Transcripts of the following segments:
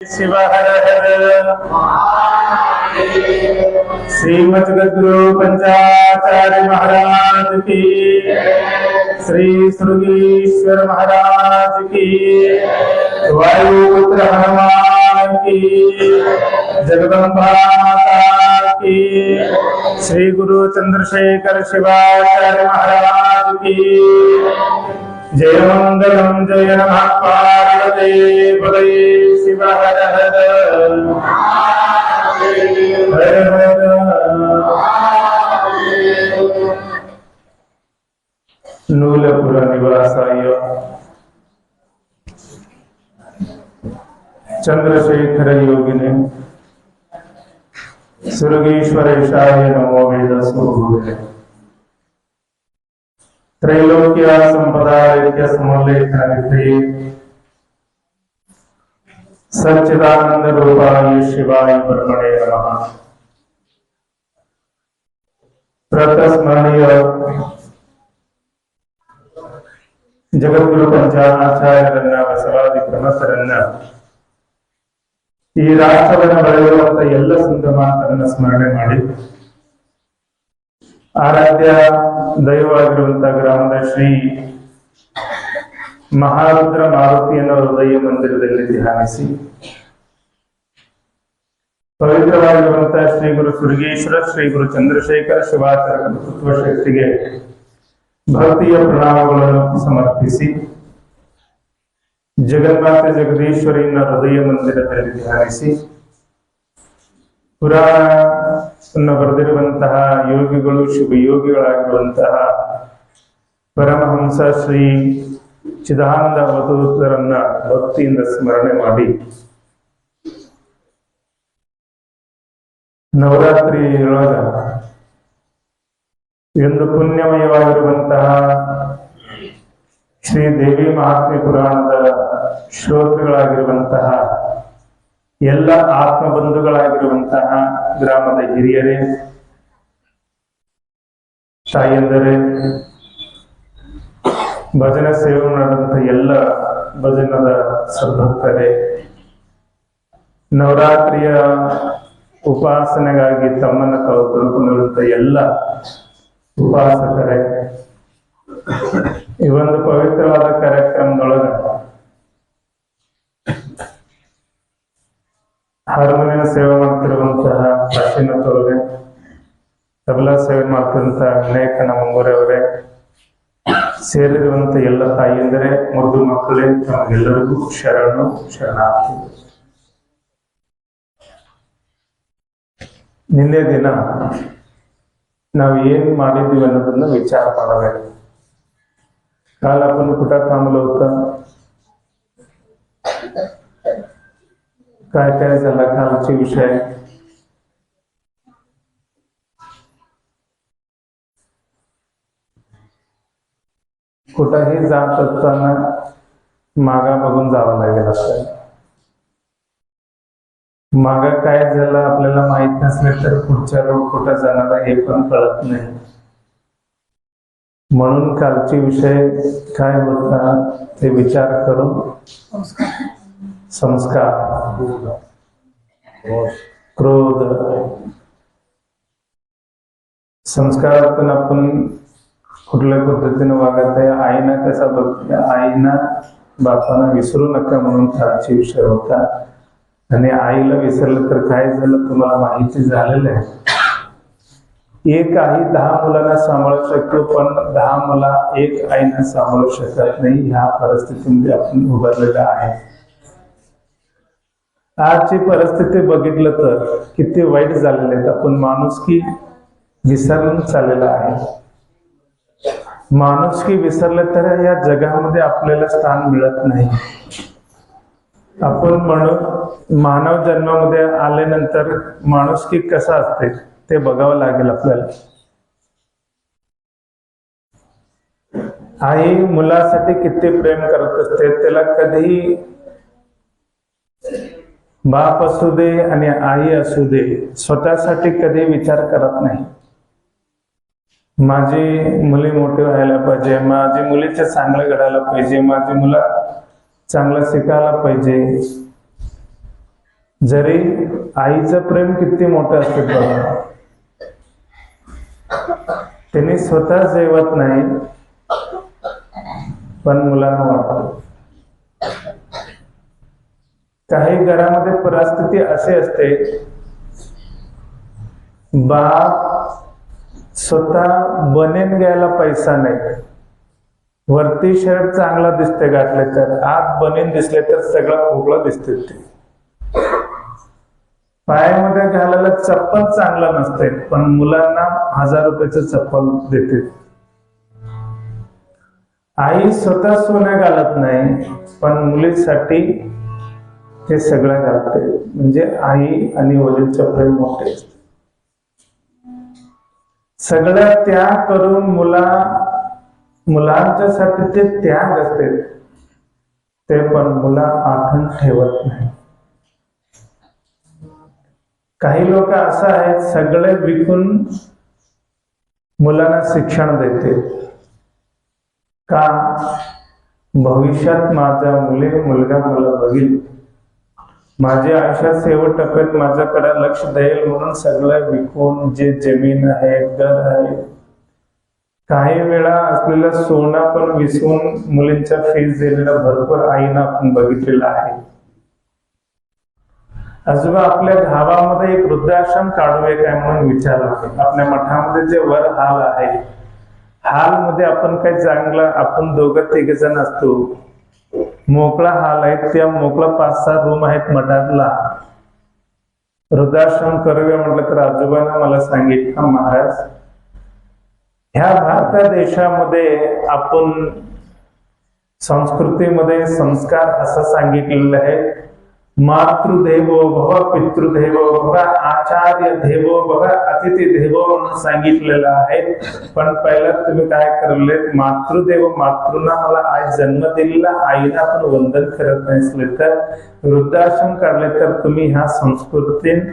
शिव हर हर। श्रीमद गद्गुरु पंचाचार्य महाराज की, श्री सुरगीश्वर महाराज की, वायुपुत्र हनुमान की, जगदम्बा माता की, श्री गुरु चंद्रशेखर शिवाचार्य महाराज की जय। मंगलम जय नमः पार्वती पदये शिव हर हर हर हर। नूलपुर निवासाय चंद्रशेखर योगिने सुरगीश्वरेशाय नमो वेदस्वरूपिणे। त्रैलोक्य संपदाय समलेखन विधि सच्चिदानंद रूपाय शिवाय ब्रह्मणे नमः। प्रतस्मरणीय जगद्गुरु पंचाचार्ಯರನ್ನ ಬಸವಾದಿ ಪ್ರಮಥರನ್ನ ಈ ರಾಷ್ಟ್ರವನ್ನು ಬೆಳೆಯುವಂತ ಎಲ್ಲ ಸಂತಮಾತರನ್ನ ಸ್ಮರಣೆ ಮಾಡಿ ಆರಾಧ್ಯ ದೈವವಾಗಿರುವಂತಹ ಗ್ರಾಮದ ಶ್ರೀ ಮಹಾರುದ್ರ ಮಾರುತಿಯನ್ನು ಹೃದಯ ಮಂದಿರದಲ್ಲಿ ಧ್ಯಾನಿಸಿ ಪವಿತ್ರವಾಗಿರುವಂತಹ ಶ್ರೀ ಗುರು ಸುರಗೀಶ್ವರ ಶ್ರೀ ಗುರು ಚಂದ್ರಶೇಖರ ಶಿವಾಚಾರ್ಯ ತತ್ವ ಶಕ್ತಿಗೆ ಭಕ್ತಿಯ ಪ್ರಣಾಮಗಳನ್ನು ಸಮರ್ಪಿಸಿ ಜಗನ್ಮಾತೆ ಜಗದೀಶ್ವರಿಯನ್ನ ಹೃದಯ ಮಂದಿರದಲ್ಲಿ ಧ್ಯಾನಿಸಿ ಪುರಾಣ ಬರೆದಿರುವಂತಹ ಯೋಗಿಗಳು ಶುಭ ಯೋಗಿಗಳಾಗಿರುವಂತಹ ಪರಮಹಂಸ ಶ್ರೀ ಚಿದಾನಂದ ಅವಧೂತರನ್ನ ಭಕ್ತಿಯಿಂದ ಸ್ಮರಣೆ ಮಾಡಿ ನವರಾತ್ರಿಯೊಳಗ ಒಂದು ಪುಣ್ಯಮಯವಾಗಿರುವಂತಹ ಶ್ರೀ ದೇವಿ ಮಹಾತ್ಮೆ ಪುರಾಣದ ಶ್ಲೋಕಗಳಾಗಿರುವಂತಹ ಎಲ್ಲ ಆತ್ಮಬಂಧುಗಳಾಗಿರುವಂತಹ ಗ್ರಾಮದ ಹಿರಿಯರೇ, ತಾಯಂದರೇ, ಭಜನೆ ಸೇವೆ ಮಾಡುವಂತ ಎಲ್ಲ ಭಜನದ ಸದ್ಭಕ್ತರೇ, ನವರಾತ್ರಿಯ ಉಪಾಸನೆಗಾಗಿ ತಮ್ಮನ್ನು ತಾವು ತೊಡಕೊಂಡಿರುವಂತ ಎಲ್ಲ ಉಪಾಸಕರೇ, ಈ ಒಂದು ಪವಿತ್ರವಾದ ಕಾರ್ಯಕ್ರಮದೊಳಗ ಹಾರ್ಮೋನಿಯಂ ಸೇವೆ ಮಾಡ್ತಿರುವಂತಹ ಕಾಶಿನಾಥ್ ಅವರೇ, ತಬಲಾ ಸೇವೆ ಮಾಡ್ತಿರುವಂತಹ ವಿನಾಯಕ ಮಂಗೂರವರೇ, ಸೇರಿರುವಂತ ಎಲ್ಲ ತಾಯಿಯಂದರೆ, ಮುದ್ದು ಮಕ್ಕಳೇ, ತಮಗೆಲ್ಲರಿಗೂ ಶರಣು ಶರಣಾರ್ಥಿ. ನಿನ್ನೆ ದಿನ ನಾವು ಏನ್ ಮಾಡಿದ್ವಿ ಅನ್ನೋದನ್ನ ವಿಚಾರ ಮಾಡಬೇಕು. काल कुठं थांबलो होतं, काय काय झाला कालचे विषय, कुठंही जात असताना मागा बघून जावं लागेल असं. मागा काय झालं आपल्याला माहित नसले तर पुढच्या रोड कुठं जाणार हे पण कळत नाही. म्हणून कालचे विषय काय होता ते विचार करून संस्कार, क्रोध, संस्कारातून आपण कुठल्या पद्धतीने वागत आहे, आईना कसा बघते, आईना बापांना विसरू नका म्हणून कालचे विषय होता. आणि आईला विसरलं तर काय झालं तुम्हाला माहिती झालेलं आहे. एक आई 10 मुलांना सांभाळू शकतो, पण 10 मुला एक आईना सांभाळू शकत नाही. ह्या परिस्थितीमध्ये आपण उभारलेला आहे. आजची परिस्थिती बघितलं तर किती वाईट झालेले आहेत. आपण माणुसकी विसरून चाललेला आहे. माणुसकी विसरले तर या जगामध्ये आपल्याला स्थान मिळत नाही. आपण म्हणून मानव जन्मामध्ये आल्यानंतर माणुसकी कसा असते ते बघावं लागेल आपल्याला. आई मुलासाठी किती प्रेम करत असते, त्याला कधीही बाप असू दे आणि आई असू दे स्वतःसाठी कधी विचार करत नाही. माझी मुली मोठी व्हायला पाहिजे, माझी मुलीचे चांगलं घडायला पाहिजे, माझी मुलं चांगलं शिकायला पाहिजे, जरी आईचं प्रेम किती मोठं असते बघा, त्यांनी स्वतः जेवत नाही पण मुलांना वाटतं. काही घरामध्ये परिस्थिती अशी असते, बाप स्वतः बनेन घ्यायला पैसा नाही, वरती शर्ट चांगला दिसते घातले तर, आत बनेन दिसले तर सगळं खोकला दिसते. ते पायामध्ये घालायला चप्पल चांगला नसते पण मुलांना 1000 रुपयाचं चप्पल देते. आई स्वतः सोनं घालत नाही पण मुलीसाठी हे सगळं घालते. म्हणजे आई आणि वडीलचं प्रेम मोठे असते. सगळं त्याग करून मुलांच्यासाठी ते त्याग असते, ते पण मुला आठवण ठेवत नाही. काही लोक असं आहेत, सगळे विकून मुलांना शिक्षण देते. का? भविष्यात माझा मुलगा मला बघील, माझ्या आयुष्यात शेवट टप्प्यात माझ्याकडे लक्ष देईल म्हणून सगळं विकून, जे जमीन आहे, घर आहे, काही वेळा असलेलं सोनं पण विसरून मुलींच्या फीस दिलेलं भरपूर आईनं आपण बघितलेलं आहे. आजोबा आपल्या गावामध्ये एक वृद्धाश्रम काढूया काय म्हणून विचारलं. आपल्या मठामध्ये जे वर हाल आहे, हाल मध्ये आपण काही चांगलं, आपण 2-3 जण असतो, मोकळा हाल आहे, त्या मोकळा 5-6 रूम आहेत मठातला, वृद्धाश्रम करूया म्हटलं तर आजोबांना मला सांगितलं, महाराज ह्या भारत देशामध्ये आपण संस्कृतीमध्ये संस्कार असं सांगितलेलं आहे, मातृदेवो भव, पितृदेवो भव, आचार्य देवो भव, अतिथी देवो म्हणून सांगितलेलं आहे. पण पहिला तुम्ही काय करले, मातृदेव, मातृना मला आज जन्म दिलेला आईला आपण वंदन करत नसले तर, वृद्धाश्रम काढले तर तुम्ही ह्या संस्कृतीत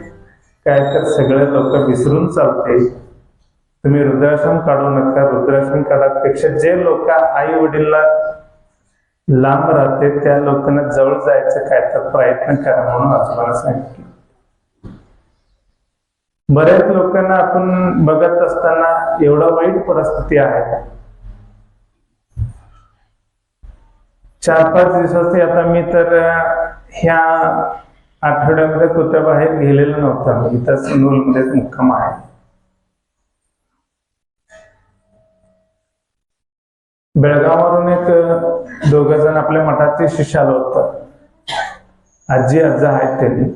काय तर सगळे लोक विसरून चालते. तुम्ही वृद्धाश्रम काढू नका. वृद्धाश्रम काढण्यापेक्षा जे लोक आई वडीलला लांब राहते त्या लोकांना जवळ जायचं काय तर प्रयत्न करा म्हणून आजोबांना सांगितलं. बऱ्याच लोकांना आपण बघत असताना एवढा वाईट परिस्थिती आहे. 4-5 दिवसाचे आता मी तर ह्या आठवड्यामध्ये कुठे बाहेर गेलेलं नव्हतं. इथं सिंधूरमध्येच मुक्काम आहे. बेळगाववरून एक 2 जण आपल्या मठाचे शिष्य आलं होतं. आजी आजा आहेत. त्यांनी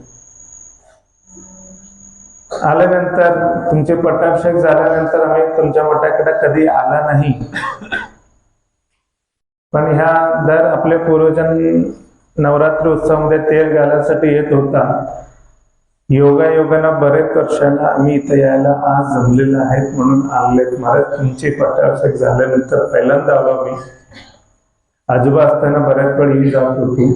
आल्यानंतर तुमचे पट्टाभिषेक झाल्यानंतर आम्ही तुमच्या मठाकडे कधी आला नाही, पण ह्या दर आपले पूर्वजन नवरात्री उत्सवामध्ये तेल घालण्यासाठी येत होता. योगायोगानं बरेच वर्षांना आम्ही इथे यायला आज जमलेलं आहेत म्हणून आलेत. महाराज तुमचे पट्टाभिषेक झाल्यानंतर पहिल्यांदा आलो मी. आजोबा असताना बऱ्याच वेळ जात होती.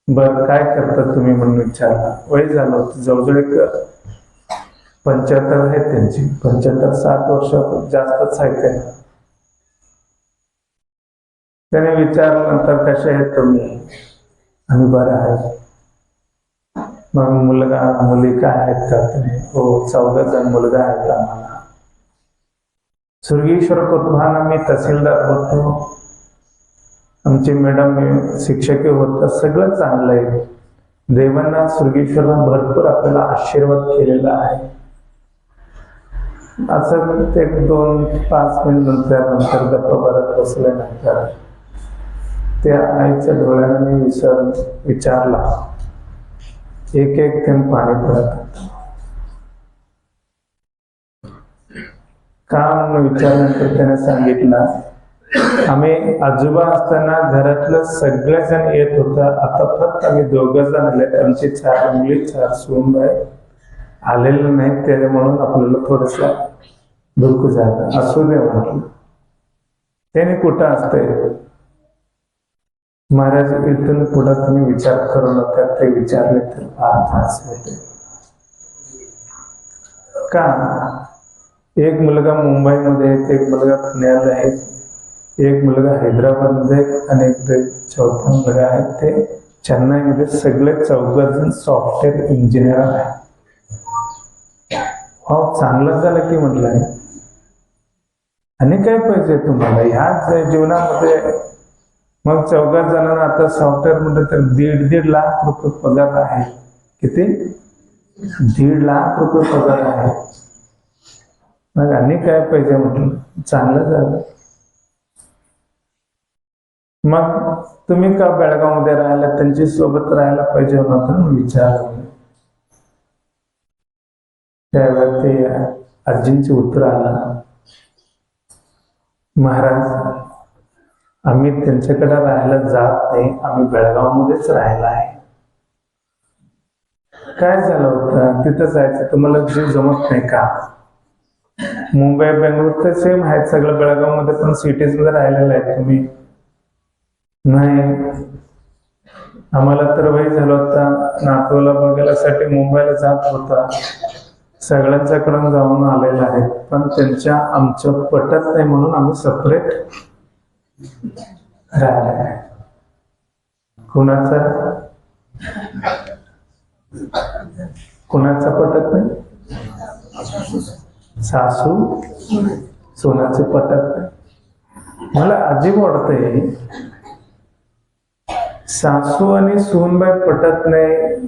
बर काय करतात तुम्ही म्हणून विचारला. वय झालं होतं जवळजवळ एक 75 आहेत त्यांची. 75-60 वर्ष जास्तच आहे त्यांना. त्याने विचारल्यानंतर कसे आहेत तुम्ही? आम्ही बरं आहे. मग मुलगा मुली काय आहेत का तुम्ही? हो 14 जण मुलगा आहेत आम्हाला. सुर्गीश्वर कृपानं मी तहसीलदार होतो. आमची मॅडम शिक्षक होतं. सगळं चांगलं आहे. देवांना सुर्गीश्वरनं भरपूर आपल्याला आशीर्वाद केलेला आहे. असं ते 2-5 मिनिट नंतर गप्पा भरत बसल्यानंतर त्या आईच्या डोळ्याने मी विचारला. एक थेंब पाणी पडत का म्हणून विचारल्यानंतर त्याने सांगितलं, आम्ही आजोबा असताना घरातलं सगळेजण येत होतं. आता फक्त आम्ही 2 जण आले. आमची 4 मुली 4 सूनबाई आलेलं नाही. त्याने म्हणून आपल्याला थोडस दुःख झालं. असू दे म्हटलं. त्याने कुठं असते महाराज, इथून पुढे तुम्ही विचार करू नका. ते विचारले तर फार त्रास होते. का? एक मुलगा मुंबईमध्ये आहे, एक मुलगा पुण्याला आहे, एक मुलगा हैदराबादमध्ये आणि एक 4था मुलगा आहे ते चेन्नईमध्ये सगळे 14 सॉफ्टवेअर इंजिनियर आहे. हो, चांगलं झालं की म्हटलं. आणि काय पाहिजे तुम्हाला ह्याच जीवनामध्ये? मग 14 जणांना आता सॉफ्टवेअर म्हटलं तर 1.5 लाख रुपये पगार आहे. किती? 1.5 लाख रुपये पगार आहे. मग आणि काय पाहिजे म्हटलं? चांगलं झालं. मग तुम्ही का बेळगावमध्ये राहायला, त्यांची सोबत राहायला पाहिजे होतं विचार. त्यावेळी आजींचे उत्तर आला, महाराज आम्ही त्यांच्याकडे राहायला जात नाही, आम्ही बेळगावमध्येच राहायला आहे. काय झालं होतं? तिथं जायचं तुम्हाला जीव जमत नाही का? मुंबई बेंगळूर तर सेम आहेत सगळं, बेळगावमध्ये पण सिटीज मध्ये राहिलेलं आहे तुम्ही. नाही, आम्हाला तर वय झालं होता, नातूला बघायसाठी मुंबईला जात होता. सगळ्यांच्याकडून जाऊन आलेलं आहे, पण त्यांच्या आमचं पटत नाही म्हणून आम्ही सेपरेट राहिलं आहे. कुणाचा पटत नाही? सासू सोनाचे पटत नाही. मला अजीब वाटतंय, सासू आणि सूनबाई पटत नाही.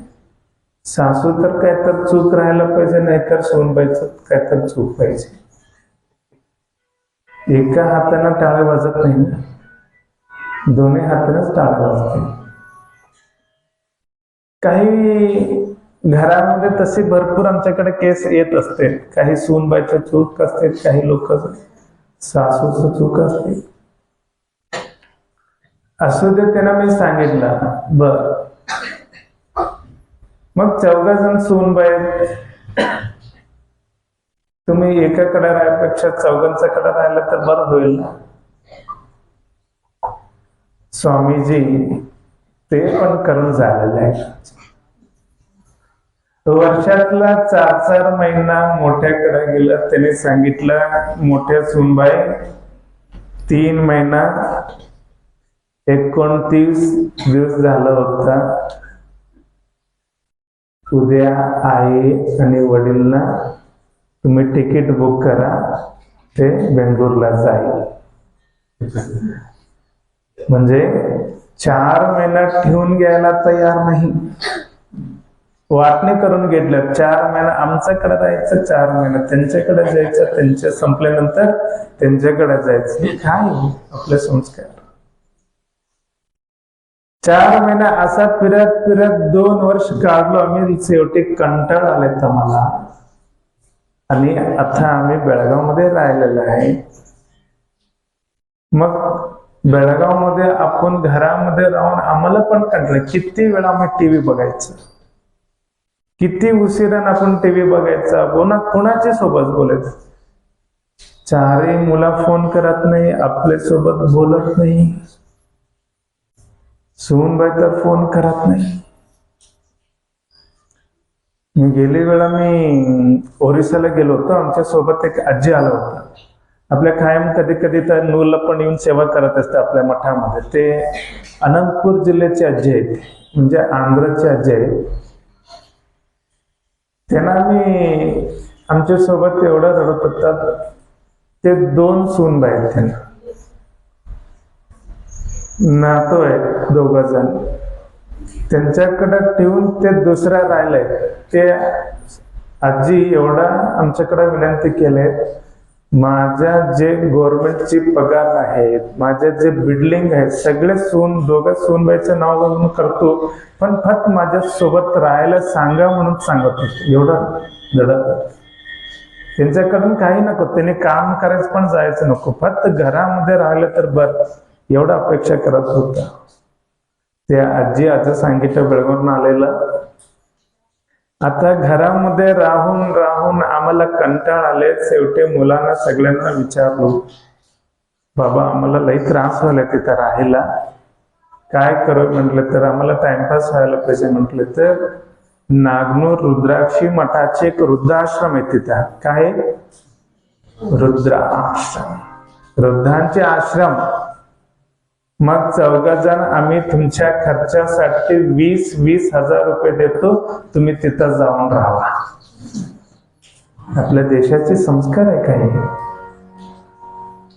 सासू तर काय तर चूक राहायला पाहिजे, नाहीतर सूनबाईचं काय तर चूक पाहिजे. एका हाताने टाळे वाजत नाही ना, दोन्ही हातानेच टाळे वाजते. काही घरामध्ये तशी भरपूर आमच्याकडे केस येत असते. काही सूनबाईचं चूक असते, काही लोक सासूचं चूक असते. असू दे, त्यांना मी सांगितलं. बर, मग 14 जण सूनबाई, तुम्ही एकाकडे राहण्यापेक्षा 14कडे राहिलं तर बरं होईल ना. स्वामीजी ते पण करून झालेलं आहे. वर्षातला 4 महिना मोठ्याकडे गेलं. त्याने सांगितलं, मोठ्या सूनबाई 3 महिना 29 दिवस झाला होता. उद्या आई आणि वडीलना तुम्ही तिकीट बुक करा, ते बेंगळूरला जाईल. म्हणजे 4 महिना ठेवून घ्यायला तयार नाही. वाटणे करून घेतलं. 4 महिना आमच्याकडे राहायचं, 4 महिना त्यांच्याकडे जायचं, त्यांच्या संपल्यानंतर त्यांच्याकडे जायचं. काय आपले संस्कार? 4 महिना असा फिरत फिरत 2 वर्ष काढलो आम्ही. शेवटी कंटाळ आलेत आम्हाला, आणि आता आम्ही बेळगाव मध्ये राहिलेलो आहे. मग बेळगाव मध्ये आपण घरामध्ये राहून आम्हाला पण कंटाळ. किती वेळा आम्ही टीव्ही बघायचं, किती उशिराने आपण टीव्ही बघायचा, कोणाच्या सोबत बोलायचं. 4ही मुलं फोन करत नाही, आपल्या सोबत बोलत नाही. सूनबाई तर फोन करत नाही. गेली वेळा मी ओरिसाला गेलो होतो, आमच्या सोबत एक आजी आला होता. आपल्या कायम कधी कधी तर नूरला पण येऊन सेवा करत असते आपल्या मठामध्ये. ते अनंतपूर जिल्ह्याचे आजी आहेत, म्हणजे आंध्रचे आजी आहेत. त्यांना मी आमच्या सोबत एवढं रडत होतात. ते 2 सूनबाई आहेत, त्यांना नातू आहेत 2 जण. त्यांच्याकडे ठेवून ते दुसऱ्या राहिले. ते आजी एवढा आमच्याकडे विनंती केले, माझ्या जे गव्हर्नमेंटची पगार आहेत, माझ्या जे बिल्डिंग आहेत, सगळे 2 सूनबाईचं नाव घेऊन करतो, पण फक्त माझ्या सोबत राहायला सांगा म्हणून सांगत होते. एवढं दडत. त्यांच्याकडून काही नको, त्यांनी काम करायचं पण जायचं नको, फक्त घरामध्ये राहिलं तर बरं, एवढं अपेक्षा करत होता. त्या आजी आज सांगितलं बेळगावून आलेलं, आता घरामध्ये राहून राहून आम्हाला कंटाळ आले. शेवटी मुलांना सगळ्यांना विचारलो, बाबा आम्हाला लई त्रास व्हायला तिथं राहायला, काय करू म्हटलं तर आम्हाला टाइमपास व्हायला पाहिजे. म्हटलं तर नागनूर रुद्राक्षी मठाचे एक वृद्धाश्रम आहे तिथं. काय? रुद्राश्रम, वृद्धांचे आश्रम. मग 14 जण आम्ही तुमच्या खर्चासाठी 20-20 हजार रुपये देतो, तुम्ही तिथं जाऊन राहा. आपल्या देशाचे संस्कार आहे काही.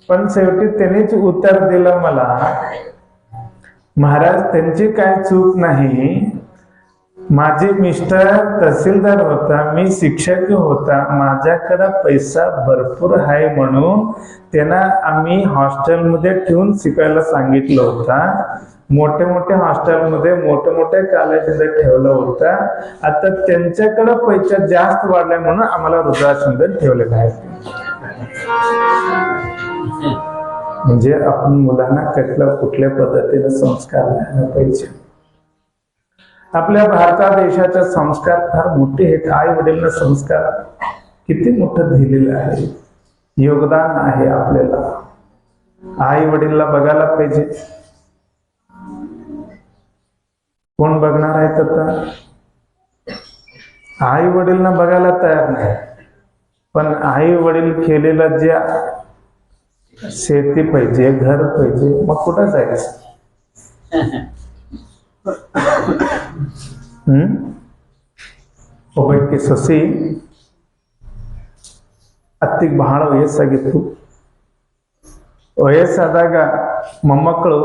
पण शेवटी त्यांनीच उत्तर दिलं मला, महाराज त्यांची काय चूक नाही, माझे मिस्टर तहसीलदार होता, मी शिक्षक होता, माझ्याकडे पैसा भरपूर आहे म्हणून त्यांना आम्ही हॉस्टेलमध्ये ठेवून शिकायला सांगितलं होता. मोठे मोठे हॉस्टेलमध्ये मोठे मोठे कॉलेजमध्ये ठेवलं होतं. आता त्यांच्याकडे पैसा जास्त वाढलाय म्हणून आम्हाला वृद्धाश्रममध्ये ठेवलेलं आहे. म्हणजे आपण मुलांना कुठल्या पद्धतीने संस्कार द्यायला पाहिजे. आपल्या भारत देशाचे संस्कार फार मोठे आहेत. आई वडील संस्कार किती मोठं दिलेलं आहे, योगदान आहे आपल्याला. आई वडीलला बघायला पाहिजे. कोण बघणार आहे तर आई वडीलना बघायला तयार नाही. पण आई वडील केलेलं जे शेती पाहिजे, घर पाहिजे, मग कुठं जायचं? ಒಬ್ಬಕ್ಕೆ ಸೊಸಿ ಅತ್ತಿಗೆ ಬಹಳ ವಯಸ್ಸಾಗಿತ್ತು. ವಯಸ್ಸಾದಾಗ ಮೊಮ್ಮಕ್ಕಳು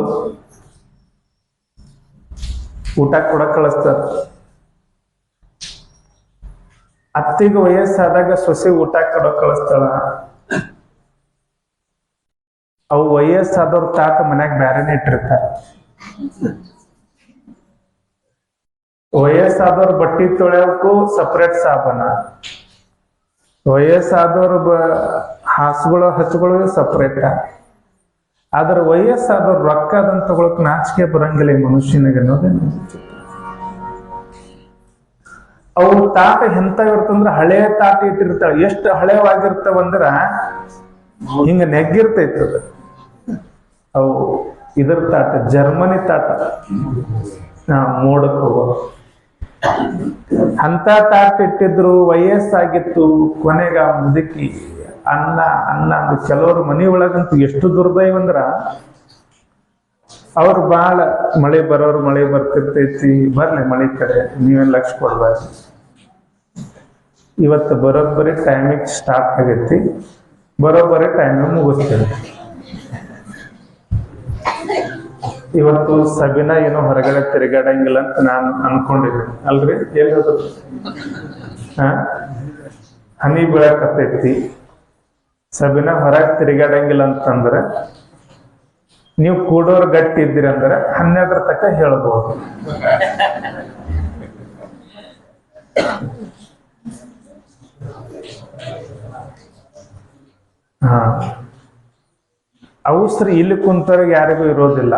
ಊಟ ಕೊಡಕ್ ಕಳಿಸ್ತಾರ. ಅತ್ತಿಗೆ ವಯಸ್ಸಾದಾಗ ಸೊಸೆ ಊಟ ಕೊಡಕ್ ಕಳಿಸ್ತಾಳ. ಅವು ವಯಸ್ಸಾದವ್ರ ತಾಟ ಮನ್ಯಾಗ ಬ್ಯಾರೆನೇ ಇಟ್ಟಿರ್ತಾರ. ವಯಸ್ಸಾದವ್ರ ಬಟ್ಟಿ ತೊಳೆಯೋಕ್ಕೂ ಸಪ್ರೇಟ್ ಸಾಬನ, ವಯಸ್ಸಾದವ್ರ ಹಾಸುಗಳು ಹಚ್ಚುಗಳು ಸಪ್ರೇಟ್. ಆದ್ರೆ ವಯಸ್ಸಾದವ್ರ ರೊಕ್ಕ ಅದನ್ನ ತಗೊಳಕ್ ನಾಚಿಕೆ ಬರಂಗಿಲ್ಲ ಈ ಮನುಷ್ಯನಿಗೆ ಅನ್ನೋದೇ. ಅವು ತಾಟ ಎಂತಾಗಿರ್ತಂದ್ರ ಹಳೆ ತಾಟ ಇಟ್ಟಿರ್ತಾಳೆ. ಎಷ್ಟು ಹಳೆವಾಗಿರ್ತಾವಂದ್ರ ಹಿಂಗ ನೆಗ್ಗಿರ್ತೈತದ. ಅವು ಇದ್ರ ತಾಟ, ಜರ್ಮನಿ ತಾಟ, ಮೋಡಕ್ ಹೋಗೋ ಅಂತ ತಾಟ ಇಟ್ಟಿದ್ರು. ವಯಸ್ಸಾಗಿತ್ತು. ಕೊನೆಗ ಮುದುಕಿ ಅನ್ನ ಅನ್ನ ಅಂದ್ ಕೆಲವ್ರ ಮನಿ ಒಳಗಂತೂ ಎಷ್ಟು ದುರ್ದೈವ ಅಂದ್ರ, ಅವ್ರು ಬಾಳ ಮಳೆ ಬರೋರು ಮಳೆ ಬರ್ತಿರ್ತೈತಿ, ಬರ್ಲಿ ಮಳೆ ಕಡೆ ನೀವೇನ್ ಲಕ್ಷ ಕೊಡ್ಬಾರ್ದು. ಇವತ್ತು ಬರೋಬ್ಬರಿ ಟೈಮಿಗೆ ಸ್ಟಾರ್ಟ್ ಆಗೈತಿ, ಬರೋಬ್ಬರಿ ಟೈಮಿಗೆ ಮುಗಿಸ್ತೇವೆ. ಇವತ್ತು ಸಬಿನ ಏನೋ ಹೊರಗಡೆ ತಿರುಗಾಡಂಗಿಲ್ಲ ಅಂತ ನಾನು ಅನ್ಕೊಂಡಿದ್ದೆ ಅಲ್ರಿ. ಎಲ್ಲಿ ಹೋದ್ರು ಹನಿ ಬೀಳಕತ್ತೈತಿ, ಸಬಿನ ಹೊರಗೆ ತಿರುಗಾಡಂಗಿಲ್ಲ ಅಂತಂದ್ರೆ ನೀವು ಕೂಡೋರು ಗಟ್ಟಿ ಇದ್ದೀರಿ ಅಂದ್ರೆ 12 ತನಕ ಹೇಳ್ಬೋದು. ಅವಸರ ಇಲ್ಲಿ ಕುಂತವ್ರಿಗೆ ಯಾರಿಗೂ ಇರೋದಿಲ್ಲ.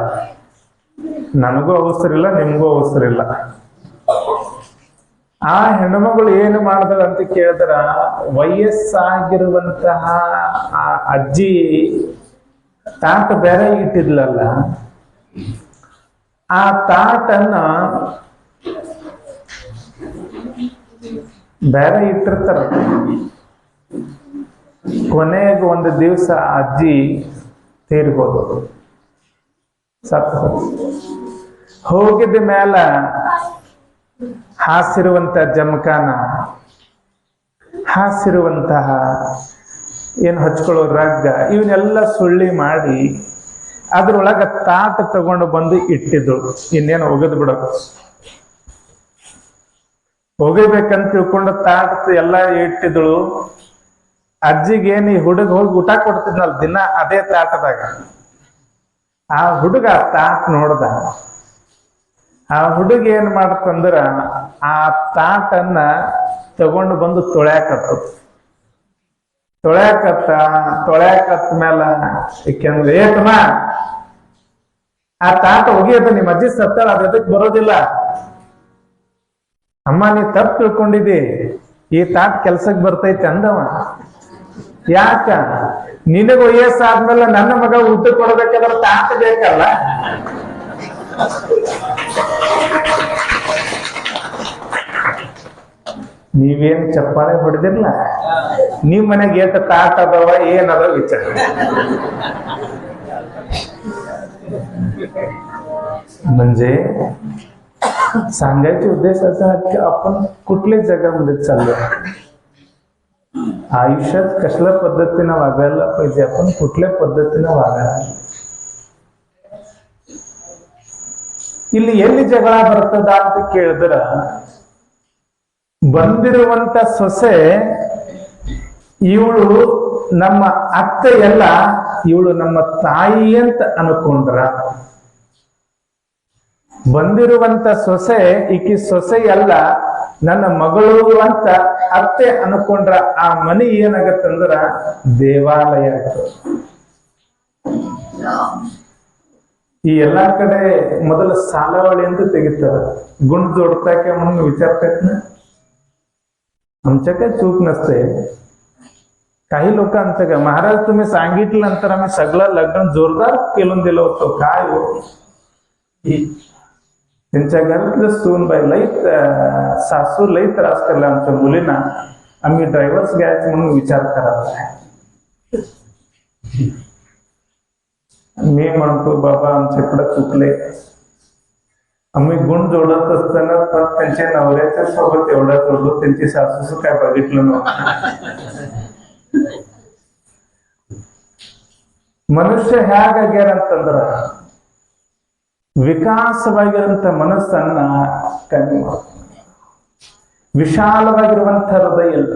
ನನಗೂ ಅವಸರ ಇಲ್ಲ, ನಿಮ್ಗೂ ಅವಸರ ಇಲ್ಲ. ಆ ಹೆಣ್ಮಗಳು ಏನು ಮಾಡಿದಳ ಅಂತ ಕೇಳಿದ್ರ, ವಯಸ್ಸಾಗಿರುವಂತಹ ಆ ಅಜ್ಜಿ ತಾಟ ಬೇರೆ ಇಟ್ಟಿದ್ಲಲ್ಲ, ಆ ತಾಟನ್ನ ಬೇರೆ ಇಟ್ಟಿರ್ತಾರ. ಕೊನೆಗೆ ಒಂದು ದಿವಸ ಅಜ್ಜಿ ತೀರ್ಬೋದು, ಸತ್ತು ಹೋಗಿದ್ದ ಮೇಲೆ ಹಾಸಿರುವಂತ ಜಮಖಾನ, ಹಾಸಿರುವಂತಹ ಏನು ಹಚ್ಕೊಳ್ಳೋ ರಗ್ಗ, ಇವನ್ನೆಲ್ಲ ಸುಳ್ಳಿ ಮಾಡಿ ಅದ್ರೊಳಗ ತಾಟ ತಗೊಂಡು ಬಂದು ಇಟ್ಟಿದ್ರು. ಇನ್ನೇನು ಒಗದ್ ಬಿಡೋದು, ಒಗಿಬೇಕಂತ ತಿಳ್ಕೊಂಡು ತಾಟ ಎಲ್ಲ ಇಟ್ಟಿದ್ರು. ಅಜ್ಜಿಗೇನು ಈ ಹುಡುಗ ಹೋಗಿ ಊಟ ಕೊಡ್ತಿದ್ನಲ್ಲ ದಿನ ಅದೇ ತಾಟದಾಗ, ಆ ಹುಡುಗ ತಾಟ್ ನೋಡ್ದ. ಆ ಹುಡುಗ ಏನ್ ಮಾಡತ್ತಂದ್ರ ಆ ತಾಟನ್ನ ತಗೊಂಡು ಬಂದು ತೊಳ್ಯಾಕತ್ತ ಮೇಲೆ ಏಕೆಂದ್ರೆ ಏತಮ್ಮ ಆ ತಾಟ ಒಗಿಯೋದು ನಿಮ್ಮ ಅಜ್ಜಿ ಸತ್ತಾಳ, ಅದಕ್ಕೆ ಬರೋದಿಲ್ಲ. ಅಮ್ಮ ನೀ ತಪ್ಪು ತಿಳ್ಕೊಂಡಿದ್ದಿ, ಈ ತಾಟ್ ಕೆಲ್ಸಕ್ಕೆ ಬರ್ತೈತೆ ಅಂದವ. ಯಾಕ? ನಿನಗ ವಯಸ್ಸಾದ್ಮೇಲೆ ನನ್ನ ಮಗ ಊಟ ಕೊಡ್ಬೇಕಾದ್ರೆ ತಾಟ ಬೇಕಲ್ಲ. ನೀವೇನ್ ಚಪ್ಪಾಳೆ ಹೊಡೆದಿರ್ಲ, ನಿಮ್ ಮನೆಗೆ ಏಟ ತಾಟ ಅದಾವ ಏನದ ವಿಚಾರ. म्हणजे सांगायचे उद्देश असा आहे की आपण कुठल्या जगामध्ये चाललो, आयुष्यात कसल्या पद्धतीने वागायला पाहिजे, आपण कुठल्या पद्धतीने वागायला. ಇಲ್ಲಿ ಎಲ್ಲಿ ಜಗಳ ಬರ್ತದ ಅಂತ ಕೇಳಿದ್ರ, ಬಂದಿರುವಂತ ಸೊಸೆ ಇವಳು ನಮ್ಮ ಅತ್ತೆ ಎಲ್ಲ, ಇವಳು ನಮ್ಮ ತಾಯಿ ಅಂತ ಅನ್ಕೊಂಡ್ರ. ಬಂದಿರುವಂತ ಸೊಸೆ ಈಕಿ ಸೊಸೆ ಅಲ್ಲ, ನನ್ನ ಮಗಳು ಅಂತ ಅತ್ತೆ ಅನ್ಕೊಂಡ್ರ ಆ ಮನೆ ಏನಾಗತ್ತಂದ್ರ ದೇವಾಲಯ ಆಗ್ತದೆ. ಈ ಎಲ್ಲಾ ಕಡೆ ಮೊದಲ सालावली ಅಂತ ತೆಗಿತಾರೆ, गुंड जोडता का म्हणून विचारतात ना. आमच्या काय चूक नसते. काही लोकांचं काय, महाराज तुम्ही सांगितलं नंतर आम्ही सगळं लग्न जोरदार केलून दिलं होतं. काय हो, त्यांच्या घरातलं सूनबाई लई सासू लई त्रास करला आमच्या मुलींना, आम्ही ड्रायव्हर्स घ्यायचं म्हणून विचार करायला. मी म्हणतो बाबा आमच्याकडे चुकले, आम्ही गुण जोडत असताना पण त्यांच्या नवऱ्याच्या सोबत एवढा जोडलो, त्यांची सासूचं काय बघितलं नव्हतं. ಮನುಷ್ಯ ಹೇಗಾಗ್ಯಾರ ಅಂತಂದ್ರ ವಿಕಾಸವಾಗಿರುವಂತ ಮನಸ್ಸನ್ನ ಕಮ್ಮಿ ಮಾಡ, ವಿಶಾಲವಾಗಿರುವಂತ ಹೃದಯ ಇಲ್ಲ.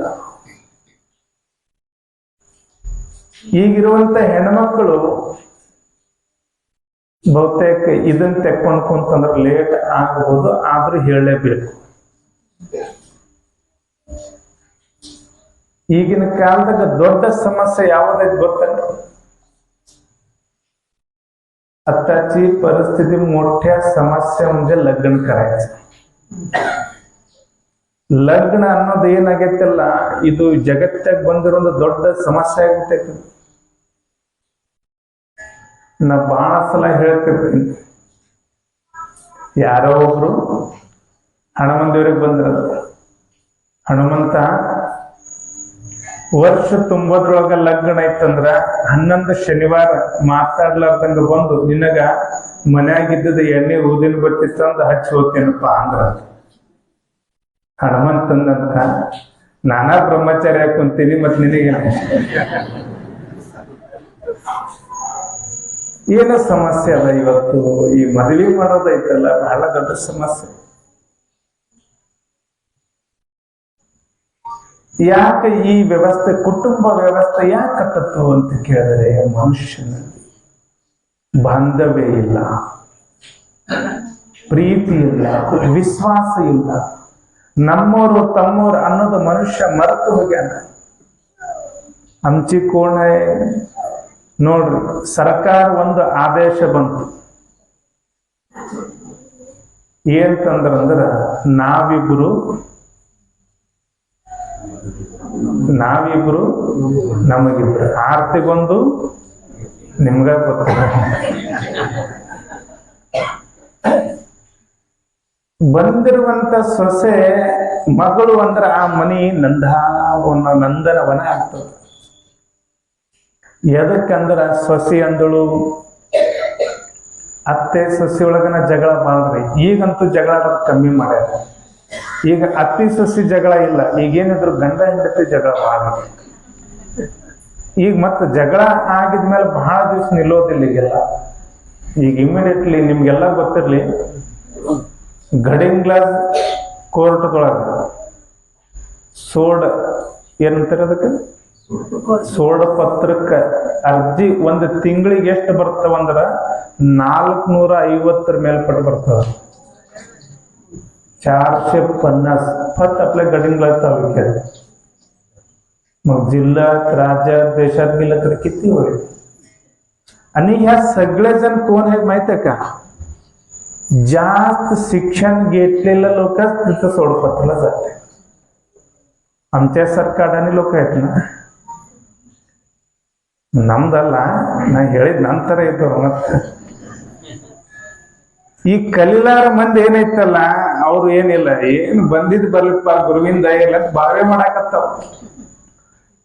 ಈಗಿರುವಂತ ಹೆಣ್ಮಕ್ಳು ಬಹುತೇಕ ಇದನ್ನ ತೆಕ್ಕೊಂಡ್ಕೊಂತಂದ್ರೆ ಲೇಟ್ ಆಗಬಹುದು, ಆದ್ರೂ ಹೇಳಲೇಬೇಕು. ಈಗಿನ ಕಾಲದಾಗ ದೊಡ್ಡ ಸಮಸ್ಯೆ ಯಾವುದೈತೆ ಗೊತ್ತಲ್ಲ, आताची परिस्थिती मोठ्या समस्या म्हणजे लग्न करायचं. लग्न ಅನ್ನೋದು ಏನಾಗೈತಲ್ಲ, ಇದು ಜಗತ್ತಾಗ ಬಂದಿರೋ ಒಂದು ದೊಡ್ಡ ಸಮಸ್ಯೆ ಆಗ್ಬಿಟ್ಟೈತಿ. ನಾ ಬಹಳ ಸಲ ಹೇಳ್ತಿರ್ತೀನಿ, ಯಾರೋ ಒಬ್ರು ಹನುಮಂತೇವ್ರಿಗೆ ಬಂದ್ರ, ಹನುಮಂತ ವರ್ಷ ತುಂಬದ್ರೊಳಗ ಲಗ್ನ ಐತಂದ್ರ 11 ಶನಿವಾರ ಮಾತಾಡ್ಲಾರ್ದಂಗ ಬಂದು ನಿನಗ ಮನ್ಯಾಗಿದ್ದದ ಎಣ್ಣೆ ಊದಿನ ಬತ್ತಿ ತಂದು ಹಚ್ಚಿ ಹೋಗ್ತೇನಪ್ಪ ಅಂದ್ರ, ಹನುಮಂತಂದಂತ ನಾನಾ ಬ್ರಹ್ಮಚಾರಿ ಹಾಕೊಂತೀನಿ ಮತ್ ನಿನಗೆ ಏನೋ ಸಮಸ್ಯೆ ಅದ. ಇವತ್ತು ಈ ಮದುವೆ ಮಾಡೋದೈತಲ್ಲ ಬಹಳ ದೊಡ್ಡ ಸಮಸ್ಯೆ. ಯಾಕೆ ಈ ವ್ಯವಸ್ಥೆ, ಕುಟುಂಬ ವ್ಯವಸ್ಥೆ ಯಾಕೆ ಕಟ್ಟತ್ತು ಅಂತ ಕೇಳಿದ್ರೆ, ಮನುಷ್ಯನಲ್ಲಿ ಬಾಂಧವ್ಯ ಇಲ್ಲ, ಪ್ರೀತಿ ಇಲ್ಲ, ವಿಶ್ವಾಸ ಇಲ್ಲ, ನಮ್ಮೋರು ತಮ್ಮೋರು ಅನ್ನೋದು ಮನುಷ್ಯ ಮರೆತು ಹೋಗ್ಯಾನ. आमची कोण आहे ನೋಡ್ರಿ, ಸರ್ಕಾರ ಒಂದು ಆದೇಶ ಬಂತು, ಏನಂತಂದ್ರ ನಾವಿಬ್ರು ನಮಗಿಬ್ರು, ಆರ್ತಿಗೊಂದು ನಿಮ್ಗ ಗೊತ್ತಿಲ್ಲ. ಬಂದಿರುವಂತ ಸೊಸೆ ಮಗಳು ಅಂದ್ರ ಆ ಮನಿ ನಂದನವನ ಆಗ್ತದೆ. ಎದಕ್ಕಂದ್ರ ಸೊಸಿ ಅಂದಳು, ಅತ್ತೆ ಸೊಸಿ ಒಳಗನ ಜಗಳ ಬಾಳ್ರಿ. ಈಗಂತೂ ಜಗಳ ಕಮ್ಮಿ ಮಾಡ್ಯಾರ, ಈಗ ಅತ್ತಿ ಸೊಸಿ ಜಗಳ ಇಲ್ಲ, ಈಗೇನಿದ್ರು ಗಂಡ ಹೆಂಡತಿ ಜಗಳ ಬಾಳ. ಈಗ ಮತ್ತೆ ಜಗಳ ಆಗಿದ್ಮೇಲೆ ಬಹಳ ದಿವಸ ನಿಲ್ಲೋದಿಲ್ಲ ಈಗೆಲ್ಲ. ಈಗ ಇಮಿಡಿಯೇಟ್ಲಿ ನಿಮ್ಗೆಲ್ಲ ಗೊತ್ತಿರ್ಲಿ, ಗಡಿಂಗ್ಲಾಸ್ ಕೋರ್ಟ್ದೊಳಗ ಸೋಡ್ ಏನಂತಾರೆ ಅದಕ್ಕೆ, ಸೋಡ ಪತ್ರಕ್ಕ ಅರ್ಜಿ ಒಂದು ತಿಂಗಳಿಗೆ ಎಷ್ಟು ಬರ್ತಾವಂದ್ರ 450 ಮೇಲ್ಪಟ್ಟು ಬರ್ತಾವ. 450 फक्त आपल्या गडिंग्लास तालुक्यात. मग जिल्ह्यात, राज्यात, देशात गेलं तर किती होईल. आणि ह्या सगळेजण कोण आहेत माहिती आहे का, जास्त शिक्षण घेतलेलं लोकच तिथं सोडपत्राला जाते. आमच्यासारखं अडाणी लोक आहेत ना, ನಮ್ದಲ್ಲ, ನಾ ಹೇಳಿದ ನಂತರ ಇದ್ದು ಮತ್ತೆ ಈ ಕಲಿಲಾರ ಮಂದಿ ಏನೈತಲ್ಲ, ಅವ್ರು ಏನಿಲ್ಲ, ಏನು ಬಂದಿದ್ ಬರ್ಲಿಪ್ಪ ಗುರುವಿಂದ ಇಲ್ಲ ಬಾಳ್ವೆ ಮಾಡಾಕತ್ತಾವ.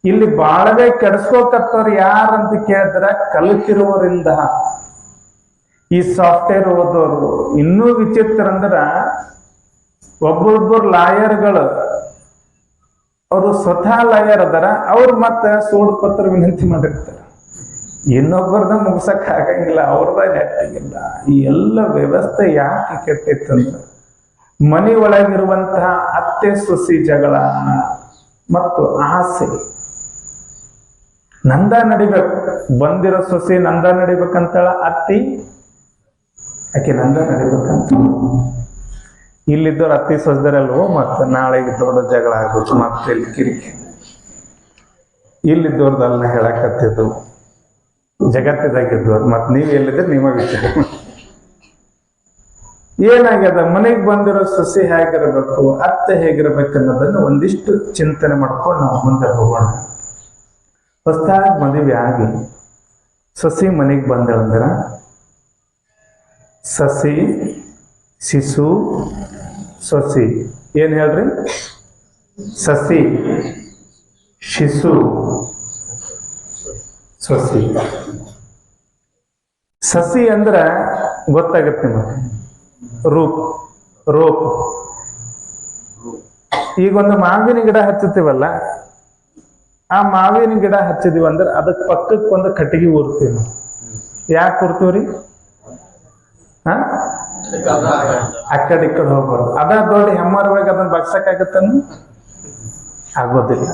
ಇಲ್ಲಿ ಬಾಳ್ವೆ ಕೆಡಿಸ್ಕೋಕತ್ತವ್ರು ಯಾರಂತ ಕೇಳಿದ್ರ ಕಲಿತಿರುವವರಿಂದ. ಈ ಸಾಫ್ಟ್ವೇರ್ ಓದೋರು ಇನ್ನೂ ವಿಚಿತ್ರ ಅಂದ್ರ ಒಬ್ಬೊಬ್ಬರು ಲಾಯರ್ಗಳು ಅವರು ಸ್ವತಃ ಲಾಯರ್ ಅದಾರ, ಅವ್ರು ಮತ್ತೆ ಸೂಡು ಪತ್ರ ವಿನಂತಿ ಮಾಡಿರ್ತಾರೆ. ಇನ್ನೊಬ್ಬರದ ಮುಗ್ಸಕ್ ಆಗಂಗಿಲ್ಲ, ಅವ್ರದ ನೆಟ್ಟಿಗಿಲ್ಲ. ಈ ಎಲ್ಲ ವ್ಯವಸ್ಥೆ ಯಾಕೆ ಕೆಟ್ಟಿತ್ತಂದ್ರೆ ಮನೆ ಒಳಗಿರುವಂತಹ ಅತ್ತೆ ಸೊಸಿ ಜಗಳ ಮತ್ತು ಆಸೆ. ನಂದ ನಡಿಬೇಕು, ಬಂದಿರೋ ಸೊಸಿ ನಂದ ನಡಿಬೇಕಂತಳ ಅತ್ತಿ, ಆಕೆ ನಂದ ನಡಿಬೇಕಂತ. ಇಲ್ಲಿದ್ದವ್ರು ಅತ್ತಿ ಸೊಸದರಲ್ವೋ, ಮತ್ತೆ ನಾಳೆಗೆ ದೊಡ್ಡ ಜಗಳ ಆಗುತ್ತೆ, ಮತ್ತೆ ಇಲ್ಲಿ ಕಿರಿಕಿ. ಇಲ್ಲಿದ್ದವ್ರದಲ್ಲ ಹೇಳಕತ್ತಿದ್ದು, ಜಗತ್ತಿದಾಗಿದ್ದವ್ರು. ಮತ್ ನೀವ್ ಎಲ್ಲಿದ್ರೆ ನೀವ ವಿಚಾರ. ಏನಾಗ್ಯದ, ಮನೆಗೆ ಬಂದಿರೋ ಸೊಸೆ ಹೇಗಿರ್ಬೇಕು, ಅತ್ತೆ ಹೇಗಿರ್ಬೇಕು ಅನ್ನೋದನ್ನ ಒಂದಿಷ್ಟು ಚಿಂತನೆ ಮಾಡ್ಕೊಂಡು ನಾವು ಮುಂದೆ ಹೋಗೋಣ. ಹೊಸದಾಗಿ ಮದುವೆ ಆಗಿ ಸೊಸಿ ಮನೆಗೆ ಬಂದಳಂದ್ರ ಸಸಿ, ಶಿಶು, ಸೊಸಿ. ಏನ್ ಹೇಳ್ರಿ? ಸಸಿ, ಶಿಶು, ಸೊಸಿ. ಸಸಿ ಅಂದ್ರ ಗೊತ್ತಾಗತ್ತೆ ನಿಮಗೆ, ರೂಪ್, ರೋಪ್. ಈಗೊಂದು ಮಾವಿನ ಗಿಡ ಹಚ್ಚುತ್ತೀವಲ್ಲ, ಆ ಮಾವಿನ ಗಿಡ ಹಚ್ಚಿದೀವಿ ಅಂದ್ರೆ ಅದಕ್ಕೆ ಪಕ್ಕಕ್ಕೆ ಒಂದು ಕಟ್ಟಿಗೆ ಊರ್ತೀವಿ. ಯಾಕೆ ಊರ್ತೀವ್ರಿ? ಆ ಕಡೆ ಈ ಕಡೆ ಹೋಗ್ಬಾರ್ದು. ಅದ ದೊಡ್ಡ ಹೆಮ್ಮರವಾಗಿ ಅದನ್ನ ಬಗ್ಸಕ್ಕಾಗತ್ತನ್ನು ಆಗೋದಿಲ್ಲ.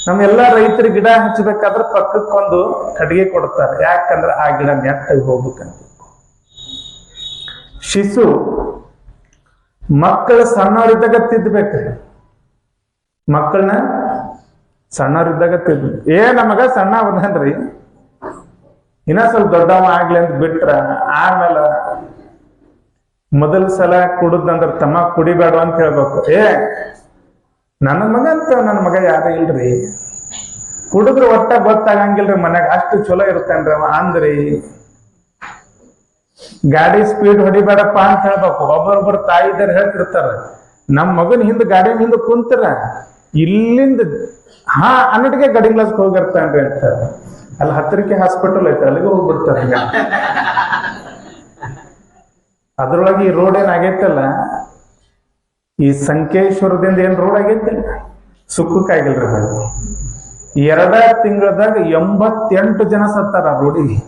ನಮ್ಮೆಲ್ಲ ರೈತರು ಗಿಡ ಹಚ್ಚಬೇಕಾದ್ರೆ ಪಕ್ಕಕ್ಕೊಂದು ಕಟ್ಟಿಗೆ ಕೊಡ್ತಾರೆ. ಯಾಕಂದ್ರೆ ಆ ಗಿಡ ನೆಟ್ಟಾಗಿ ಹೋಗ್ಬೇಕಂತ. ಶಿಶು ಮಕ್ಕಳು ಸಣ್ಣವರಿದ್ದಾಗ ತಿದ್ದಬೇಕ್ರಿ. ಮಕ್ಕಳನ್ನ ಸಣ್ಣವರಿದ್ದಾಗ ತಿದ್ದು, ನಮಗ ಸಣ್ಣ ಅವದನ್ರಿ, ಇನ್ನ ಸ್ವಲ್ಪ ದೊಡ್ಡವ ಆಗ್ಲಿ ಅಂತ ಬಿಟ್ರ ಆಮೇಲೆ ಮೊದಲ ಸಲ ಕುಡುದಂದ್ರ ತಮ್ಮ ಕುಡಿಬೇಡ ಅಂತ ಹೇಳ್ಬೇಕು. ನನ್ನ ಮಗ ಅಂತ ನನ್ನ ಮಗ ಯಾರು ಇಲ್ರಿ, ಕುಡಿದ್ರೆ ಒಟ್ಟ ಗೊತ್ತಾಗಂಗಿಲ್ರಿ ಮನ್ಯಾಗ, ಅಷ್ಟು ಚಲೋ ಇರ್ತೇನ್ರಿ ಅವ ಅಂದ್ರಿ. ಗಾಡಿ ಸ್ಪೀಡ್ ಹೊಡಿಬೇಡಪ್ಪ ಅಂತ ಹೇಳ್ಬೇಕು. ಒಬ್ಬರೊಬ್ಬರು ತಾಯಿದಾರ ಹೇಳ್ತಿರ್ತಾರ, ನಮ್ ಮಗನ ಹಿಂದ್ ಗಾಡಿ ಹಿಂದ್ ಕುಂತರ ಇಲ್ಲಿಂದ ಅನ್ನಟಿಗೆ ಗಡಿ ಗ್ಲಾಸ್ಗೆ ಹೋಗಿರ್ತಾನ್ರಿ ಅಂತ. ಅಲ್ಲಿ ಹತ್ತಿರಕ್ಕೆ ಹಾಸ್ಪಿಟಲ್ ಐತೆ, ಅಲ್ಲಿಗೆ ಹೋಗ್ಬಿಡ್ತಾರ. ಅದ್ರೊಳಗೆ ಈ ರೋಡ್ ಏನಾಗೈತಲ್ಲ, ಈ ಸಂಕೇಶ್ವರದಿಂದ ಏನ್ ರೋಡ್ ಆಗೈತಿಲ್ಲ, ಸುಕ್ಕಕ್ಕಾಗಿಲ್ರಿ. 2 ತಿಂಗಳದಾಗ 88 ಜನ ಸತ್ತಾರ ಆ ರೋಡಿಗೆ.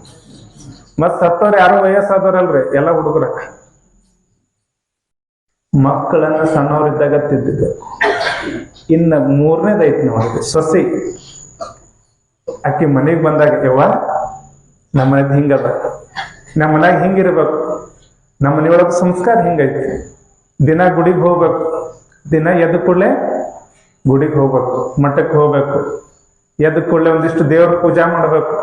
ಮತ್ ಸತ್ತವ್ರು ಯಾರು ವಯಸ್ಸಾದವ್ರಲ್ರಿ, ಎಲ್ಲ ಹುಡುಗರ. ಮಕ್ಕಳನ್ನ ಸಣ್ಣವರಿದ್ದಾಗ ತಿದ್ದಿದ್ಬೇಕು. ಇನ್ನ 3ನೇದೈತಿ ನೋಡಿ, ಸೊಸಿ. ಆಕಿ ಮನೆಗೆ ಬಂದಾಗ, ಯವ್ವ ನಮ್ಮ ಮನೆಗ್ ಹಿಂಗದ, ನಮ್ಮ ಮನ್ಯಾಗ ಹಿಂಗಿರ್ಬೇಕು, ನಮ್ಮ ಮನೆಯೊಳಗ ಸಂಸ್ಕಾರ ಹಿಂಗೈತಿ, ದಿನ ಗುಡಿಗೆ ಹೋಗ್ಬೇಕು, ದಿನ ಎದ್ದ ಕೂಡಲೇ ಗುಡಿಗೆ ಹೋಗ್ಬೇಕು, ಮಠಕ್ಕೆ ಹೋಗ್ಬೇಕು, ಎದ್ದ ಕೂಡಲೇ ಒಂದಿಷ್ಟು ದೇವ್ರ ಪೂಜಾ ಮಾಡ್ಬೇಕು,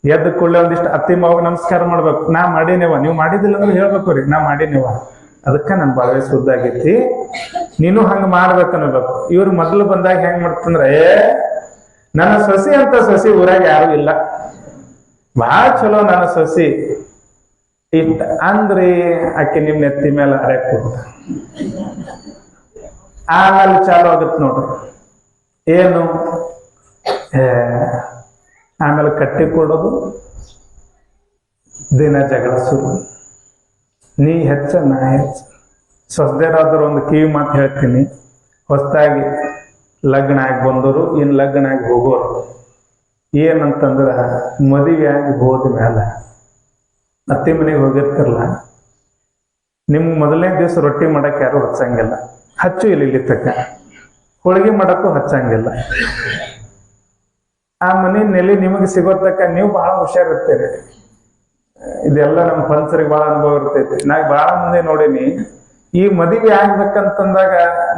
ಎದ್ದ ಕೂಡಲೇ ಒಂದಿಷ್ಟು ಅತ್ತಿ ಮಾವಾಗ ನಮಸ್ಕಾರ ಮಾಡ್ಬೇಕು. ನಾ ಮಾಡೀನಿವ, ನೀವು ಮಾಡಿದಿಲ್ಲ ಅಂದ್ರೆ ಹೇಳ್ಬೇಕು ರೀ, ನಾ ಮಾಡೀನಿವ, ಅದಕ್ಕ ನನ್ ಬಾಳ್ವೆ ಶುದ್ಧ ಆಗೈತಿ, ನೀನು ಹಂಗ ಮಾಡ್ಬೇಕು ಅನ್ನಬೇಕು. ಇವ್ರು ಮೊದ್ಲು ಬಂದಾಗ ಹೆಂಗ್ ಮಾಡ್ತಂದ್ರೆ, ನನ್ನ ಸೊಸಿ ಅಂತ ಸೊಸಿ ಊರಾಗ ಯಾರು ಇಲ್ಲ, ಬಹಳ ಚಲೋ ನನ್ನ ಸೊಸಿ ಇಟ್ಟ ಅಂದ್ರಿ, ಆಕೆ ನಿಮ್ ನೆತ್ತಿ ಮೇಲೆ ಅರೆ ಕೊಡ್ತ. ಆಮೇಲೆ ಚಾಲು ಆಗತ್ ನೋಡ್ರಿ, ಏನು ಆಮೇಲೆ ಕಟ್ಟಿ ಕೊಡೋದು, ದಿನ ಜಗಳ ಶುರು. ನೀ ಹೆಚ್ಚ ನಾ ಹೆಚ್ಚ. ಸೊಸದೇರಾದ್ರು ಒಂದು ಕಿವಿ ಮಾತು ಹೇಳ್ತೀನಿ, ಹೊಸದಾಗಿ ಲಗ್ನ ಆಗಿ ಬಂದವರು, ಇನ್ ಲಗ್ನ ಆಗಿ ಹೋಗೋರು ಏನಂತಂದ್ರ, ಮದುವೆ ಆಗಿ ಹೋದ ಮೇಲೆ ಅತ್ತಿ ಮನೆಗೆ ಹೋಗಿರ್ತಿರಲ್ಲ, ನಿಮ್ ಮೊದಲನೇ ದಿವಸ ರೊಟ್ಟಿ ಮಾಡಕ್ ಯಾರು ಹಚ್ಚಂಗಿಲ್ಲ, ಹಚ್ಚು ಇಲ್ಲಿ ತಕ್ಕ. ಹೋಳಿಗೆ ಮಾಡಕ್ಕೂ ಹಚ್ಚಂಗಿಲ್ಲ. ಆ ಮನೆ ನೆಲೆ ನಿಮಗೆ ಸಿಗೋತಕ್ಕ ನೀವು ಬಹಳ ಹುಷಾರಿರ್ತೀರಿ. ಇದೆಲ್ಲ ನಮ್ಮ ಪಂಚರಿಗೆ ಬಹಳ ಅನುಭವ ಇರ್ತೈತಿ. ನಾ ಬಹಳ ಮುಂದೆ ನೋಡೀನಿ. ಈ ಮದುವೆ ಆಗ್ಬೇಕಂತಂದಾಗ,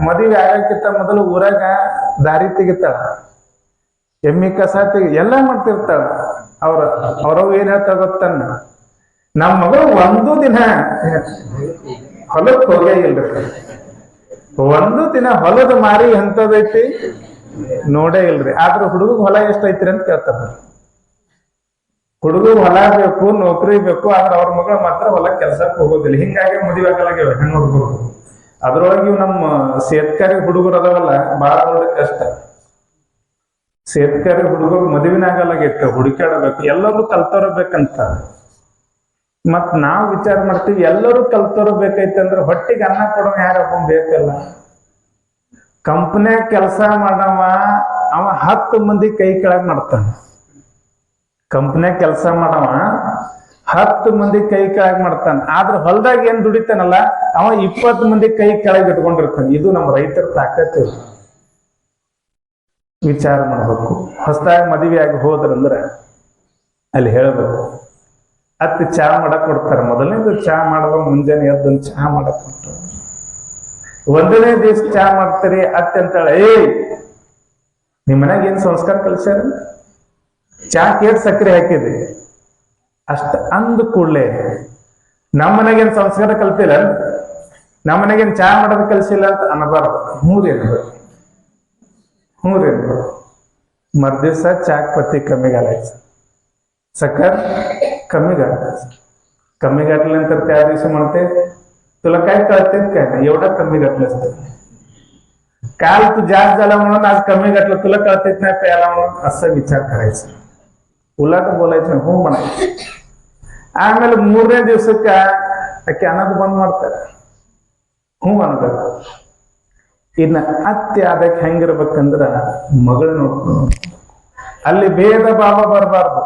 ಮದುವೆ ಆಗಕ್ಕಿಂತ ಮೊದಲು ಊರಾಗ ದಾರಿ ತೆಗಿತಾಳ, ಎಮ್ಮಿ ಕಸ ಎಲ್ಲ ಮಾಡ್ತಿರ್ತಾಳ. ಅವ್ರವ್ ಏನ್ ಹೇಳ್ತಾಳ ಗೊತ್ತನ್ನ, ನಮ್ಮ ಮಗಳು ಒಂದು ದಿನ ಹೊಲಕ್ ಹೋಗೇ ಇಲ್ರಿ, ಒಂದು ದಿನ ಹೊಲದ ಮಾರಿ ಎಂತದೈತಿ ನೋಡೇ ಇಲ್ರಿ. ಆದ್ರ ಹುಡುಗಗ್ ಹೊಲ ಎಷ್ಟೈತ್ರಿ ಅಂತ ಕೇಳ್ತಾರ. ಹುಡುಗರು ಹೊಲ ಬೇಕು, ನೌಕರಿ ಬೇಕು, ಆದ್ರೆ ಅವ್ರ ಮಗಳು ಮಾತ್ರ ಹೊಲ ಕೆಲ್ಸಕ್ಕೆ ಹೋಗೋದಿಲ್ಲ. ಹಿಂಗಾಗಿ ಮದುವೆ ಆಗಲಾಗ್ಯಾವ ಹೆಣ್ಣು ಹುಡುಗರು. ಅದ್ರೊಳಗೆ ಇವ್ ನಮ್ಮ ಸೇತ್ಕಾರಿ ಹುಡುಗರು ಅದಾವಲ್ಲ, ಬಹಳ ದೊಡ್ಡ ಕಷ್ಟ. ಸೇತ್ಕಾರಿ ಹುಡುಗರು ಮದುವಿನ ಆಗಲಾಗೈತೆ, ಹುಡುಕಾಡಬೇಕು, ಎಲ್ಲರೂ ಕಲ್ತವ್ರಬೇಕಂತ. ಮತ್ ನಾವ್ ವಿಚಾರ ಮಾಡ್ತೀವಿ ಎಲ್ಲರೂ ಕಲ್ತವ್ರು ಬೇಕೈತಂದ್ರ ಹೊಟ್ಟಿಗೆ ಅನ್ನ ಕೊಡೋ ಯಾರಪ್ಪ ಬೇಕಲ್ಲ. ಕಂಪನ್ಯಾಗ ಕೆಲಸ ಮಾಡವ ಅವ 10 ಮಂದಿ ಕೈ ಕೆಳಗ್ ಮಾಡ್ತಾನ. ಕಂಪನ್ಯಾಗ ಕೆಲಸ ಮಾಡವ 10 ಮಂದಿ ಕೈ ಕೆಳಗ್ ಮಾಡ್ತಾನ. ಆದ್ರ ಹೊಲದಾಗ ಏನ್ ದುಡಿತಾನಲ್ಲ ಅವ 20 ಮಂದಿ ಕೈ ಕೆಳಗ್ ಇಟ್ಕೊಂಡಿರ್ತಾನ. ಇದು ನಮ್ಮ ರೈತರ ತಾಕತ್ತು. ವಿಚಾರ ಮಾಡ್ಬೇಕು. ಹೊಸದಾಗಿ ಮದುವೆ ಆಗಿ ಹೋದ್ರಂದ್ರ ಅಲ್ಲಿ ಹೇಳ್ಬೇಕು, ಅತ್ತಿ ಚಾ ಮಾಡಕ್ ಕೊಡ್ತಾರ. ಮೊದಲನೇದು ಚಾ ಮಾಡುವ ಮುಂಜಾನೆ ಎದ್ದೊಂದು ಚಾ ಮಾಡಕ್ ಕೊಡ್ತಾರ. ಒಂದನೇ ದಿವ್ಸ ಚಾ ಮಾಡ್ತೀರಿ, ಅತ್ತಿ ಅಂತಾಳೆ, ನಿಮ್ ಮನ್ಯಾಗ ಏನ್ ಸಂಸ್ಕಾರ ಕಲ್ಸ್ಯಾರ, ಚಾ ಕೇಟ್ ಸಕ್ಕರೆ ಹಾಕಿದೆ ಅಷ್ಟ ಅಂದ ಕೂಡ್ಲೆ ನಮ್ಮ ಮನೆಗೇನ್ ಸಂಸ್ಕಾರ ಕಲ್ತಿಲ್ಲ, ನಮ್ಮ ಮನೆಗೇನ್ ಚಾ ಮಾಡೋದು ಕಲ್ಸಿಲ್ಲ ಅಂತ ಅನ್ನಬಾರ್ದು. ಹ್ಞೂರೇನು ಮರ್ದಿವ್ಸ ಚಾಕ್ ಪತ್ತಿ ಕಮ್ಮಿಗಾಲಾಯ್ತು, ಸಕ್ಕರ್ कमी घातल्यानंतर त्या दिवशी म्हणते तुला काय कळते काय एवढा कमी घातलंस तर, काल तू जास्त झाला म्हणून आज कमी घातलं, तुला कळतेच नाही प्यायला म्हणून, असा विचार करायचा. उलट बोलायचं हो म्हणायचं. ಆಮೇಲೆ 3ನೇ ದಿವಸಕ್ಕೆ ಆಕೆ ಅನ್ನೋದು ಬಂದ್ ಮಾಡ್ತಾರೆ, ಹ್ಞೂ ಅನ್ಬೇಕು. ಇನ್ನ ಅತ್ತೆ ಅದಕ್ಕೆ ಹೆಂಗಿರ್ಬೇಕಂದ್ರ ಮಗಳು ನೋಡ್ಕೊಂಡು ಅಲ್ಲಿ ಭೇದ ಭಾವ ಬರಬಾರ್ದು.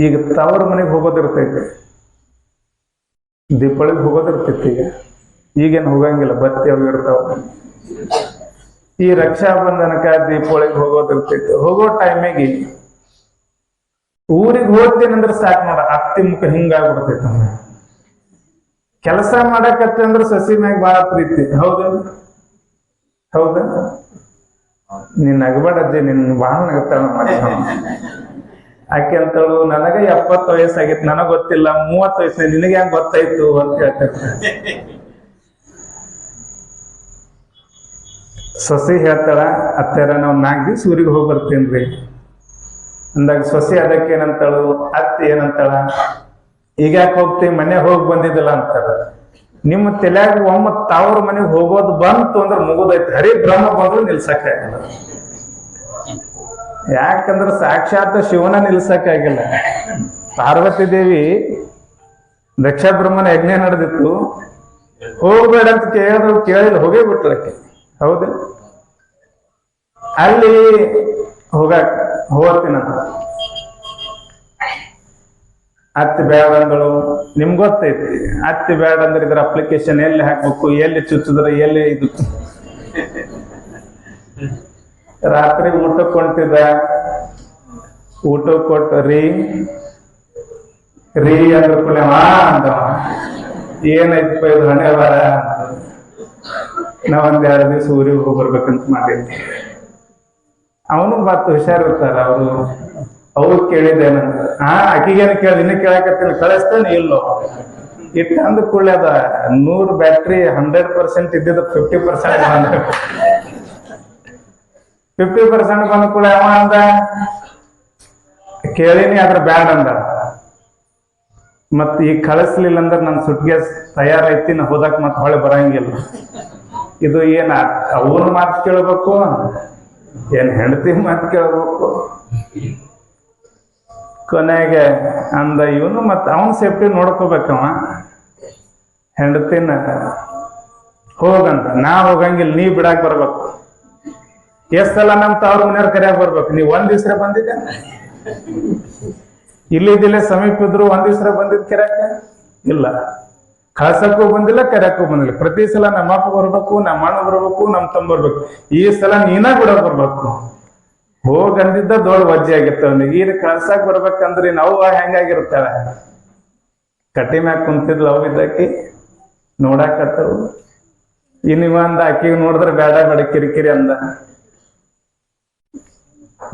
ಈಗ ತವರ ಮನೆಗೆ ಹೋಗೋದಿರ್ತೈತಿ, ದೀಪಾವಳಿಗೆ ಹೋಗೋದಿರ್ತೈತಿ. ಈಗೇನು ಹೋಗಂಗಿಲ್ಲ, ಬತ್ತಿ ಅವು ಇರ್ತಾವ. ಈ ರಕ್ಷಾ ಬಂಧನಕ ದೀಪಾವಳಿಗೆ ಹೋಗೋದಿರ್ತೈತಿ. ಹೋಗೋ ಟೈಮಿಗೆ ಊರಿಗೆ ಹೋಗ್ತೇನಂದ್ರೆ ಸಾಕು ನೋಡ, ಅತ್ತಿ ಮುಖ ಹಿಂಗಾಗ್ಬಿಡ್ತೈತಿ. ಕೆಲಸ ಮಾಡಕತ್ತೆ ಅಂದ್ರೆ ಸಸಿ ಮ್ಯಾಗ ಬಾಳ ಪ್ರೀತಿ. ಹೌದ ನೀನ್ ನಗಬೇಡಜ್ಜಿ, ನಿನ್ ಬಾಳ ನಗತಾಳ. ಆಕೆ ಅಂತಳು, ನನಗ 70 ವಯಸ್ಸಾಗಿತ್ತು, ನನಗ್ ಗೊತ್ತಿಲ್ಲ, 30 ವಯಸ್ಸಿನ ನಿನಗೆ ಹೆಂಗ್ ಗೊತ್ತಾಯ್ತು ಅಂತ ಹೇಳ್ತಾರೆ. ಸೊಸಿ ಹೇಳ್ತಾಳ, ಅತ್ತೆರ ನಾವ್ 4 ದಿವ್ಸ ಊರಿಗೆ ಹೋಗಿ ಬರ್ತೇನ್ರಿ ಅಂದಾಗ ಸೊಸಿ ಅದಕ್ಕೆ ಏನಂತಾಳು, ಅತ್ತಿ ಏನಂತಾಳ, ಈಗ ಯಾಕೆ ಹೋಗ್ತಿ, ಮನೆ ಹೋಗಿ ಬಂದಿದ್ದಲ್ಲ ಅಂತಾರ. ನಿಮ್ಮ ತಲೆಯಾಗ ಒಮ್ಮ ತಾವ್ರ ಮನೆಗೆ ಹೋಗೋದು ಬಂತು ಅಂದ್ರೆ ಮುಗುದೈತಿ, ಹರಿ ಬ್ರಹ್ಮ ಬಂದ್ರು ನಿಲ್ಸಕ್ ಆಗಲ್ಲ. ಯಾಕಂದ್ರೆ ಸಾಕ್ಷಾತ್ ಶಿವನ ನಿಲ್ಸಕ್ ಆಗಿಲ್ಲ. ಪಾರ್ವತಿ ದೇವಿ ದಕ್ಷ ಬ್ರಹ್ಮನ ಯಜ್ಞ ನಡೆದಿತ್ತು, ಹೋಗ್ಬೇಡ ಅಂತ ಕೇಳಿದ್ರು, ಕೇಳಿಲ್ಲ, ಹೋಗೇ ಬಿಟ್ರಕ್ಕೆ. ಹೌದು, ಅಲ್ಲಿ ಹೋಗ್ತೀನಂತ ಅತ್ತಿ ಬೇಡ ಅಂದಳು. ನಿಮ್ಗೆ ಗೊತ್ತೈತಿ, ಅತ್ತಿ ಬೇಡ ಅಂದ್ರೆ ಇದ್ರ ಅಪ್ಲಿಕೇಶನ್ ಎಲ್ಲಿ ಹಾಕ್ಬೇಕು, ಎಲ್ಲಿ ಚುಚ್ಚಿದ್ರೆ ಎಲ್ಲಿ ಇದು. ರಾತ್ರಿ ಊಟಕ್ಕೆ ಹೊಂಟಿದ, ಊಟ ಕೊಟ್ಟು ರೀ ಅಂದ್ರ ಕೂಡ ಅಂದ, ಏನೈತಪ್ಪ ಇದು ಹಣೆ ಬಾರ, ನಾವೊಂದ್ 2 ದಿವಸ ಊರಿಗೆ ಹೋಗಿ ಬರ್ಬೇಕಂತ ಮಾಡಿದ್ವಿ. ಅವನು ಬಾತ್ ಹುಷಾರಿರ್ತಾರ ಅವ್ರು ಕೇಳಿದ್ದೇನಂತ, ಆಕಿಗೇನು ಕೇಳಿದ, ಇನ್ನು ಕೇಳಕತ್ತೀನಿ, ಕಳಿಸ್ತೇನೆ ಇಲ್ಲೋ ಇಟ್ಟು ಅಂದ ಕೂಡಲೇ ಅದ 100 ಬ್ಯಾಟ್ರಿ 100% ಇದ್ದಿದ್ದ 50% ಬಂದ. 50% ಬಂದ ಕೂಡ ಅವ ಅಂದ, ಕೇಳಿನಿ ಅದ್ರ ಬ್ಯಾಡ್ ಅಂದ. ಮತ್ ಈಗ ಕಳಿಸ್ಲಿಲ್ಲ ಅಂದ್ರೆ ನನ್ ಸುಟ್ಗೆ ತಯಾರೈತಿ, ನಾ ಹೋದಕ್ ಮತ್ ಹೊಳೆ ಬರಂಗಿಲ್ಲ. ಇದು ಏನ ಅವನ ಮಾತು ಕೇಳ್ಬೇಕು, ಏನ್ ಹೆಂಡತಿ ಮಾತು ಕೇಳ್ಬೇಕು. ಕೊನೆಗೆ ಅಂದ ಇವನು, ಮತ್ ಅವನ್ ಸೇಫ್ಟಿ ನೋಡ್ಕೋಬೇಕವ. ಹೆಂಡತಿನ ಹೋಗಂತ, ನಾ ಹೋಗಂಗಿಲ್ಲ, ನೀ ಬಿಡಾಕ್ ಬರ್ಬೇಕು. ಎಷ್ಟ್ ಸಲ ನಮ್ ತವ್ರ ಮನೆಯವ್ರ ಕರ್ಯಾಕ್ ಬರ್ಬೇಕು, ನೀವ್ 1 ದಿವ್ಸ ಬಂದಿದ್ದೆ, ಇಲ್ಲಿದ್ದಿಲ್ಲ ಸಮೀಪ ಇದ್ರು 1 ದಿವ್ಸ ಬಂದಿದ್ ಕರ್ಯಾಕ ಇಲ್ಲ. ಕಳ್ಸಕ್ಕೂ ಬಂದಿಲ್ಲ, ಕರ್ಯಾಕೂ ಬಂದಿಲ್ಲ. ಪ್ರತಿ ಸಲ ನಮ್ಮ ಅಪ್ಪ ಬರ್ಬೇಕು, ನಮ್ಮ ಅಣ್ಣ ಬರ್ಬೇಕು, ನಮ್ ತಮ್ಮ ಬರ್ಬೇಕು. ಈ ಸಲ ನೀನ ಕೂಡ ಬರ್ಬೇಕು. ಹೋಗಂದಿದ್ದ ದೊಡ್ಡ ವಜ್ಜೆ ಆಗಿತ್ತು ಅವನಿಗೆ. ಈಗ ಕಳ್ಸಕ್ ಬರ್ಬೇಕಂದ್ರೆ ನಾವು ಹೆಂಗಾಗಿರ್ತಾಳ, ಕಟ್ಟಿ ಮ್ಯಾಗ ಕುಂತಿದ್ಲು ಅವ್ ಇದ್ದಾಕಿ, ನೋಡಾಕತ್ತವು. ಇವ ಅಂದ, ಆಕಿಗೆ ನೋಡಿದ್ರೆ ಬೇಡ ಬೇಡ ಕಿರಿಕಿರಿ ಅಂದ.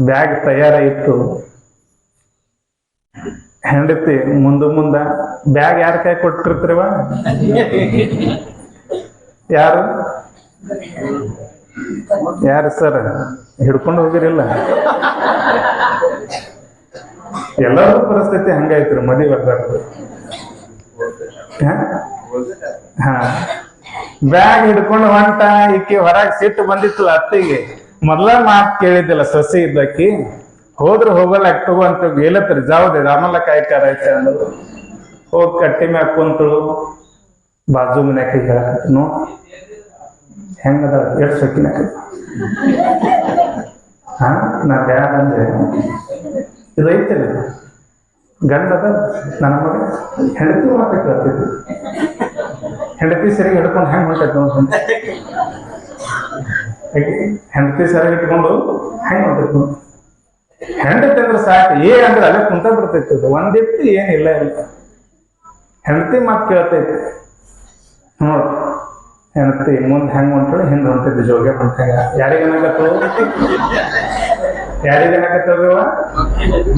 ಬ್ಯಾಗ್ ತಯಾರಾಯಿತು. ಹೆಂಡತಿ ಮುಂದ ಬ್ಯಾಗ್ ಯಾರ ಕೈ ಕೊಟ್ಟಿರ್ತೀರವ, ಯಾರು ಸರ್ ಹಿಡ್ಕೊಂಡು ಹೋಗಿರಿಲ್ಲ. ಎಲ್ಲರೂ ಪರಿಸ್ಥಿತಿ ಹಂಗಾಯ್ತ್ರಿ, ಮದುವೆ ಬರ್ಬಾರ್ದು. ಬ್ಯಾಗ್ ಹಿಡ್ಕೊಂಡು ಹೊಂಟ. ಈಕಿ ಹೊರಗೆ ಸಿಟ್ಟು ಬಂದಿತ್ತಲ್ಲ ಅತ್ತಿಗೆ, ಮೊದ್ಲ ಮಾತು ಕೇಳಿದ್ದಿಲ್ಲ ಸೊಸೆ ಇದ್ದಕ್ಕಿ. ಹೋದ್ರ ಹೋಗಲ್ಲ ತಗೋ ಅಂತ गेलत जाऊ दे आम्हाला काय करायचं ಅಂದ್ರು ಹೋಗಿ ಕಟ್ಟಿ ಮ್ಯಾಗ ಕುಂತಳು ಬಾಜು ಮನ್ಯಾಕ ಹೇಳಕತ್ತ ನೋ ಹೆಂಗದ ಎಷ್ಟು ಸೊಕ್ಕಿನಾಕ ಹಾ ನಾ ಬ್ಯಾಡ ಅಂದ್ರೆ ಇದು ಐತಲ್ಲ ಗಂಡದ ನನ್ನ ಮಗ ಹೆಂಡತಿ ಮಾತ ಕೇಳ್ತಿದ್ವಿ ಹೆಂಡತಿ ಸರಿಗೆ ಹಿಡ್ಕೊಂಡು ಹೆಂಗ್ ಹೊಂಟೈತೆ ಹೆಂಡತಿ ಸರಿಗೆ ಇಟ್ಕೊಂಡು ಹೆಂಗ್ ಹೊಂಟೈತು ಹೆಂಡತಿ ಅಂದ್ರೆ ಸಾಕು ಅಂದ್ರೆ ಅಲ್ಲೇ ಕುಂತ ಬಿಡ್ತೈತಿ ಒಂದಿತ್ತು ಏನಿಲ್ಲ ಇಲ್ಲ ಹೆಂಡತಿ ಮಾತು ಕೇಳ್ತೈತಿ ನೋಡ್ ಹೆಂಡತಿ ಮುಂದೆ ಹೆಂಗ್ ಹೊಂಟಳು ಹಿಂದೆ ಹೊಂಟೈತಿ ಜೋಗೆ ಹೊಂಟಾಗ ಯಾರಿಗೇನಾಗತ್ತವ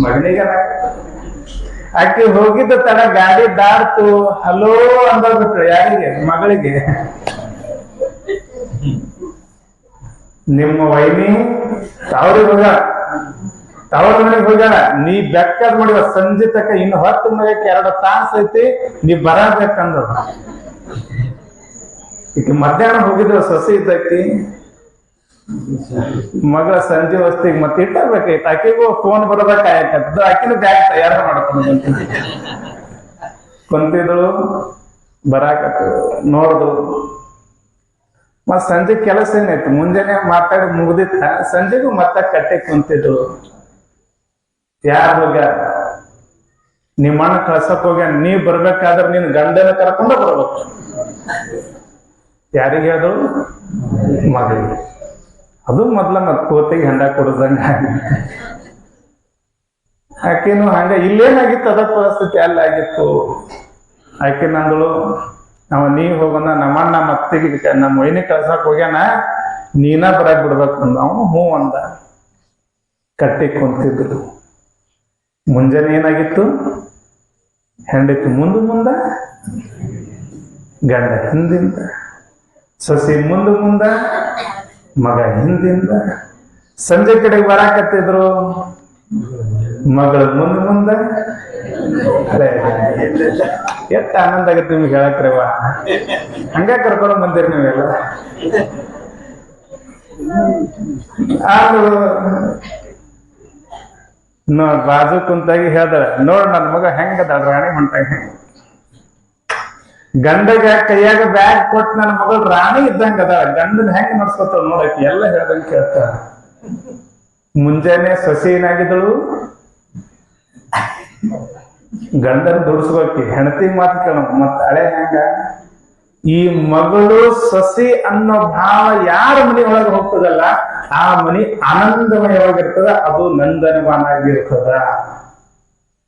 ಮಗನಿಗೆ ಆಕೆ ಹೋಗಿದ್ದ ತಡ ಗಾಡಿ ದಾಡ್ತು ಹಲೋ ಅಂದ್ಬಿಟ್ರು ಯಾರಿಗೆ ಮಗಳಿಗೆ ನಿಮ್ಮ ವೈನಿ ತಾವ್ರಿಗೆ ಹೋಗ್ಯಾಳ ತವರ ಮನೆಗೆ ಹೋಗ್ಯಾಳ ನೀ ಬೆಕ್ಕದ್ ಮಾಡಿವ ಸಂಜೆ ತಕ ಇನ್ನು 10 ಮನೆಗೆ 2 ತಾಸು ಐತಿ ನೀ ಬರಬೇಕಂದ್ರ ಈಗ ಮಧ್ಯಾಹ್ನ ಹೋಗಿದ್ರು ಸೊಸೆ ಇದ್ದಕ್ಕಿ ಮಗಳ ಸಂಜೆ ವಸ್ತಿಗೆ ಮತ್ತೆ ಇಟ್ಟಬೇಕೈತಿ ಆಕೆಗೂ ಫೋನ್ ಬರೋದಕ್ಕಾಗತ್ತ ಆಕಿನ ಬ್ಯಾಗ್ ತಯಾರು ಮಾಡ್ಕೊಂಡು ಕುಂತಿದ್ರು ಬರಾಕತ್ತ ನೋಡಿದ್ರು ಮತ್ ಸಂಜೆ ಕೆಲಸ ಏನಾಯ್ತು ಮುಂಜಾನೆ ಮಾತಾಡಿ ಮುಗ್ದಿತ್ತ ಸಂಜೆಗೂ ಮತ್ತ ಕಟ್ಟೆ ಕುಂತಿದ್ರು ಯಾರು ಹೋಗ್ಯಾರ ನಿಮ್ಮಣ್ಣ ಕಳ್ಸಕ್ ಹೋಗ್ಯಾನ ನೀ ಬರ್ಬೇಕಾದ್ರೆ ನೀನ್ ಗಂಡನ ಕರ್ಕೊಂಡ ಬರ್ಬೇಕು ಯಾರಿಗೆ ಹೇಳಿದ್ರು ಮಗಳಿಗೆ ಅದು ಮೊದ್ಲ ಮತ್ ಕೋತಿಗೆ ಹೆಂಡ ಕೊಡದಂಗ ಆಕೆನು ಹಂಗ ಇಲ್ಲೇನಾಗಿತ್ತು ಅದ ಪರಿಸ್ಥಿತಿ ಅಲ್ಲ ಆಗಿತ್ತು ಆಕೆ ನಂದಳು ನಾವ ನೀ ಹೋಗೋಣ ನಮ್ಮಣ್ಣ ಮತ್ತಿಗೆ ನಮ್ಮ ವೈನಿ ಕಳ್ಸಕ್ ಹೋಗ್ಯಾನ ನೀನ ಬರಕ್ ಬಿಡ್ಬೇಕು ಅಂದ ಅವನು ಹ್ಞೂ ಅಂದ ಕಟ್ಟಿ ಕುಂತಿದ್ರು ಮುಂಜಾನೆ ಏನಾಗಿತ್ತು ಹೆಂಡತಿ ಮುಂದ ಗಂಡ ಹಿಂದಿಂದ ಸೊಸೆ ಮುಂದ ಮಗ ಹಿಂದಿಂದ ಸಂಜೆ ಕಡೆಗೆ ಬರಾಕತ್ತಿದ್ರು ಮಗಳು ಮುಂದ ಅರೆ ಎಷ್ಟು ಆನಂದ ಆಗತ್ತೆ ನಿಮ್ಗೆ ಹೇಳಕ್ರವ ಹಂಗ ಕರ್ಕೊಂಡು ಬಂದಿರಿ ನೀವೆಲ್ಲ ಬಾಜು ಕುಂತಾಗಿ ಹೇಳ್ದಾಳ ನೋಡ್ ನನ್ ಮಗ ಹೆಂಗದಾಳ ರಾಣಿ ಹೊಂಟಾಗ ಗಂಡಗ ಕೈಯಾಗ ಬ್ಯಾಗ್ ಕೊಟ್ಟು ನನ್ನ ಮಗಳು ರಾಣಿ ಇದ್ದಂಗ ಅದಾಳ ಗಂಡನ ಹೆಂಗ್ ನಡ್ಸ್ಕೊತಾಳ ನೋಡಕ್ಕೆ ಎಲ್ಲ ಹೇಳ್ದಂಗ ಕೇಳ್ತಾಳ ಮುಂಜಾನೆ ಸೊಸೆ ಏನಾಗಿದ್ದಳು ಗಂಡನ ದುಡಿಸ್ಕೋಕಿ ಹೆಂಡತಿ ಮಾತು ಕೇಳ ಮತ್ತ ಹಳೆ ಹೆಂಗ ಈ ಮಗಳು ಸೊಸೆ ಅನ್ನೋ ಭಾವ ಯಾರ ಮನೆ ಒಳಗೆ ಹೋಗ್ತದಲ್ಲ ಆ ಮನೆ ಆನಂದಮಯವಾಗಿರ್ತದ ಅದು ನಂದನವಾನಾಗಿರ್ತದ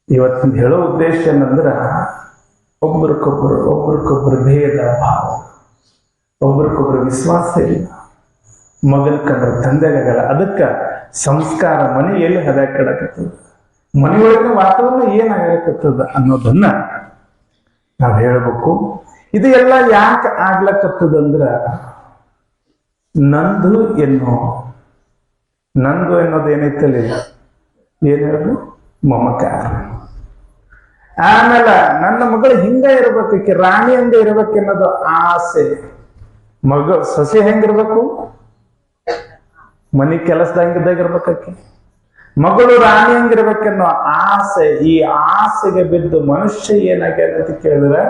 ಇವತ್ತಿನ ಹೇಳೋ ಉದ್ದೇಶ ಏನಂದ್ರ ಒಬ್ರಿಗೊಬ್ರು ಭೇದ ಭಾವ ಒಬ್ರಿಗೊಬ್ರು ವಿಶ್ವಾಸ ಇಲ್ಲ ಮಗನ ಕಂಡ್ರೆ ತಂದೆಗಾಗಲ್ಲ ಅದಕ್ಕ ಸಂಸ್ಕಾರ ಮನೆಯಲ್ಲಿ ಹದ ಕೆಡಕತ್ತದ ಮನೆಯೊಳಗಿನ ವಾತಾವರಣ ಏನಾಗಕತ್ತದ ಅನ್ನೋದನ್ನ ನಾವ್ ಹೇಳ್ಬೇಕು ಇದು ಎಲ್ಲ ಯಾಕೆ ಆಗ್ಲಕತ್ತದಂದ್ರ ನಂದು ಅನ್ನೋದು ಏನೈತಲ್ಲ ಏನ್ ಹೇಳುದು ಮಮಕಾರ ಆಮೇಲೆ ನನ್ನ ಮಗಳು ಹಿಂಗ ಇರ್ಬೇಕಿ ರಾಣಿ ಹಂಗ ಇರ್ಬೇಕೆನ್ನೋದು ಆಸೆ ಸೊಸೆ ಹೆಂಗಿರ್ಬೇಕು ಮನಿ ಕೆಲಸದಂಗಿದ್ದಾಗ ಇರ್ಬೇಕಿ ಮಗಳು ರಾಣಿ ಹಂಗಿರ್ಬೇಕೆನ್ನೋ ಆಸೆ ಈ ಆಸೆಗೆ ಬಿದ್ದು ಮನುಷ್ಯ ಏನಾಗ್ಯಾನ ಅಂತ ಕೇಳಿದ್ರೆ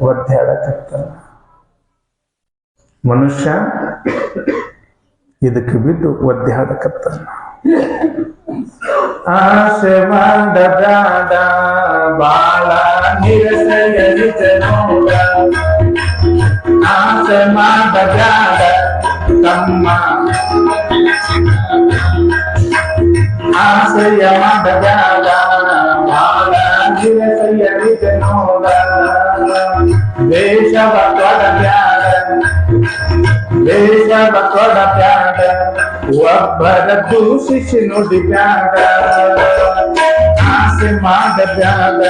ಒದ್ದಾಡಕತ್ತಾನ ಮನುಷ್ಯ ಇದಕ್ಕೆ ಬಿದ್ದು ಒದ್ದಾಡಕತ್ತಾನ ಆಸೆ ಮಾಡಬೇಡ ಬಾಳ ನಿರಸೆಯ ನೋಡ ಆಸೆ ಮಾಡಬೇಡ ತಮ್ಮ ಆಸೆಯ ಮಾಡಬೇಡ ಬಾಳ ನಿರಸೆಯ ನೋಡ ದೇಶವ ತೊಡಬ್ಯಾಡ ಒಬ್ಬರ ದೂಷಿಸಿ ನುಡಿಬ್ಯಾಡ ಆಸೆ ಮಾಡಬ್ಯಾಡ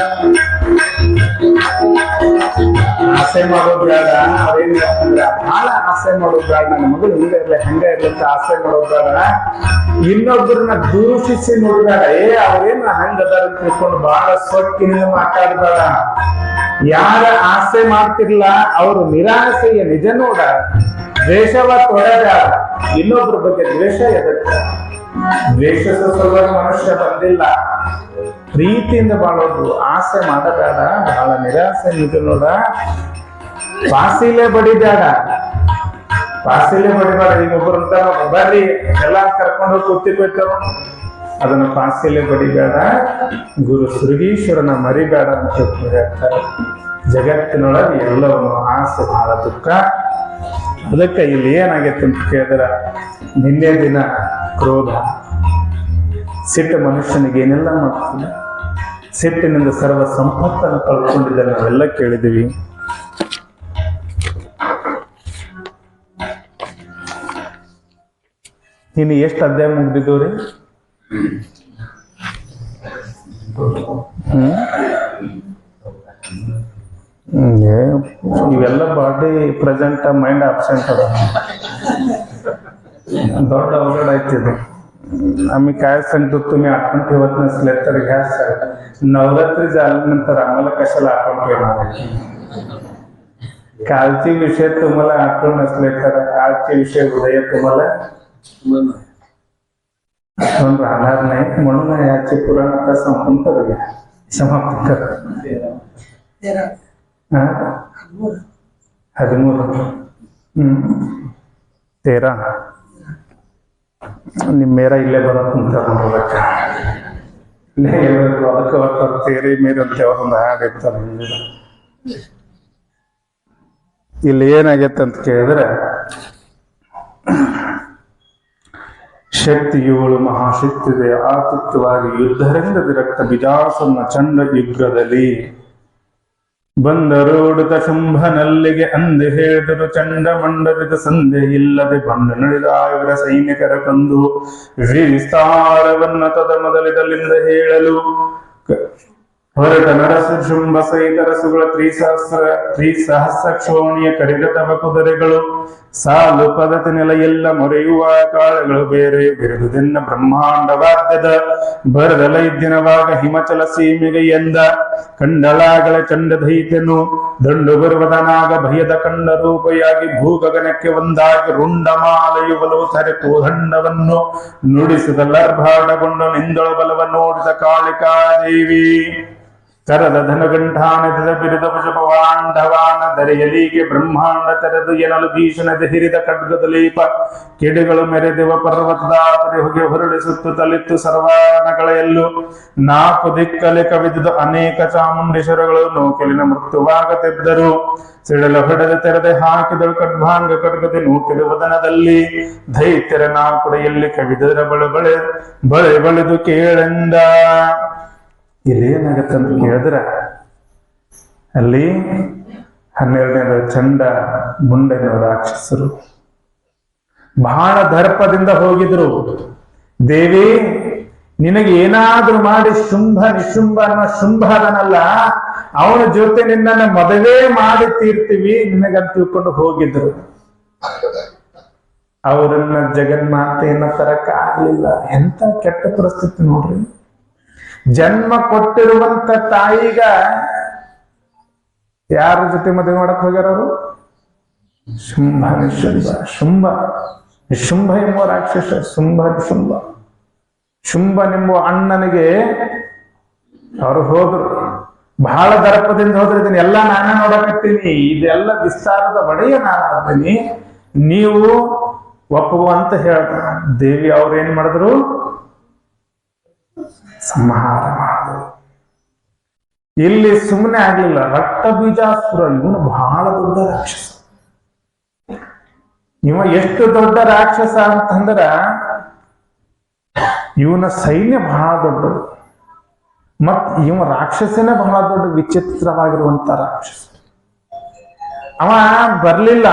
ಆಸೆ ಮಾಡೋದು ಬೇಡ ಅವ್ರೇನ್ ಬಹಳ ಆಸೆ ಮಾಡೋದು ಬೇಡ ನನ್ನ ಮಗಳು ಹಿಂಗ ಇರ್ಲಿ ಹಂಗ ಇರ್ಲಂತ ಆಸೆ ಮಾಡೋದು ಬೇಡ ಇನ್ನೊಬ್ಬರನ್ನ ದೂಷಿಸಿ ನೋಡ್ಬೇಡ ಅವ್ರೇನ ಹಂಗ ಅದಾರ ತಿಳ್ಕೊಂಡು ಬಹಳ ಸೊಕ್ಕಿನಿಂದ ಮಾತಾಡ್ಬೇಡ ಯಾರ ಆಸೆ ಮಾಡ್ತಿರ್ಲ ಅವರು ನಿರಾಸೆಯ ನಿಜ ನೋಡ. ದ್ವೇಷವ ತೊಡೆದ ಇನ್ನೊಬ್ಬರ ಬಗ್ಗೆ ದ್ವೇಷ ಎದಕ್ಕೆ? ದ್ವೇಷದ ಸಲುವಾಗಿ ಮನುಷ್ಯ ಬಂದಿಲ್ಲ. ಪ್ರೀತಿಯಿಂದ ಬಾಳೋದು, ಆಸೆ ಮಾಡಬೇಡ, ಬಹಳ ನಿರಾಸೆ ನಿಜ ನೋಡ. ಪಾಸಿಲೆ ಬಡಿಬೇಡ, ಪಾಸಿಲೆ ಬಡಿಬೇಡ. ಈಗ ಒಬ್ಬರು ಅಂತಾರ ಬರ್ರಿ ಎಲ್ಲ ಕರ್ಕೊಂಡು ಕೂತಿರ್ಬೇಕು, ಅದನ್ನ ಪಾಸಿಲೆ ಬಡಿಬೇಡ, ಗುರು ಸೃಗೀಶ್ವರನ ಮರಿಬೇಡ ಅಂತ ಹೇಳ್ತಾರೆ. ಜಗತ್ತಿನೊಳಗೆ ಎಲ್ಲವೂ ಆಸೆ ಬಹಳ ದುಃಖ. ಅದಕ್ಕೆ ಇಲ್ಲಿ ಏನಾಗೈತೆ ಅಂತ ಕೇಳಿದ್ರೆ, ನಿನ್ನೆ ದಿನ ಕ್ರೋಧ, ಸಿಟ್ಟು ಮನುಷ್ಯನಿಗೆ ಏನೆಲ್ಲ ಮಾಡ್ತಾನೆ. ಸಿಟ್ಟಿನಿಂದ ಸರ್ವ ಸಂಪತ್ತನ್ನು ಕಳ್ಕೊಂಡಿದ್ದ ನಾವೆಲ್ಲ ಕೇಳಿದ್ದೀವಿ. ಇನ್ನು ಎಷ್ಟು ಅಧ್ಯಾಯ ಮುಗ್ದಿದ್ದವ್ರಿ? ಇವೆಲ್ಲ ಬಾಡಿ ಪ್ರೆಸೆಂಟ್, ಮೈಂಡ್ ಅಬ್ಸೆಂಟ್ ಅದ. ದೊಡ್ಡ ಅವಘಡ ಆಯ್ತಿದೆ. आम्ही काय सांगतो, तुम्ही आठवण ठेवत नसले तर घ्या. नवरात्री झाल्यानंतर आम्हाला कशाला आठवण ठेवणार? कालचे विषय तुम्हाला आठवण नसले तर आजचे विषय उदय तुम्हाला आठवण राहणार नाही. म्हणून याचे पुराण आता संपून करूया, समाप्त करा. 13 मेरा इले बरत ತೇರಿ ಮೇರಂತೆ ಒಂದು ಹಾಡಿರ್ತಾರೆ. ಇಲ್ಲಿ ಏನಾಗೈತೆ ಅಂತ ಕೇಳಿದ್ರೆ, ಶಕ್ತಿಯೋಳು ಮಹಾಶಕ್ತಿದೆ ಆತಿಥ್ಯವಾಗಿ ಯುದ್ಧರಂಗದ ರಕ್ತ ಬಿಜಾಸನ್ನ ಚಂಡ ಯುಗ್ರದಲ್ಲಿ ಬಂದರೋಡುತ ಶುಂಭನಲ್ಲಿಗೆ ಅಂದೆ ಹೇಳಿದರು. ಚಂಡ ಮಂಡಲದ ಸಂಧೆ ಇಲ್ಲದೆ ಬಂದ ನಡೆದ ಇವರ ಸೈನಿಕರ ಕಂದು ವಿಸ್ತಾರವನ್ನ ತದ ಮೊದಲಿದಲ್ಲಿಂದ ಹೇಳಲು ಹೊರಟ ನರಸ ಶುಂಭ ಸಹಿತರಸುಗಳ ತ್ರಿಸಹಸ್ರ ಕ್ಷೋಣಿಯ ಕರಿಗತವ ಕುದುರೆಗಳು ಸಾಲು ಪದತಿ ನೆಲೆಯೆಲ್ಲ ಮೊರೆಯುವ ಕಾಳಗಳು ಬೇರೆ ಬಿರುದುದೆನ್ನ ಬ್ರಹ್ಮಾಂಡ ವಾದ್ಯದ ಬರದಲ ದಿನವಾಗ ಹಿಮಚಲ ಸೀಮೆಗೆ ಎಂದ ಕಂಡಳಾಗಳ ಚಂಡ ದೈತ್ಯನು ದಂಡು ಬರುವದನಾಗ ಭಯದ ಕಂಡ ರೂಪಯಾಗಿ ಭೂಗಗನಕ್ಕೆ ಒಂದಾಗಿ ರುಂಡಮಾಲೆಯು ಬಲವು ಸರೆ ಕೋದಂಡವನ್ನು ನುಡಿಸಿದಲ್ಲರ್ಭಾಟಗೊಂಡು ನಿಂದಳು ಬಲವ ನೋಡಿದ ಕಾಳಿಕಾದೇವಿ ಕರದ ಧನಗಂಠಾನದ ಬಿರುದ ಪಶುಪವಾಂಡವಾನ ದರೆಯಲಿಗೆ ಬ್ರಹ್ಮಾಂಡ ತೆರೆದು ಎನಲು ಭೀಷಣದ ಹಿರಿದ ಖಡ್ಗದ ಲೇಪ ಕೆಡೆಗಳು ಮೆರೆದಿವ ಪರ್ವತದಾತರೆ ಹೊಗೆ ಹೊರಳಿಸುತ್ತು ತಲಿತ್ತು ಸರ್ವಾನಗಳೆಯಲ್ಲೂ ನಾಲ್ಕು ದಿಕ್ಕಲೆ ಕವಿದುದು ಅನೇಕ ಚಾಮುಂಡೇಶ್ವರಗಳು ನೋಕೆಲಿನ ಮೃತ್ಯುವಾಗತಿದ್ದರು. ಸಿಡಲ ಹೊಡೆದ ತೆರೆದೆ ಹಾಕಿದಳು ಖಡ್ಭಾಂಗ ಖಡ್ಗದೆ ನೂಕಿದ ವದನದಲ್ಲಿ ದೈತ್ಯರ ನಾಲ್ಕುಡೆಯಲ್ಲಿ ಕವಿದರ ಬಳೆ ಬಳೆದು ಕೇಳೆಂದ. ಇಲ್ಲಿ ಏನಾಗತ್ತೆ ಅಂತ ಕೇಳಿದ್ರೆ, ಅಲ್ಲಿ 12ನೇದ ಚಂಡ ಮುಂಡನ ರಾಕ್ಷಸರು ಬಹಳ ದರ್ಪದಿಂದ ಹೋಗಿದ್ರು. ದೇವಿ, ನಿನಗೆ ಏನಾದ್ರೂ ಮಾಡಿ ಶುಂಭ ನಿಶುಂಭ ಅನ್ನೋ ಶುಂಭ ಅದನಲ್ಲ, ಅವನ ಜೊತೆ ನಿನ್ನನ್ನು ಮದುವೆ ಮಾಡಿ ತೀರ್ತೀವಿ ನಿನಗಂತ ತಿಳ್ಕೊಂಡು ಹೋಗಿದ್ರು. ಅವರನ್ನ ಜಗನ್ಮಾತೆಯನ್ನ ತರಕ ಆಗ್ಲಿಲ್ಲ. ಎಂತ ಕೆಟ್ಟ ಪರಿಸ್ಥಿತಿ ನೋಡ್ರಿ. ಜನ್ಮ ಕೊಟ್ಟಿರುವಂತ ತಾಯಿಗ ಯಾರ ಜೊತೆ ಮದುವೆ ಮಾಡಕ್ ಹೋಗ್ಯಾರ ಅವರು? ಶುಂಭ ನಿಶುಂಭ. ಶುಂಭ ಎಂಬ ರಾಕ್ಷಸ, ಶುಂಭನೆಂಬ ಅಣ್ಣನಿಗೆ ಅವರು ಹೋದ್ರು. ಬಹಳ ದರ್ಪದಿಂದ ಹೋದ್ರೆ, ಇದನ್ನೆಲ್ಲ ನಾನೇ ನೋಡಕತ್ತೀನಿ, ಇದೆಲ್ಲ ವಿಸ್ತಾರದ ಒಡೆಯ ನಾನಾಗ್ತೀನಿ, ನೀವು ಒಪ್ಪುವಂತ ಹೇಳ್ದ. ದೇವಿ ಅವ್ರೇನ್ ಮಾಡಿದ್ರು? ಸಂಹಾರ ಮಾಡಿದ್ರು. ಇಲ್ಲಿ ಸುಮ್ಮನೆ ಆಗ್ಲಿಲ್ಲ. ರಕ್ತ ಬೀಜಾಸುರ ಇವನು ಬಹಳ ದೊಡ್ಡ ರಾಕ್ಷಸ. ಇವ ಎಷ್ಟು ದೊಡ್ಡ ರಾಕ್ಷಸ ಅಂತಂದ್ರ, ಇವನ ಸೈನ್ಯ ಬಹಳ ದೊಡ್ಡದು. ಮತ್ ಇವ ರಾಕ್ಷಸನೇ ಬಹಳ ದೊಡ್ಡ ವಿಚಿತ್ರವಾಗಿರುವಂತ ರಾಕ್ಷಸ. ಅವ ಬರ್ಲಿಲ್ಲ,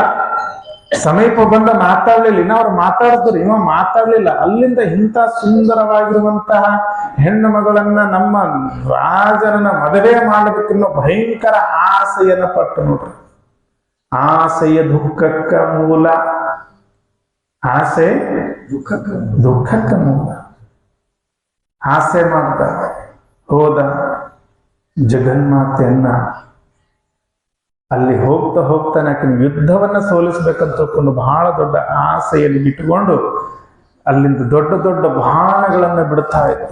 ಸಮೀಪ ಬಂದ ಮಾತಾಡ್ಲಿಲ್ಲ. ಇನ್ನ ಅವ್ರು ಮಾತಾಡಿದ್ರು, ಇವ ಮಾತಾಡ್ಲಿಲ್ಲ. ಅಲ್ಲಿಂದ ಇಂಥ ಸುಂದರವಾಗಿರುವಂತಹ ಹೆಣ್ಣು ಮಗಳನ್ನ ನಮ್ಮ ರಾಜರನ್ನ ಮದುವೆ ಮಾಡಬೇಕೆನ್ನೋ ಭಯಂಕರ ಆಸೆಯನ್ನ ಪಟ್ಟು ನೋಡ್ರಿ. ಆಸೆಯ ದುಃಖಕ್ಕ ಮೂಲ. ಆಸೆ ದುಃಖಕ್ಕ ಮೂಲ. ಆಸೆ ಮಾಡ್ದ ಹೋದ ಜಗನ್ಮಾತೆಯನ್ನ ಅಲ್ಲಿ ಹೋಗ್ತಾ ಹೋಗ್ತಾನೆ ಆಕಿನ ಯುದ್ಧವನ್ನ ಸೋಲಿಸ್ಬೇಕಂತ ತಿಳ್ಕೊಂಡು ಬಹಳ ದೊಡ್ಡ ಆಸೆಯಲ್ಲಿ ಇಟ್ಟುಕೊಂಡು ಅಲ್ಲಿಂದ ದೊಡ್ಡ ದೊಡ್ಡ ಬಾಣಗಳನ್ನ ಬಿಡ್ತಾ ಇದ್ದ.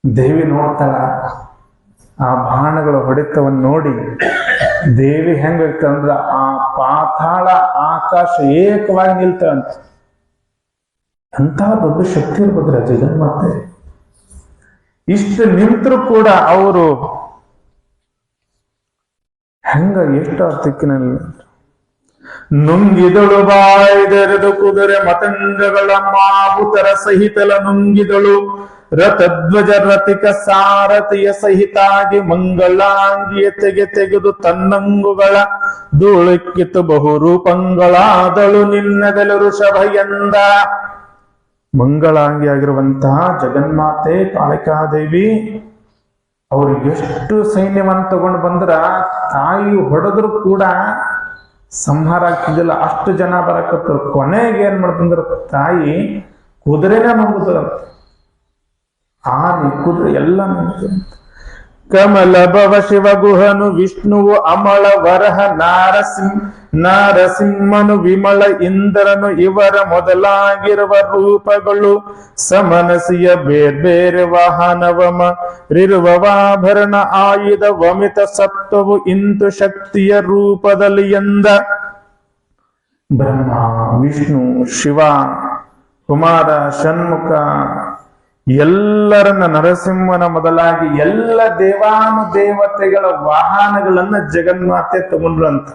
ದೇವಿ ನೋಡ್ತಾಳ, ಆ ಬಾಣಗಳ ಹೊಡೆತವನ್ನು ನೋಡಿ ದೇವಿ ಹೆಂಗಿರ್ತಂದ್ರ ಆ ಪಾತಾಳ ಆಕಾಶ ಏಕವಾಗಿ ನಿಲ್ತಾಳಂತ. ಅಂತಹ ದೊಡ್ಡ ಶಕ್ತಿ ಇರ್ಬೇಕ್ರ ಜಗನ್ಮಾತೆ. ಇಷ್ಟು ನಿಂತರೂ ಕೂಡ ಅವರು ಹೆಂಗ ಎಷ್ಟು ದಿಕ್ಕಿನಲ್ಲಿ ನುಂಗಿದಳು ಬಾಯ್ದೆರೆದು ಕುದುರೆ ಮತಂಗಗಳ ಮಾವುತರ ಸಹಿತಲ ನುಂಗಿದಳು ರಥಧ್ವಜ ರಥಿಕ ಸಾರಥಿಯ ಸಹಿತಾಗಿ ಮಂಗಳಾಂಗಿಯ ತೆಗೆದು ತನ್ನಂಗುಗಳ ಧೂಳಿಕ್ಕಿತು ಬಹುರೂಪಂಗಳಾದಳು ನಿನ್ನದಲು ಋಷಭ ಎಂದ. ಮಂಗಳಾಂಗಿಯಾಗಿರುವಂತಹ ಜಗನ್ಮಾತೆ ಕಾಳಿಕಾದೇವಿ ಅವರು ಎಷ್ಟು ಸೈನ್ಯವನ್ನು ತಗೊಂಡು ಬಂದ್ರ ತಾಯಿ ಹೊಡೆದ್ರು ಕೂಡ ಸಂಹಾರ ಆಗ್ತಿದ್ದಿಲ್ಲ, ಅಷ್ಟು ಜನ ಬರಕತ್ತರು. ಕೊನೆಗೆ ಏನ್ ಮಾಡ್ತಂದ್ರ ತಾಯಿ ಕುದುರೆನೇ ನುಂಗುತ್ತಂತ, ಆನೆ ಕುದುರೆ ಎಲ್ಲ ನುಂಗುತ್ತಂತ. ಕಮಲ ಭವ ಶಿವಗುಹನು ವಿಷ್ಣುವು ಅಮಳ ವರಹ ನಾರಸಿಂಹನು ವಿಮಳ ಇಂದ್ರನು ಇವರ ಮೊದಲಾಗಿರುವ ರೂಪಗಳು ಸಮನಸಿಯ ಬೇರ್ಬೇರೆ ವಾಹನವಮ ರಿರುವವಾಭರಣ ಆಯುಧ ವಮಿತ ಸತ್ವವು ಇಂತು ಶಕ್ತಿಯ ರೂಪದಲ್ಲಿ ಎಂದ. ಬ್ರಹ್ಮ, ವಿಷ್ಣು, ಶಿವ, ಕುಮಾರ, ಷಣ್ಮುಖ ಎಲ್ಲರನ್ನ ನರಸಿಂಹನ ಮೊದಲಾಗಿ ಎಲ್ಲ ದೇವಾನುದೇವತೆಗಳ ವಾಹನಗಳನ್ನ ಜಗನ್ಮಾತೆ ತಗೊಂಡ್ರು ಅಂತ.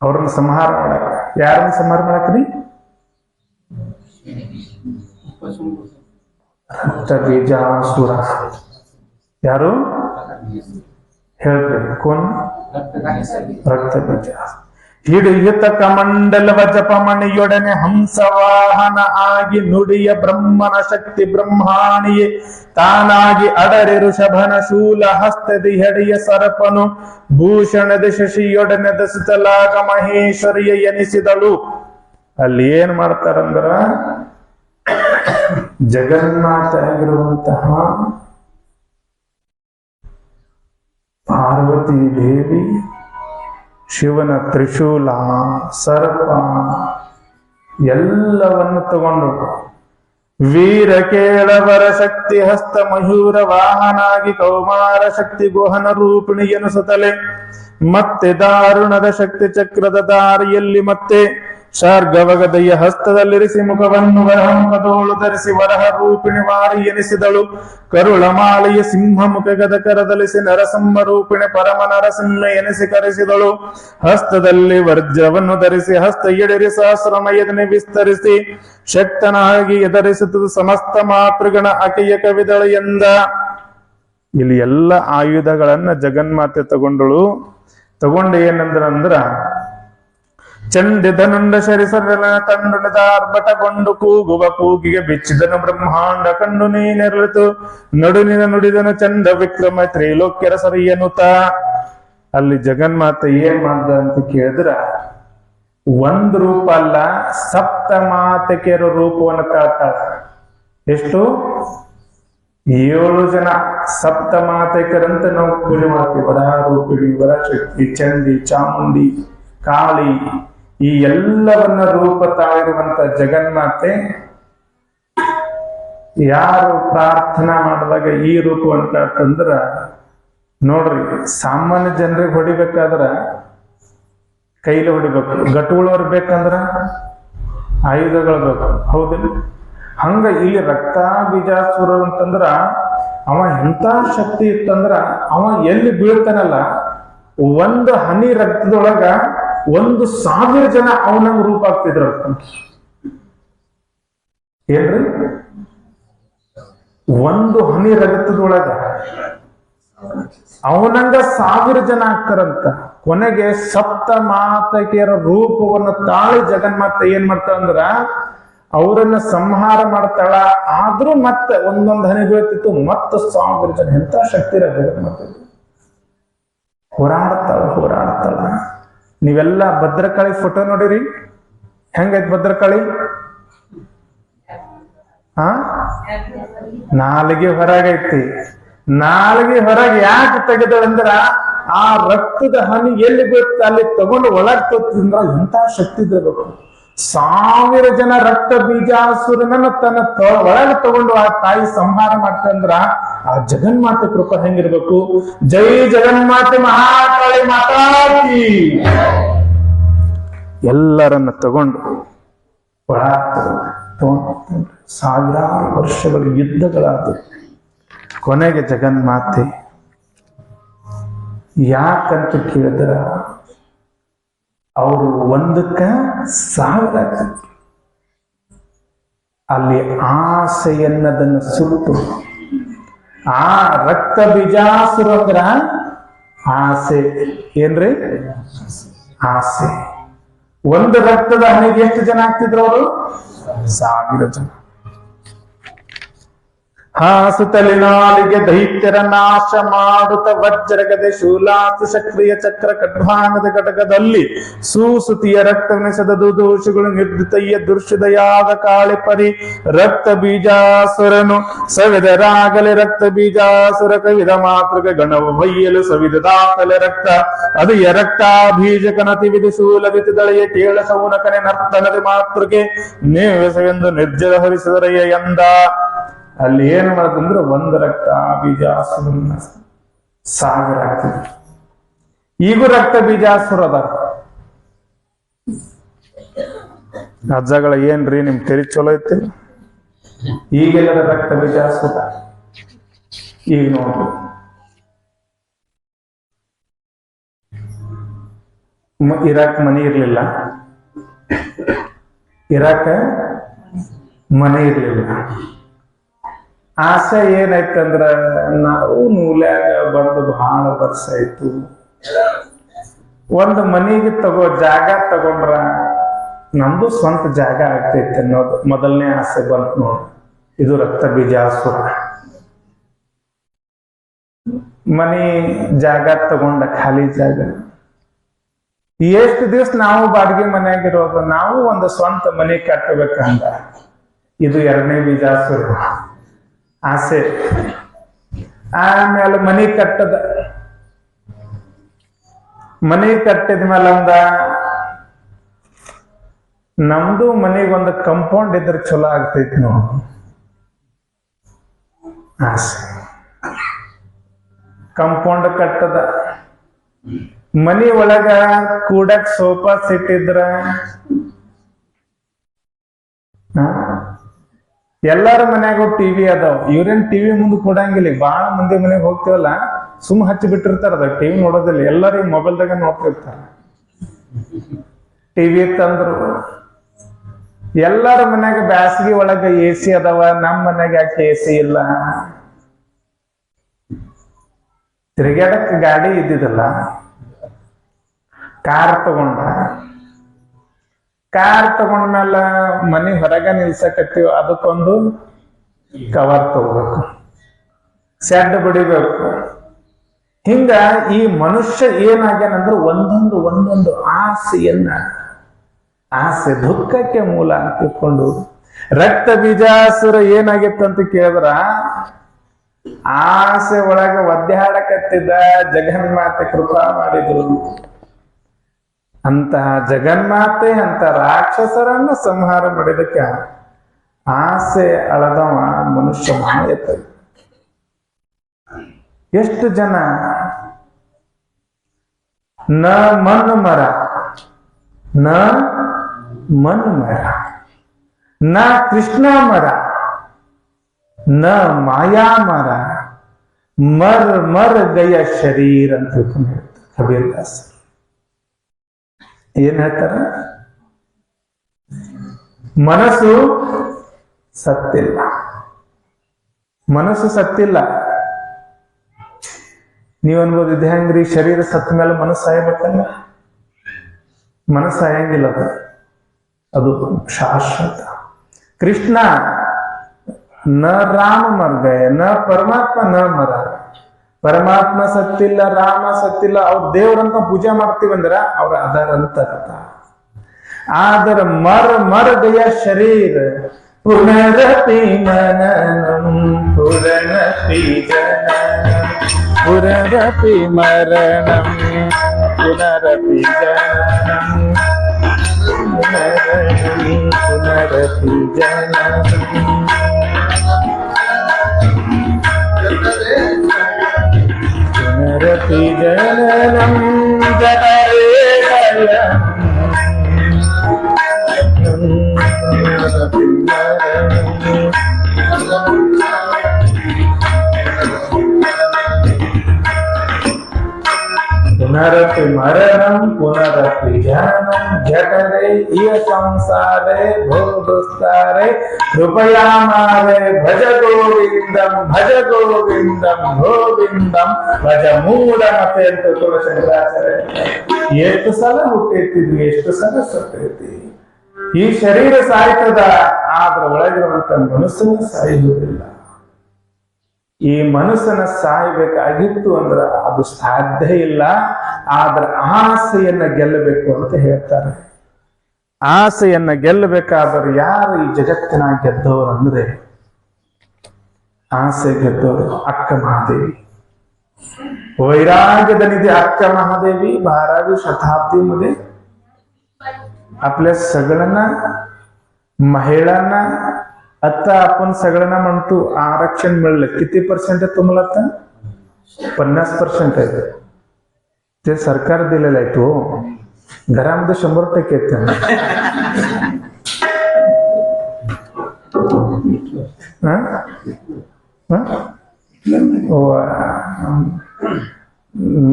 ಅವ್ರನ್ನ ಸಂಹಾರ ಮಾಡಕ. ಯಾರನ್ನ ಸಂಹಾರ ಮಾಡಕ್ರಿ? ರಕ್ತ ಬೀಜಾಸುರ. ಯಾರು ಹೇಳ್ರಿ? ಕೋನ್? ರಕ್ತ ಬೀಜ. ಹಿಡಿಯುತ ಕಮಂಡಲವ ಜಪಮಣಿಯೊಡನೆ ಹಂಸವಾಹನ ಆಗಿ ನುಡಿಯ ಬ್ರಹ್ಮನ ಶಕ್ತಿ ಬ್ರಹ್ಮಾಣಿಯೇ ತಾನಾಗಿ ಅಡರೆ ಋಷಭನ ಶೂಲ ಹಸ್ತದಿ ಹೆಡೆಯ ಸರಪನು ಭೂಷಣದ ಶಶಿಯೊಡನೆ ದಸಿತಲಾಗ ಮಹೇಶ್ವರಿಯ ಎನಿಸಿದಳು. ಅಲ್ಲಿ ಏನ್ ಮಾಡ್ತಾರಂದ್ರ ಜಗನ್ಮಾತೆ ಆಗಿರುವಂತಹ ಪಾರ್ವತಿ ದೇವಿ ಶಿವನ ತ್ರಿಶೂಲ, ಸರ್ಪ ಎಲ್ಲವನ್ನು ತಗೊಂಡು ವೀರ ಕೇಳವರ ಶಕ್ತಿ ಹಸ್ತ ಮಯೂರ ವಾಹನಾಗಿ ಕೌಮಾರ ಶಕ್ತಿ ಗುಹನ ರೂಪಿಣಿ ಎನಿಸುತ್ತಲೆ ಮತ್ತೆ ದಾರುಣದ ಶಕ್ತಿ ಚಕ್ರದ ದಾರಿಯಲ್ಲಿ ಮತ್ತೆ ಶಾರ್ಗವಗದೆಯ ಹಸ್ತದಲ್ಲಿರಿಸಿ ಮುಖವನ್ನು ವರಹಮುಖದೋಳು ಧರಿಸಿ ವರಹ ರೂಪಿಣಿ ವಾರಿ ಎನಿಸಿದಳು. ಕರುಳ ಮಾಲೆಯ ಸಿಂಹ ಮುಖ ಗದಕರದಲಿಸಿ ನರಸಿಂಹ ರೂಪಿಣಿ ಪರಮ ನರಸಿಂಹ ಎನಿಸಿ ಕರೆಸಿದಳು. ಹಸ್ತದಲ್ಲಿ ವರ್ಜವನ್ನು ಧರಿಸಿ ಹಸ್ತ ಎಡಿರಿ ಸಹಸ್ರಮಯದನೆ ವಿಸ್ತರಿಸಿ ಶಕ್ತನಾಗಿ ಎದರಿಸುತ್ತದೆ ಸಮಸ್ತ ಮಾತೃಗಣ ಅಕೆಯ ಕವಿದಳು ಎಂದ. ಇಲ್ಲಿ ಎಲ್ಲ ಆಯುಧಗಳನ್ನ ಜಗನ್ಮಾತೆ ತಗೊಂಡಳು. ತಗೊಂಡು ಏನಂದ್ರ ಚಂಡಿದನುಂಡ ಶರಿಸರನ ತಂಡುನದಾರ್ಭಟಗೊಂಡು ಕೂಗುವ ಕೂಗಿಗೆ ಬಿಚ್ಚಿದನು ಬ್ರಹ್ಮಾಂಡ ಕಂಡು ನೀನೆರಳಿತು ನಡುನಿನ ನುಡಿದನು ಚಂಡ ವಿಕ್ರಮ ತ್ರೈಲೋಕ್ಯರ ಸರಿಯನುತ. ಅಲ್ಲಿ ಜಗನ್ಮಾತೆ ಏನ್ ಮಾಡ್ದ ಅಂತ ಕೇಳಿದ್ರ ಒಂದ್ ರೂಪ ಅಲ್ಲ, ಸಪ್ತ ಮಾತಕೆಯರ ರೂಪವನ್ನು ತಾಳ್ತಾಳ. ಎಷ್ಟು? 7 ಜನ ಸಪ್ತ ಮಾತಕರಂತ ನಾವು ಪೂಜೆ ಮಾಡ್ತೀವಿ. ವರ ರೂಪಿಣಿ, ವರಶಕ್ತಿ, ಚಂಡಿ, ಚಾಮುಂಡಿ, ಕಾಳಿ, ಈ ಎಲ್ಲವನ್ನ ರೂಪ ತಾಳಿರುವಂತ ಜಗನ್ಮಾತೆ ಯಾರು ಪ್ರಾರ್ಥನಾ ಮಾಡಿದಾಗ ಈ ರೂಪ ಅಂತಂದ್ರ ನೋಡ್ರಿ, ಸಾಮಾನ್ಯ ಜನರಿಗೆ ಹೊಡಿಬೇಕಾದ್ರ ಕೈಲಿ ಹೊಡಿಬೇಕು, ಗಟ್ಟುಗಳವ್ರು ಬೇಕಂದ್ರ ಆಯುಧಗಳು ಬೇಕು, ಹೌದಿಲ್ಲ? ಹಂಗ ಇಲ್ಲಿ ರಕ್ತ ಬೀಜಾಸುರ ಅಂತಂದ್ರ ಅವ ಎಂತ ಶಕ್ತಿ ಇತ್ತಂದ್ರ ಅವ ಎಲ್ಲಿ ಬೀಳ್ತಾನಲ್ಲ, ಒಂದು ಹನಿ ರಕ್ತದೊಳಗ 1,000 ಜನ ಅವನಂಗ ರೂಪ ಆಗ್ತಿದ್ರು. ಏನ್ರಿ? 1 ಹನಿ ರಕ್ತದೊಳಗ ಅವನಂಗ 1000 ಜನ ಆಗ್ತಾರಂತ. ಕೊನೆಗೆ ಸಪ್ತ ಮಾತಕಿಯರ ರೂಪವನ್ನು ತಾಳಿ ಜಗನ್ಮಾತೆ ಏನ್ ಮಾಡ್ತಾಳ ಅಂದ್ರ ಅವರನ್ನ ಸಂಹಾರ ಮಾಡ್ತಾಳ. ಆದ್ರೂ ಮತ್ತೆ ಒಂದೊಂದು ಹನಿ ಬೀಳ್ತಿತ್ತು, ಮತ್ತ 1000 ಜನ. ಎಂತ ಶಕ್ತಿ ಇರ ಜಗನ್ಮಾತೆ. ಹೋರಾಡ್ತಾಳ. ನೀವೆಲ್ಲ ಭದ್ರಕಾಳಿ ಫೋಟೋ ನೋಡಿರಿ, ಹೆಂಗೈತ್ ಭದ್ರಕಾಳಿ? ನಾಲಿಗೆ ಹೊರಗೈತಿ. ನಾಲಿಗೆ ಹೊರಗೆ ಯಾಕೆ ತೆಗೆದಳಂದ್ರ ಆ ರಕ್ತದ ಹನಿ ಎಲ್ಲಿ ಬೀಳುತ್ತೆ ಅಲ್ಲಿ ತಗೊಂಡು ಒಳಗ್ ತೊಂದ್ರ ಎಂತ ಶಕ್ತಿ ಇರಬೇಕು. 1000 ಜನ ರಕ್ತ ಬೀಜಾಸುರನನ್ನ ತನ್ನ ಒಳಗೆ ತಗೊಂಡು ಆ ತಾಯಿ ಸಂಹಾರ ಮಾಡ್ತಂದ್ರ ಆ ಜಗನ್ಮಾತೆ ಕೃಪಾ ಹೆಂಗಿರ್ಬೇಕು. ಜೈ ಜಗನ್ಮಾತೆ ಮಹಾಕಾಳಿ ಮಾತಾಕಿ. ಎಲ್ಲರನ್ನ ತಗೊಂಡು ಒಳ ತಗೊಂಡು ಸಾವಿರಾರು ವರ್ಷಗಳ ಯುದ್ಧಗಳಾದವು. ಕೊನೆಗೆ ಜಗನ್ಮಾತೆ ಯಾಕಂತ ಕೇಳಿದ್ರ ಅವರು ಒಂದಕ್ಕ 1000 ಅಲ್ಲಿ ಆಸೆಯನ್ನದನ್ನು ಸುಟ್ಟು ಆ ರಕ್ತ ಬೀಜಾಸುರ ಅಂದ್ರ ಆಸೆ ಏನ್ರಿ ಆಸೆ. ಒಂದು ರಕ್ತದ ಹನಿಗೆ ಎಷ್ಟು ಜನ ಆಗ್ತಿದ್ರು ಅವರು? 1000 ಜನ. ಹಾಸುತ್ತಲಿ ನಾಲಿಗೆ ದೈತ್ಯರ ನಾಶ ಮಾಡುತ್ತ ವಜ್ರಗದೆ ಶೂಲಾತಿ ಸಕ್ರಿಯ ಚಕ್ರ ಖಡ್ವಾಂಗದ ಘಟಕದಲ್ಲಿ ಸೂಸುತಿಯ ರಕ್ತವೆನಿಸದ ದೋಷಗಳು ನಿರ್ದಿತಯ್ಯ ದುರ್ಷಿದಯಾದ ಕಾಳಿ ಪರಿ ರಕ್ತ ಬೀಜಾಸುರನು ಸವಿದರಾಗಲಿ ರಕ್ತ ಬೀಜಾಸುರ ಕವಿದ ಮಾತೃಕ ಗಣವ ಬಯ್ಯಲು ಸವಿದಾತಲೆ ರಕ್ತ ಅದು ರಕ್ತಾಭೀಜಕನತಿ ವಿಧಿ ಶೂಲವಿತಿ ದಳೆಯ ಕೇಳ ಸೌನಕನೆ ನರ್ತನದಿ ಮಾತೃಕೆ ನೇವೆಸವೆಂದು ನಿರ್ಜಲ ಹರಿಸಿದರಯ್ಯ ಎಂದ. ಅಲ್ಲಿ ಏನ್ ಮಾಡದಂದ್ರೆ ಒಂದು ರಕ್ತ ಬೀಜಾಸುರನ್ನ 1000 ಆಗ್ತದೆ. ಈಗೂ ರಕ್ತ ಬೀಜಾಸುರ ಅದ. ಅಜ್ಜಗಳ ಏನ್ರಿ ನಿಮ್ ತೆರಿ ಚಲೋ ಐತಿ. ಈಗೆಲ್ಲ ರಕ್ತ ಬೀಜಾಸುರ. ಈಗ ನೋಡ್ರಿ ಇರಾಕ್ ಮನೆ ಇರ್ಲಿಲ್ಲ, ಇರಾಕ ಮನೆ ಇರ್ಲಿಲ್ಲ. ಆಸೆ ಏನಾಯ್ತಂದ್ರ ನಾವು ನೂಲ್ಯಾಗ ಬಂದು ಬಹಳ ವರ್ಷ ಆಯ್ತು, ಒಂದು ಮನೆಗೆ ಜಾಗ ತಗೊಂಡ್ರ ನಮ್ದು ಸ್ವಂತ ಜಾಗ ಆಗ್ತೈತೆ ಅನ್ನೋದು ಮೊದಲನೇ ಆಸೆ ಬಂತು ನೋಡ್ರಿ. ಇದು ರಕ್ತ ಬೀಜಾಸುರ. ಮನಿ ಜಾಗ ತಗೊಂಡ ಖಾಲಿ ಜಾಗ. ಎಷ್ಟು ದಿವಸ ನಾವು ಬಾಡಿಗೆ ಮನೆಯಾಗಿರೋದು, ನಾವು ಒಂದು ಸ್ವಂತ ಮನೆ ಕಟ್ಟಬೇಕಂದ. ಇದು 2ನೇ ಬೀಜಾಸುರ ಆಸೆ. ಆಮೇಲೆ ಮನಿ ಕಟ್ಟದ, ಮನಿ ಕಟ್ಟಿದ್ಮೇಲೆ ಅಂದ ನಮ್ದು ಮನೆಗೊಂದು ಕಂಪೌಂಡ್ ಇದ್ರೆ ಚಲೋ ಆಗ್ತೈತಿ ನೋಡು ಆಸೆ. ಕಂಪೌಂಡ್ ಕಟ್ಟದ, ಮನಿ ಒಳಗ ಕೂಡಕ್ ಸೋಫಾ ಸೆಟ್ ಇದ್ರ ಎಲ್ಲಾರ ಮನ್ಯಾಗ ಟಿವಿ ಅದಾವ. ಇವ್ರೇನ್ ಟಿವಿ ಮುಂದೆ ಕೊಡಂಗಿಲ್ಲ. ಬಾಳ ಮಂದಿ ಮನೆಗೆ ಹೋಗ್ತೇವಲ್ಲ ಸುಮ್ ಹಚ್ಚಿ ಬಿಟ್ಟಿರ್ತಾರ, ಅದ ಟಿವಿ ನೋಡೋದಿಲ್ಲ. ಎಲ್ಲರೂ ಮೊಬೈಲ್ದಾಗ ನೋಡ್ತಿರ್ತಾರ. ಟಿವಿ ತಂದ್ರು ಎಲ್ಲಾರ ಮನ್ಯಾಗ ಬ್ಯಾಸಗಿ ಒಳಗ AC ಅದಾವ, ನಮ್ಮ ಮನ್ಯಾಗ ಯಾಕೆ AC ಇಲ್ಲ? ತಿರುಗಾಡಕ್ ಗಾಡಿ ಇದ್ದಿದ್ದಲ್ಲ, ಕಾರ್ ತಗೊಂಡ್ಮೇಲೆ ಮನೆ ಹೊರಗ ನಿಲ್ಸಕತ್ತೀವಿ, ಅದಕ್ಕೊಂದು ಕವರ್ ತಗೋಬೇಕು, ಶೆಡ್ ಬಡಿಬೇಕು. ಹಿಂಗ ಈ ಮನುಷ್ಯ ಏನಾಗ್ಯಾನಂದ್ರೆ ಒಂದೊಂದು ಆಸೆ ದುಃಖಕ್ಕೆ ಮೂಲ ಅಂತ ತಿಳ್ಕೊಂಡು ರಕ್ತ ಬೀಜಾಸುರ ಏನಾಗಿತ್ತು ಅಂತ ಕೇಳಿದ್ರ ಆಸೆ ಒಳಗ ಒದ್ದಾಡಕತ್ತಿದ್ದ. ಜಗನ್ಮಾತೆ ಕೃಪಾ ಮಾಡಿದ್ರು. ಅಂತ ಜಗನ್ಮಾತೆ ಅಂತ ರಾಕ್ಷಸರನ್ನ ಸಂಹಾರ ಮಾಡಿದಕ್ಕ ಆಸೆ ಅಳದವ ಮನುಷ್ಯ ಮಾಯತ. ಎಷ್ಟು ಜನ ನ ಮಣ್ಣು ಮರ, ನ ಮಣ್ಣು ಮರ, ನ ಕೃಷ್ಣ ಮರ, ನ ಮಾಯಾ ಮರ, ಮರ್ ಗಯ ಶರೀರ ಅಂತ ಕಬೀರ್ ದಾಸ ಏನ್ ಹೇಳ್ತಾರ? ಮನಸ್ಸು ಸತ್ತಿಲ್ಲ, ಮನಸ್ಸು ಸತ್ತಿಲ್ಲ. ನೀವ್ ಅನ್ಬೋದು ಇದು ಹೆಂಗ್ರಿ, ಶರೀರ ಸತ್ತ ಮೇಲೆ ಮನಸ್ಸು ಸಾಯಬೇಕಲ್ಲ? ಮನಸ್ಸು ಸಾಯಂಗಿಲ್ಲ, ಅದು ಶಾಶ್ವತ. ಕೃಷ್ಣ ನ ರಾಮ ಮರ್ ಗಯ, ನ ಪರಮಾತ್ಮ ನ ಮರ. ಪರಮಾತ್ಮ ಸತ್ತಿಲ್ಲ, ರಾಮ ಸತ್ತಿಲ್ಲ. ಅವ್ರ ದೇವ್ರಂತ ಪೂಜೆ ಮಾಡ್ತೀವಂದ್ರ ಅವ್ರ ಅದರಂತ ಅರ್ಥ. ಆದ್ರ ಮರ್ ಗಯ ಶರೀರ, पुनरपि मननं पुनरपि जननं पुनरपि मरणं पुनरपि जननं पुनरपि जननं पुनरपि जननं पुनरपि मरणं पुनरपि जननं जठरे इह संसारे भोगुस्तारे कृपया मारे भज गोविंदं गोविंदं भज ಮೂಢಮತೆ ಅಂತ ಶಂಕರಾಚಾರ್ಯ ಎಷ್ಟು ಸಲ ಹುಟ್ಟಿರ್ತಿದ್ವಿ, ಎಷ್ಟು ಸಲ ಸತ್ತಿರ್ತೀವಿ. ಈ ಶರೀರ ಸಾಯ್ತದ, ಆದ್ರ ಒಳಗಿರುವಂತ ಮನಸ್ಸನ್ನು ಸಾಯುವುದಿಲ್ಲ. ಈ ಮನಸ್ಸನ್ನ ಸಾಯ್ಬೇಕಾಗಿತ್ತು ಅಂದ್ರ ಅದು ಸಾಧ್ಯ ಇಲ್ಲ. ಆದ್ರ ಆಸೆಯನ್ನ ಗೆಲ್ಲಬೇಕು ಅಂತ ಹೇಳ್ತಾರೆ. ಆಸೆಯನ್ನ ಗೆಲ್ಲಬೇಕಾದ್ರೆ ಯಾರು ಈ ಜಗತ್ತಿನ ಗೆದ್ದವರು ಅಂದ್ರೆ ಆಸೆ ಗೆದ್ದವರು ಅಕ್ಕ ಮಹಾದೇವಿ. वैराग्य निधी अक्का महादेवी 12वी शताब्दीमध्ये आपल्या सगळ्यांना महिलांना आता आपण सगळ्यांना म्हणतो आरक्षण मिळलं. किती पर्सेंट आहे तुम्हाला? आता 50% आहे. ते सरकार दिलेलं आहे. तो घरामध्ये 100% येते.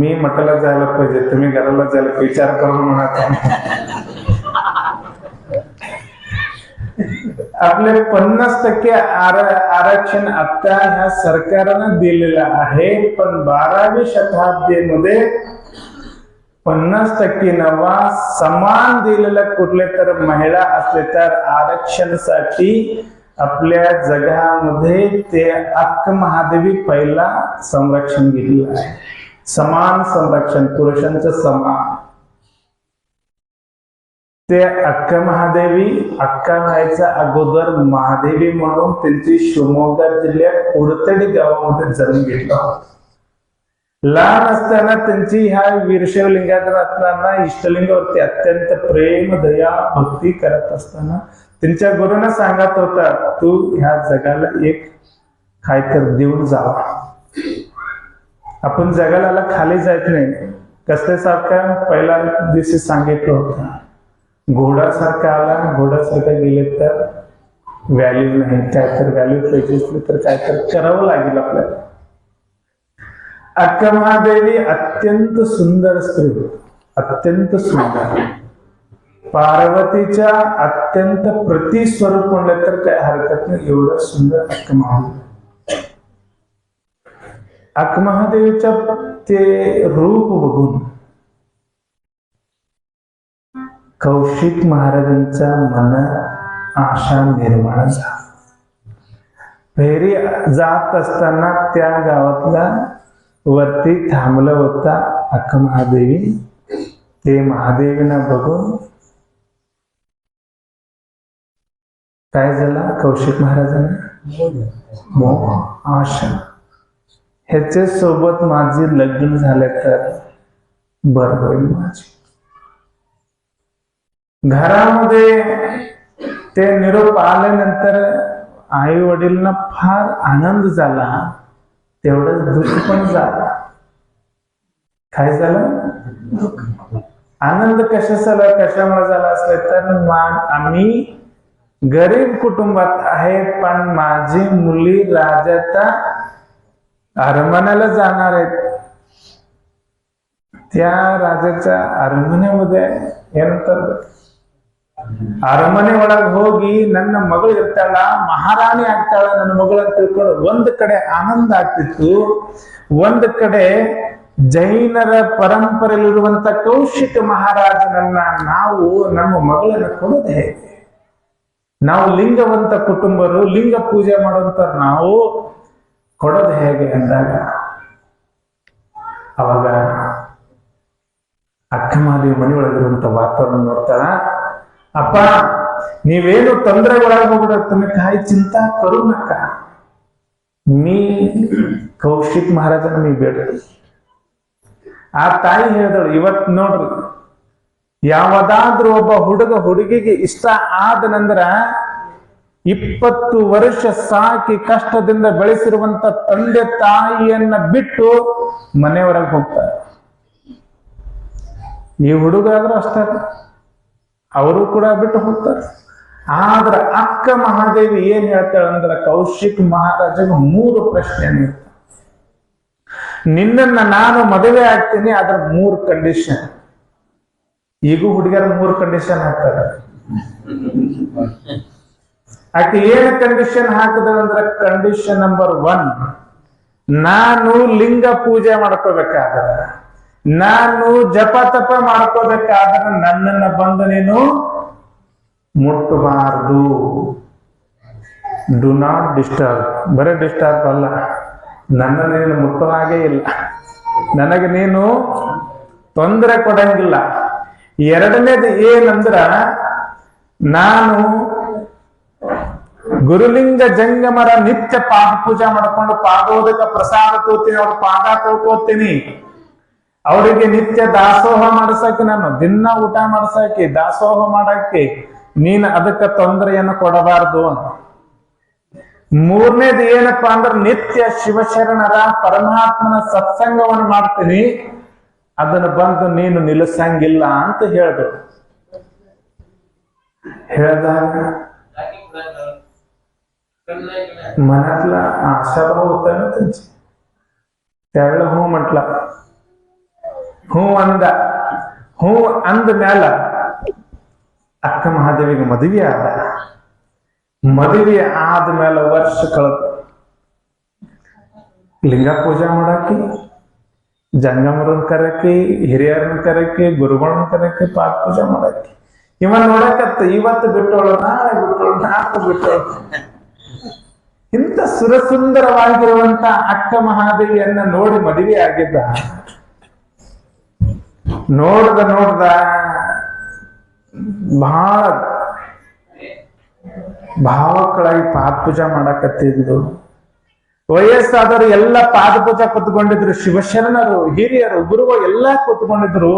मी मठाला जायला पाहिजे, तुम्ही घराला जायला विचार करून म्हणत. आपले 50% आरक्षण आता ह्या सरकारनं दिलेलं आहे. पण 12वी शताब्दीमध्ये 50% नवा समान दिलेलं कुठले तर महिला असले तर आरक्षणासाठी आपल्या जगामध्ये ते अक्क महादेवी पहिला संरक्षण घेतलेलं आहे. समान संरक्षण, पुरुषांचं समान. ते अक्का महादेवी, अक्का व्हायच्या अगोदर महादेवी म्हणून त्यांची शिवमोगा जिल्ह्यात उडतडी गावामध्ये जन्म घेतला होता. लहान असताना त्यांची ह्या वीरशैवलिंगात असताना इष्टलिंगावरती अत्यंत प्रेम, दया, भक्ती करत असताना त्यांच्या गुरुंना सांगत होता, तू ह्या जगाला एक काहीतरी देऊन जावा. आपण जगाला खाली जायच नाही. कसल्यासारखा पहिला दिवशी सांगितलं होतं, घोडासारखा आला, घोडासारखा गेले तर व्हॅल्यू नाही. काय तर व्हॅल्यू पाहिजे असली तर काय तर करावं लागेल आपल्याला. अक्का महादेवी अत्यंत सुंदर स्त्री, अत्यंत सुंदर. पार्वतीच्या अत्यंत प्रतिस्वरूप म्हणलं तर काय हरकत नाही, एवढं सुंदर अक्का महादेवी. अक्का महादेवीच्या ते रूप बघून कौशिक महाराजांच्या मनात आशा निर्माण झाली. फेरी जात असताना त्या गावातला वरती थांबला होता अक्का महादेवी. ते महादेवीना बघून काय झाला कौशिक महाराजांना? मोह, आशा. ह्याच्या सोबत माझे लग्न झाले तर बरं होईल. माझी घरामध्ये ते निरोप आल्यानंतर आई वडीलना फार आनंद झाला, तेवढंच दुःख पण झाला. काय झालं? आनंद कशामुळे झाला असेल तर आम्ही गरीब कुटुंबात आहेत, पण माझी मुली राजाच्या अरमानाला जाणार आहेत. त्या राजाच्या ಅರಮನೆमध्ये ಏನಂತಾರೆ, ಅರಮನೆ ಒಳಗೆ ಹೋಗಿ ನನ್ನ ಮಗಳು ಇರ್ತಾಳ, ಮಹಾರಾಣಿ ಆಗ್ತಾಳ ನನ್ನ ಮಗಳು ಅಂತ ತಿಳ್ಕೊಂಡು ಒಂದ್ ಕಡೆ ಆನಂದ ಆಗ್ತಿತ್ತು. ಒಂದ್ ಕಡೆ ಜೈನರ ಪರಂಪರೆಯಲ್ಲಿರುವಂತ ಕೌಶಿಕ ಮಹಾರಾಜನನ್ನ ನಾವು ನಮ್ಮ ಮಗಳನ್ನ ಕೊಡೋದು ಹೇಗೆ? ನಾವು ಲಿಂಗವಂತ ಕುಟುಂಬರು, ಲಿಂಗ ಪೂಜೆ ಮಾಡುವಂತ ನಾವು ಕೊಡೋದು ಹೇಗೆ ಅಂದಾಗ ಅವಾಗ ಅಕ್ಕ ಮಹಾದೇವಿ ಮನೆಯೊಳಗಿರುವಂತ ವಾತಾವರಣ ನೋಡ್ತಾಳ. ಅಪ್ಪ ನೀವೇನು ತೊಂದರೆಗೊಳಗೋಗ್ಬಿಡ तुम्हें काही चिंता करू नका. मी ಕೌಶಿಕ್ ಮಹಾರಾಜನ ನೀ ಬೇಡ್ರಿ. ಆ ತಾಯಿ ಹೇಳಿದಳು, ಇವತ್ ನೋಡ್ರಿ, ಯಾವದಾದ್ರೂ ಒಬ್ಬ ಹುಡುಗ ಹುಡುಗಿಗೆ ಇಷ್ಟ ಆದ ನಂತರ 20 ವರ್ಷ ಸಾಕಿ ಕಷ್ಟದಿಂದ ಬೆಳೆಸಿರುವಂತ ತಂದೆ ತಾಯಿಯನ್ನ ಬಿಟ್ಟು ಮನೆಯವರೆಗೆ ಹೋಗ್ತಾರೆ. ಈ ಹುಡುಗ ಆದ್ರೂ ಅಷ್ಟೇ, ಅವರು ಕೂಡ ಬಿಟ್ಟು ಹೋಗ್ತಾರೆ. ಆದ್ರ ಅಕ್ಕ ಮಹಾದೇವಿ ಏನ್ ಹೇಳ್ತಾಳೆ ಅಂದ್ರೆ, ಕೌಶಿಕ್ ಮಹಾರಾಜನ 3 ಪ್ರಶ್ನೆ. ನಿನ್ನನ್ನ ನಾನು ಮದುವೆ ಆಗ್ತೀನಿ, ಅದ್ರ 3 ಕಂಡೀಷನ್. ಈಗೂ ಹುಡುಗಿಯರ 3 ಕಂಡೀಷನ್ ಹಾಕ್ತಾರೆ. ಆಕೆ ಏನ್ ಕಂಡೀಷನ್ ಹಾಕಿದ್ರೆ, ಕಂಡೀಷನ್ ನಂಬರ್ 1, ನಾನು ಲಿಂಗ ಪೂಜೆ ಮಾಡ್ಕೋಬೇಕಾದ್ರೆ, ನಾನು ಜಪ ತಪ ಮಾಡ್ಕೋಬೇಕಾದ್ರೆ ನನ್ನನ್ನ ಬಂದು ನೀನು ಮುಟ್ಟಬಾರದು. Do not disturb. ಬರೀ ಡಿಸ್ಟರ್ಬ್ ಅಲ್ಲ, ನನ್ನ ನೀನು ಮುಟ್ಟೋ ಹಾಗೆ ಇಲ್ಲ, ನನಗೆ ನೀನು ತೊಂದರೆ ಕೊಡಂಗಿಲ್ಲ. ಎರಡನೇದು ಏನಂದ್ರ, ನಾನು ಗುರುಲಿಂಗ ಜಂಗಮರ ನಿತ್ಯ ಪಾದ ಪೂಜೆ ಮಾಡ್ಕೊಂಡು ಪಾದೋದಕ ಪ್ರಸಾದ ತೋತೀನಿ, ಅವ್ರ ಪಾದ ತೊಳ್ಕೋತೀನಿ. ಅವರಿಗೆ ನಿತ್ಯ ದಾಸೋಹ ಮಾಡಿಸಕ್ಕೆ, ನಾನು ದಿನ ಊಟ ಮಾಡಿಸಕ್ಕೆ, ದಾಸೋಹ ಮಾಡಕ್ಕೆ ನೀನು ಅದಕ್ಕೆ ತೊಂದರೆಯನ್ನು ಕೊಡಬಾರದು. ಮೂರನೇದು ಏನಪ್ಪಾ ಅಂದ್ರೆ, ನಿತ್ಯ ಶಿವಶರಣರ ಪರಮಾತ್ಮನ ಸತ್ಸಂಗವನ್ನು ಮಾಡ್ತೀನಿ, ಅದನ್ನು ಬಂದು ನೀನು ನಿಲ್ಲಿಸಂಗಿಲ್ಲ ಅಂತ ಹೇಳಿದ್ರು. ಹೇಳ್ದಾಗ मनातला आशाभाव होता ना त्यांची. त्यावेळेला हू म्हटला, हू अंद ಮ್ಯಾಲ ಅಕ್ಕ ಮಹಾದೇವಿಗೆ ಮದುವೆ ಆದ. ಮದುವೆ ಆದ್ಮೇಲೆ ವರ್ಷ ಕಳೆದ, ಲಿಂಗ ಪೂಜೆ ಮಾಡಾಕಿ, ಜಂಗಮರನ್ ಕರಕಿ, ಹಿರಿಯರನ್ನ ಕರಕಿ, ಗುರುಗಳನ್ನ ಕರಕಿ, ಪಾದ ಪೂಜೆ ಮಾಡಾಕಿ. ಇವ ನೋಡಕತ್ತ, ಇವತ್ತು ಬಿಟ್ಟೋಳು, ನಾಳೆ ಬಿಟ್ಟೋಳು, ನಾಲ್ಕು ಬಿಟ್ಟೋಳು. ಇಂಥ ಸುರಸುಂದರವಾಗಿರುವಂತ ಅಕ್ಕ ಮಹಾದೇವಿಯನ್ನ ನೋಡಿ ಮದುವೆ ಆಗಿದ್ದ. ನೋಡ್ದ ಬಹಳ ಭಾವಕ್ಕಳಾಗಿ ಪಾದ ಪೂಜೆ ಮಾಡಕತ್ತಿದ್ರು. ವಯಸ್ಸಾದವರು ಎಲ್ಲ ಪಾದ ಪೂಜೆ ಕೂತ್ಕೊಂಡಿದ್ರು. ಶಿವಶರಣರು, ಹಿರಿಯರು, ಗುರುಗಳು ಎಲ್ಲಾ ಕೂತ್ಕೊಂಡಿದ್ರು.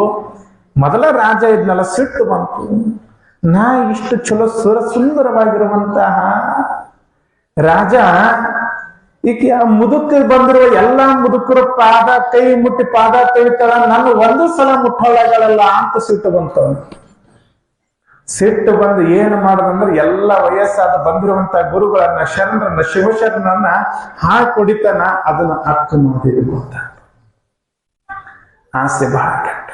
ಮೊದಲ ರಾಜ ಇದ್ನಲ್ಲ, ಸಿಟ್ಟು ಬಂತು. ನಾ ಇಷ್ಟು ಚಲೋ ಸುರಸುಂದರವಾಗಿರುವಂತಹ ರಾಜ, ಈಕೆ ಆ ಮುದುಕ ಬಂದಿರುವ ಎಲ್ಲಾ ಮುದುಕರು ಪಾದ ಕೈ ಮುಟ್ಟಿ ಪಾದ ತೆಗಿತಾಳ, ನಾನು ಒಂದು ಸಲ ಮುಟ್ಟೋಳಗಳಲ್ಲ ಅಂತ ಸಿಟ್ಟು ಬಂತು. ಸಿಟ್ಟು ಬಂದು ಏನು ಮಾಡದಂದ್ರೆ, ಎಲ್ಲ ವಯಸ್ಸಾದ ಬಂದಿರುವಂತ ಗುರುಗಳನ್ನ, ಶರಣರನ್ನ, ಶಿವಶರಣರನ್ನ ಹಾಕೊಡಿತಾನ. ಅದನ್ನ ಅಕ್ಕ ಮಹಾದೇವಿ ಗೊತ್ತ. ಆಸೆ ಬಹಳ ಕೆಟ್ಟ.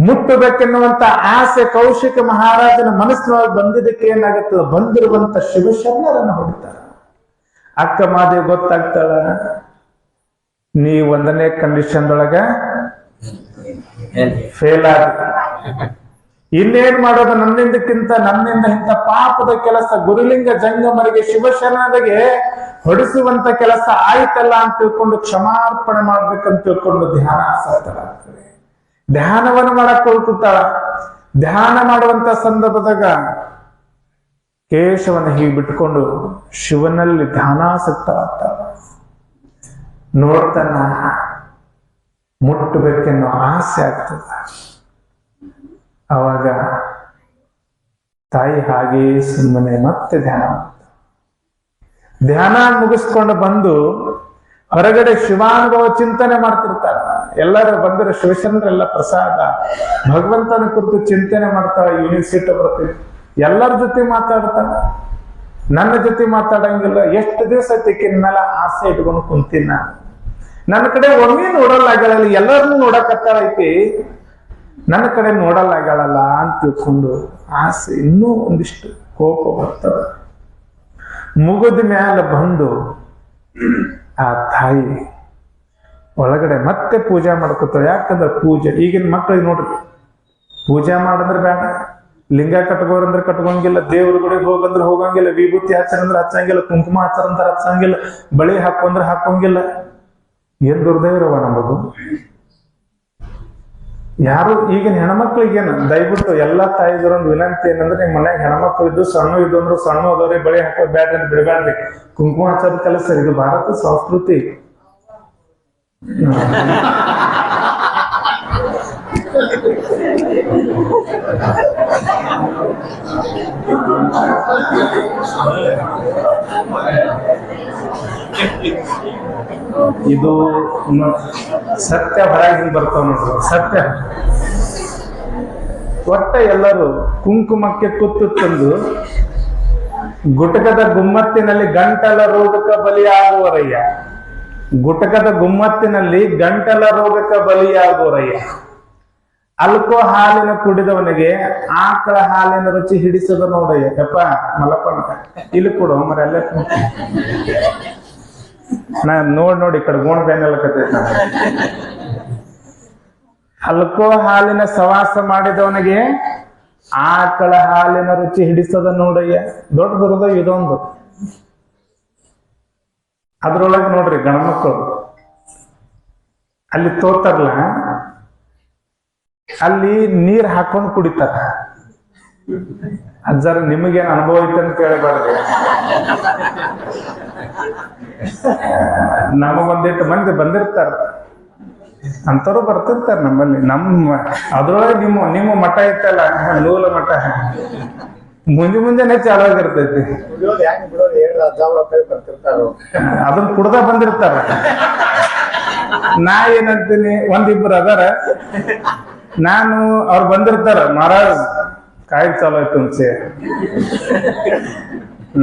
ಮುಟ್ಟಬೇಕೆನ್ನುವಂತ ಆಸೆ ಕೌಶಿಕ ಮಹಾರಾಜನ ಮನಸ್ಸಿನೊಳಗೆ ಬಂದಿದ್ದಕ್ಕೆ ಏನಾಗುತ್ತದೆ, ಬಂದಿರುವಂತ ಶಿವಶರಣರನ್ನ ಹೊಡಿತಾರ. ಅಕ್ಕ ಮಹಾದೇವಿ ಗೊತ್ತಾಗ್ತಾಳ, ನೀ 1ನೇ ಕಂಡೀಷನ್ದೊಳಗ ಫೇಲ್ ಆದ. ಇನ್ನೇನ್ ಮಾಡೋದು, ನನ್ನಿಂದ ಇಂಥ ಪಾಪದ ಕೆಲಸ, ಗುರುಲಿಂಗ ಜಂಗಮರಿಗೆ ಶಿವಶರಣರಿಗೆ ಹೊಡಿಸುವಂತ ಕೆಲಸ ಆಯ್ತಲ್ಲ ಅಂತ ತಿಳ್ಕೊಂಡು ಕ್ಷಮಾರ್ಪಣೆ ಮಾಡ್ಬೇಕಂತ ತಿಳ್ಕೊಂಡು ಧ್ಯಾನ ಆಸಕ್ತರಾಗ್ತದೆ. ಧ್ಯಾನವನ್ನು ಮಾಡಕ್ ಹೊರಟುತ್ತಾಳ. ಧ್ಯಾನ ಮಾಡುವಂತ ಸಂದರ್ಭದಾಗ ಕೇಶವನ್ನು ಹೀಗೆ ಬಿಟ್ಕೊಂಡು ಶಿವನಲ್ಲಿ ಧ್ಯಾನಾಸಕ್ತರಾಗ್ತಾಳ. ನೋಡ್ತಾನ, ಮುಟ್ಟಬೇಕೆನ್ನೋ ಆಸೆ ಆಗ್ತದ. ಅವಾಗ ತಾಯಿ ಹಾಗೆ ಸುಮ್ಮನೆ ಮತ್ತೆ ಧ್ಯಾನ ಮುಗಿಸ್ಕೊಂಡು ಬಂದು ಹೊರಗಡೆ ಶಿವಾನುಭವ ಚಿಂತನೆ ಮಾಡ್ತಿರ್ತಾಳ. ಎಲ್ಲರೂ ಬಂದಿರೋ ಶಿವಶರಣರೆಲ್ಲ ಪ್ರಸಾದ ಭಗವಂತನ ಕುರಿತು ಚಿಂತನೆ ಮಾಡ್ತಾಳ. ಇವನಿಗೆ ಸಿಟ್ಟು ಬರ್ತೀವಿ, ಎಲ್ಲರ ಜೊತೆ ಮಾತಾಡ್ತಾಳ, ನನ್ನ ಜೊತೆ ಮಾತಾಡಂಗಿಲ್ಲ. ಎಷ್ಟು ದಿವಸ ತಿಕ್ಕಿನ ಆಸೆ ಇಟ್ಕೊಂಡು ಕುಂತೀನಿ ನಾನು. ನನ್ನ ಕಡೆ ಒಮ್ಮೆ ನೋಡಲ್ಲಾಗಲ್ಲ, ಎಲ್ಲರನ್ನೂ ನೋಡಕತ್ತಾಳ ಐತಿ, ನನ್ನ ಕಡೆ ನೋಡಲ್ಲಾಗಲ್ಲ ಅಂತ ತಿಳ್ಕೊಂಡು ಆಸೆ ಇನ್ನೂ ಒಂದಿಷ್ಟು ಕೋಪ ಬರ್ತದ. ಮುಗಿದ ಮ್ಯಾಲ ಬಂದು ಆ ತಾಯಿ ಒಳಗಡೆ ಮತ್ತೆ ಪೂಜೆ ಮಾಡ್ಕೊತಾಳೆ. ಯಾಕಂದ್ರೆ ಪೂಜೆ ಈಗಿನ ಮಕ್ಕಳಿಗೆ ನೋಡ್ರಿ, ಪೂಜೆ ಮಾಡಂದ್ರೆ ಬೇಡ, ಲಿಂಗ ಕಟ್ಕೋರಂದ್ರೆ ಕಟ್ಕೊಂಗಿಲ್ಲ, ದೇವ್ರ ಗುಡಿಗೆ ಹೋಗಂದ್ರೆ ಹೋಗಂಗಿಲ್ಲ, ವಿಭೂತಿ ಹಚ್ಚರಂದ್ರೆ ಹಚ್ಚಂಗಿಲ್ಲ, ಕುಂಕುಮ ಹಚ್ಚರಂದ್ರೆ ಹಚ್ಚಂಗಿಲ್ಲ, ಬಳಿ ಹಾಕೊಂಡ್ರೆ ಹಾಕೊಂಗಿಲ್ಲ. ಏನ್ ದುರ್ದೈವರವ ನಮ್ಮದು. ಯಾರು ಈಗಿನ ಹೆಣ್ಮಕ್ಳಿಗೇನು ದಯವಿಟ್ಟು ಎಲ್ಲಾ ತಾಯಿದರೊಂದು ವಿನಂತಿ ಏನಂದ್ರೆ ನಿಮ್ ಮನ್ಯಾಗ ಹೆಣ್ಮಕ್ಳು ಇದ್ದು ಸಣ್ಣ ಇದ್ದು ಅಂದ್ರೆ ಸಣ್ಣ ಹೋದವ್ರಿಗೆ ಬಳಿ ಹಾಕೋದ್ ಬ್ಯಾಡ್ರಿ ಅಂತ ಬಿಡಬ್ಯಾಡ್ರಿ. ಕುಂಕುಮ ಹಚ್ಚೋದ್ ಕೆಲಸ ಇದು ಭಾರತ ಸಂಸ್ಕೃತಿ. ಇದು ಸತ್ಯ ಹೊರಗಿಂದ ಬರ್ತಾವ ನೋಡ್ರಿ. ಸತ್ಯ ಒಟ್ಟ ಎಲ್ಲರೂ ಕುಂಕುಮಕ್ಕೆ ಕುತ್ತು ತಂದು ಗುಟಕದ ಗುಮ್ಮತ್ತಿನಲ್ಲಿ ಗಂಟಲ ರೋಗಕ್ಕೆ ಬಲಿಯಾಗುವರಯ್ಯ. ಗುಟಕದ ಗುಮ್ಮತ್ತಿನಲ್ಲಿ ಗಂಟಲ ರೋಗಕ್ಕೆ ಬಲಿಯಾಗುವರಯ್ಯ. ಅಲ್ಕೋ ಹಾಲಿನ ಕುಡಿದವನಿಗೆ ಆಕಳ ಹಾಲಿನ ರುಚಿ ಹಿಡಿಸದ ನೋಡಯ್ಯ. ಯಪ್ಪ ಮಲಪ್ಪ ಇಲ್ಲಿ ಕೊಡು ಮರ ಅಲ್ಲೇ ನಾ ನೋಡಿ ಈ ಕಡೆ ಗೋಣ ಬೇನಲ್ಲಕತ್ತೈತಿ. ಅಲ್ಕೋ ಹಾಲಿನ ಸವಾಸ ಮಾಡಿದವನಿಗೆ ಆಕಳ ಹಾಲಿನ ರುಚಿ ಹಿಡಿಸದ ನೋಡಯ್ಯ. ದೊಡ್ಡದಿರೋದ ಇದೊಂದು. ಅದ್ರೊಳಗೆ ನೋಡ್ರಿ ಗಣಮಕ್ಕಳು ಅಲ್ಲಿ ತೋತಾರಲ್ಲ, ಅಲ್ಲಿ ನೀರ್ ಹಾಕೊಂಡು ಕುಡಿತಾರ. ಅಜ್ಜಾರ ನಿಮಗೇನು ಅನುಭವ ಐತೆ ಅಂತ ಕೇಳಬಾರ್ದು. ನಮಗೊಂದಿಟ್ಟು ಮಂದಿ ಬಂದಿರ್ತಾರ, ಅಂತವ್ರು ಬರ್ತಿರ್ತಾರ ನಮ್ಮಲ್ಲಿ. ಅದ್ರೊಳಗೆ ನಿಮ್ಮ ಮಠ ಇತ್ತಲ್ಲ, ನೂಲ ಮಠ ಮುಂಜಾನೆ ಚಾಲು ಆಗಿರ್ತೈತಿ. ಅದನ್ನ ಕುಡ್ದ ಬಂದಿರ್ತಾರ. ನಾ ಏನಂತೀನಿ, ಒಂದಿಬ್ರು ಅದಾರ, ನಾನು ಅವ್ರು ಬಂದಿರ್ತಾರ, ಮಹಾರಾಜ್ ಕಾಯಿ ಚಾಲು ಆಯ್ತು ಮುಂಚೆ.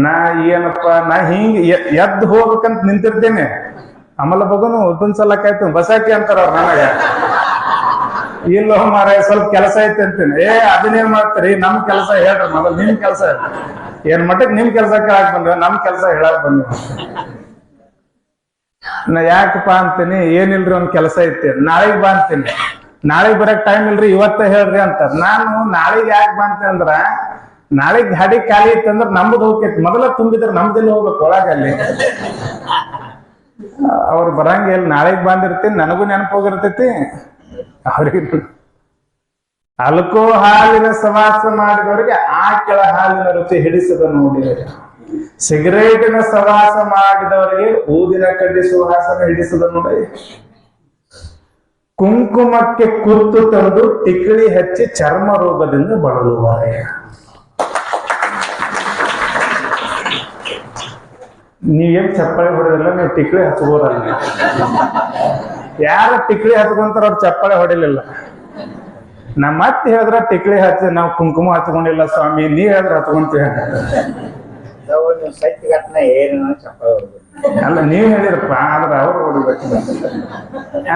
ನಾ ಏನಪ್ಪ, ನಾ ಹಿಂಗ ಎದ್ದು ಹೋಗ್ಬೇಕಂತ ನಿಂತಿರ್ತೇನೆ. ಆಮೇಲೆ ಬಗನು ಒಂದ್ಸಲ ಕಾಯ್ತು ಬಸಾಕಿ ಅಂತಾರ ಅವ್ರು ನನಗ. ಇಲ್ಲೋ ಮಾರಾಯ ಸ್ವಲ್ಪ ಕೆಲಸ ಐತೆ ಅಂತೀನಿ. ಅದನ್ನೇನ್ ಮಾಡ್ತೀರಿ, ನಮ್ ಕೆಲಸ ಹೇಳ್ರಿ ಮೊದಲು. ನಿಮ್ ಕೆಲಸ ಏನ್ ಮಟ್ಟಕ್ಕೆ ನಿಮ್ ಕೆಲಸ ಕೇಳಕ್ ಬಂದ್ವಿ, ನಮ್ ಕೆಲಸ ಹೇಳಕ್ ಬಂದ್ವಿ. ನಾ ಯಾಕಪ್ಪ ಅಂತೀನಿ, ಏನಿಲ್ರಿ ಒಂದ್ ಕೆಲಸ ಐತಿ, ನಾಳೆಗ್ ಬಾ ಅಂತೀನಿ. ನಾಳೆಗ್ ಬರಕ್ ಟೈಮ್ ಇಲ್ರಿ, ಇವತ್ತ ಹೇಳ್ರಿ ಅಂತಾರ. ನಾನು ನಾಳೆಗ್ ಯಾಕೆ ಬಂತೆ ಅಂದ್ರ, ನಾಳೆಗ್ ಗಾಡಿ ಖಾಲಿ ಇತ್ತಂದ್ರ ನಮ್ದು ಹೋಗ್ತೈತಿ. ಮೊದಲ ತುಂಬಿದ್ರ ನಮ್ದಿಲ್ಲ ಹೋಗ್ಬೇಕು ಒಳಗ. ಅಲ್ಲಿ ಅವ್ರು ಬರಂಗಿಲ್ಲ, ನಾಳೆಗ್ ಬಂದಿರ್ತೀನಿ, ನನಗೂ ನೆನಪು ಹೋಗಿರ್ತೈತಿ ಅವ್ರಿಗೆ. ಅಲ್ಕೋ ಹಾಲಿನ ಸವಾಸ ಮಾಡಿದವರಿಗೆ ಆಕಳ ಹಾಲಿನ ರುಚಿ ಹಿಡಿಸದ ನೋಡಿ. ಸಿಗರೇಟಿನ ಸವಾಸ ಮಾಡಿದವರಿಗೆ ಊದಿನ ಕಡ್ಡಿ ಸುವಾಸನ ಹಿಡಿಸದ ನೋಡಿ. ಕುಂಕುಮಕ್ಕೆ ಕುರ್ತು ತಂದು ಟಿಕ್ಕಳಿ ಹಚ್ಚಿ ಚರ್ಮ ರೋಗದಿಂದ ಬಳಲುವರೆ. ನೀವೇನ್ ಚಪ್ಪಾಳೆ ಹೊಡೆದಿಲ್ಲ, ನೀವು ಟಿಕ್ಕಳಿ ಹಚ್ಬೋರಲ್ಲ. ಯಾರ ಟಿಕ್ಕಳಿ ಹಚ್ಕೊಂತಾರ ಅವ್ರು ಚಪ್ಪಾಳೆ ಹೊಡಿಲಿಲ್ಲ. ನಮ್ಮ ಮತ್ತೆ ಹೇಳಿದ್ರ ಟಿಕ್ಕಳಿ ಹಚ್ಚಿ ನಾವು ಕುಂಕುಮ ಹಚ್ಕೊಂಡಿಲ್ಲ ಸ್ವಾಮಿ, ನೀವ್ ಹೇಳಿದ್ರೆ ಹಚ್ಕೊಂತೀವಿ. ಅಲ್ಲ ನೀವ್ ಹೇಳಿರಪ್ಪ, ಆದ್ರೆ ಅವ್ರು ಹೊಡಿಬೇಕು.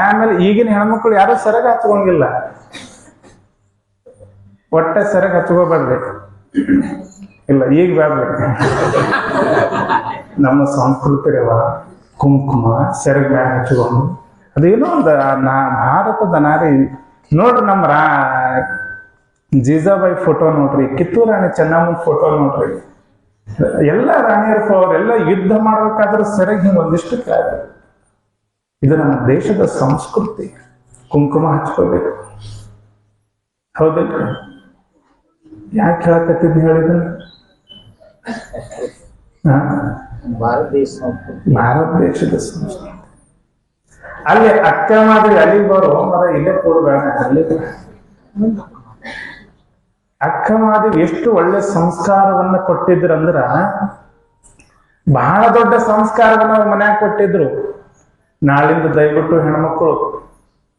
ಆಮೇಲೆ ಈಗಿನ ಹೆಣ್ಮಕ್ಳು ಯಾರು ಸೆರಗ ಹಚ್ಕೊಂಗಿಲ್ಲ. ಒಟ್ಟ ಸೆರಗ ಹಚ್ಕೋಬೇಡ್ರಿ. ಇಲ್ಲ ಈಗ ಬೇಡ್ರಿ. ನಮ್ಮ ಸಂಸ್ಕೃತಿರವ ಕುಂಕುಮ ಸೆರಗ ಮ್ಯಾಗ ಹಚ್ಕೊಂಡು ಅದೇನೋ ಒಂದು ಭಾರತದ ನಾರಿ ನೋಡ್ರಿ. ನಮ್ಮ ಜೀಜಾಬಾಯಿ ಫೋಟೋ ನೋಡ್ರಿ, ಕಿತ್ತೂರು ರಾಣಿ ಚೆನ್ನಮ್ಮನ ಫೋಟೋ ನೋಡ್ರಿ. ಎಲ್ಲ ರಾಣಿಯರ ಅವರೆಲ್ಲ ಯುದ್ಧ ಮಾಡ್ಬೇಕಾದ್ರೆ ಸೆರಗಿ ಹಿಂಗ ಒಂದಿಷ್ಟು ಕಾಲ. ಇದು ನಮ್ಮ ದೇಶದ ಸಂಸ್ಕೃತಿ. ಕುಂಕುಮ ಹಚ್ಕೋಬೇಕು. ಹೌದಲ್ರಿ? ಯಾಕೆ ಹೇಳಕತ್ತಿದ್ ಹೇಳಿದ? ಭಾರತ ದೇಶದ ಸಂಸ್ಕೃತಿ. ಅಲ್ಲಿ ಅಕ್ಕ ಮಾದ್ರಿ ಅಲ್ಲಿ ಬರೋ ಮರ ಇಲ್ಲೇ ಕೊಡಬೇಡ. ಅಲ್ಲಿ ಅಕ್ಕ ಮಾದೇವಿ ಎಷ್ಟು ಒಳ್ಳೆ ಸಂಸ್ಕಾರವನ್ನ ಕೊಟ್ಟಿದ್ರಂದ್ರ, ಬಹಳ ದೊಡ್ಡ ಸಂಸ್ಕಾರವನ್ನ ಅವ್ರ ಮನ್ಯಾಗ ಕೊಟ್ಟಿದ್ರು. ನಾಳಿಂದ ದಯವಿಟ್ಟು ಹೆಣ್ಮಕ್ಳು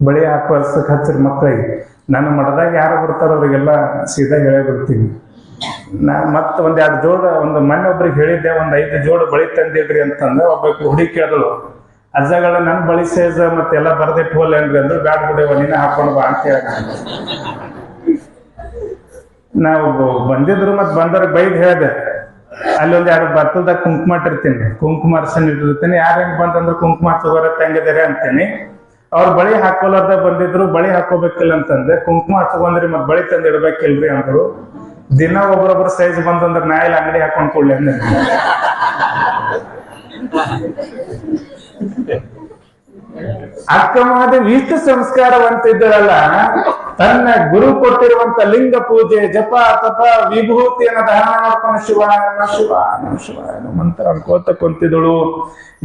ಬಳಿ ಹಾಕುವ ವರ್ಷಕ್ಕೆ ಹಚ್ಚಿರ ಮಕ್ಕಳಿಗೆ. ನನ್ನ ಮಠದಾಗ ಯಾರು ಬರ್ತಾರ ಅವ್ರಿಗೆಲ್ಲ ಸೀದಾ ಹೇಳೇ ಬಿಡ್ತೀನಿ. ನಾ ಮತ್ತ ಒಂದೆರಡು ಜೋಡ, ಒಂದು ಮೊನ್ನೆ ಒಬ್ರಿಗೆ ಹೇಳಿದ್ದೆ, 5 ಜೋಡು ಬಳಿ ತಂದಿಡ್ರಿ ಅಂತಂದ್ರೆ ಒಬ್ಬ ಹುಡುಗಿ ಕೇಳಿದಳು, ಅಜ್ಜಗಳ ನನ್ ಬಳಿ ಸೇಜ ಮತ್ತೆಲ್ಲ ಬರ್ದಿಟ್ಟು ಹೋಲ್ಲೇನ್ರಿ ಅಂದ್ರೆ, ಬ್ಯಾಡ್ ಬಿಡವ ನೀನ ಹಾಕೊಂಡು ಬಾ ಅಂತ ಹೇಳ. ನಾವು ಬಂದಿದ್ರು ಮತ್ ಬಂದವ್ರಿಗೆ ಬೈದ್ ಹೇಳ್ದೆ, ಅಲ್ಲಿ 2 ಬರ್ತಲ್ದಾಗ ಕುಂಕುಮ ಇಟ್ಟಿರ್ತೀನಿ, ಕುಂಕುಮ ಅರ್ಶನ ಇಟ್ಟಿರ್ತೀನಿ. ಯಾರು ಹೆಂಗ್ ಬಂತಂದ್ರೆ ಕುಂಕುಮ ಹಚ್ಚೋರ ತಂಗಿದಾರೆ ಅಂತೀನಿ. ಅವ್ರು ಬಳಿ ಹಾಕೋಲಾರ್ದ ಬಂದಿದ್ರು, ಬಳಿ ಹಾಕೋಬೇಕಿಲ್ಲ ಅಂತಂದ್ರೆ, ಕುಂಕುಮ ಹಚ್ಕೊಂಡ್ರಿ ಮತ್ ಬಳಿ ತಂದು ಇಡ್ಬೇಕಿಲ್ರಿ ಅಂದ್ರು. ದಿನ ಒಬ್ರೊಬ್ರು ಸೈಜ್ ಬಂತಂದ್ರೆ ನಾ ಇಲ್ಲಿ ಅಂಗಡಿ ಹಾಕೊಂಡ್ ಕೊಡ್ಲಿ ಅಂದ್ರೆ. ಅಕ್ಕ ಮಹಾದೇವಿ ಇಷ್ಟು ಸಂಸ್ಕಾರವಂತಿದ್ದಳಲ್ಲ, ತನ್ನ ಗುರು ಕೊಟ್ಟಿರುವಂತ ಲಿಂಗ ಪೂಜೆ, ಜಪ ತಪ ವಿಭೂತಿಯನ್ನ ಧಾರಣ ಮಾಡ್ಕೊಂಡು ಶಿವಾಯ ಶಿವಾಯ ಮಂತ್ರ ಅನ್ಕೋತ ಕುಂತಿದಳು.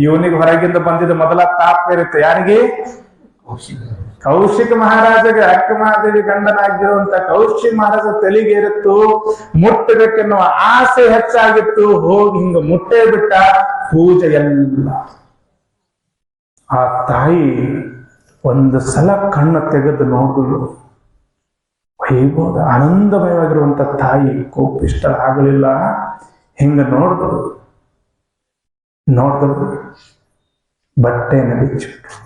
ಇವನಿಗೆ ಹೊರಗಿಂದ ಬಂದಿದ್ದ ಮೊದಲ ತಾಪ ಇರುತ್ತೆ. ಯಾರಿಗೆ? ಕೌಶಿಕ ಮಹಾರಾಜಗೆ, ಅಕ್ಕ ಮಹಾದೇವಿ ಗಂಡನಾಗಿರುವಂತ ಕೌಶಿಕ ಮಹಾರಾಜ ತಲೆಗೆ ಇರುತ್ತು, ಮುಟ್ಟಬೇಕೆನ್ನುವ ಆಸೆ ಹೆಚ್ಚಾಗಿತ್ತು. ಹೋಗಿ ಹಿಂಗ ಮುಟ್ಟೇ ಬಿಟ್ಟ. ಪೂಜೆ ಎಲ್ಲ ಆ ತಾಯಿ ಒಂದು ಸಲ ಕಣ್ಣು ತೆಗೆದು ನೋಡಿದಳು. ವೈಭವ ಆನಂದಮಯವಾಗಿರುವಂತ ತಾಯಿ ಕೋಪಿಷ್ಟ ಆಗಲಿಲ್ಲ. ಹಿಂಗ ನೋಡಿದಳು ಬಟ್ಟೆನ ಬಿಚ್ಚಿಬಿಟ್ರು.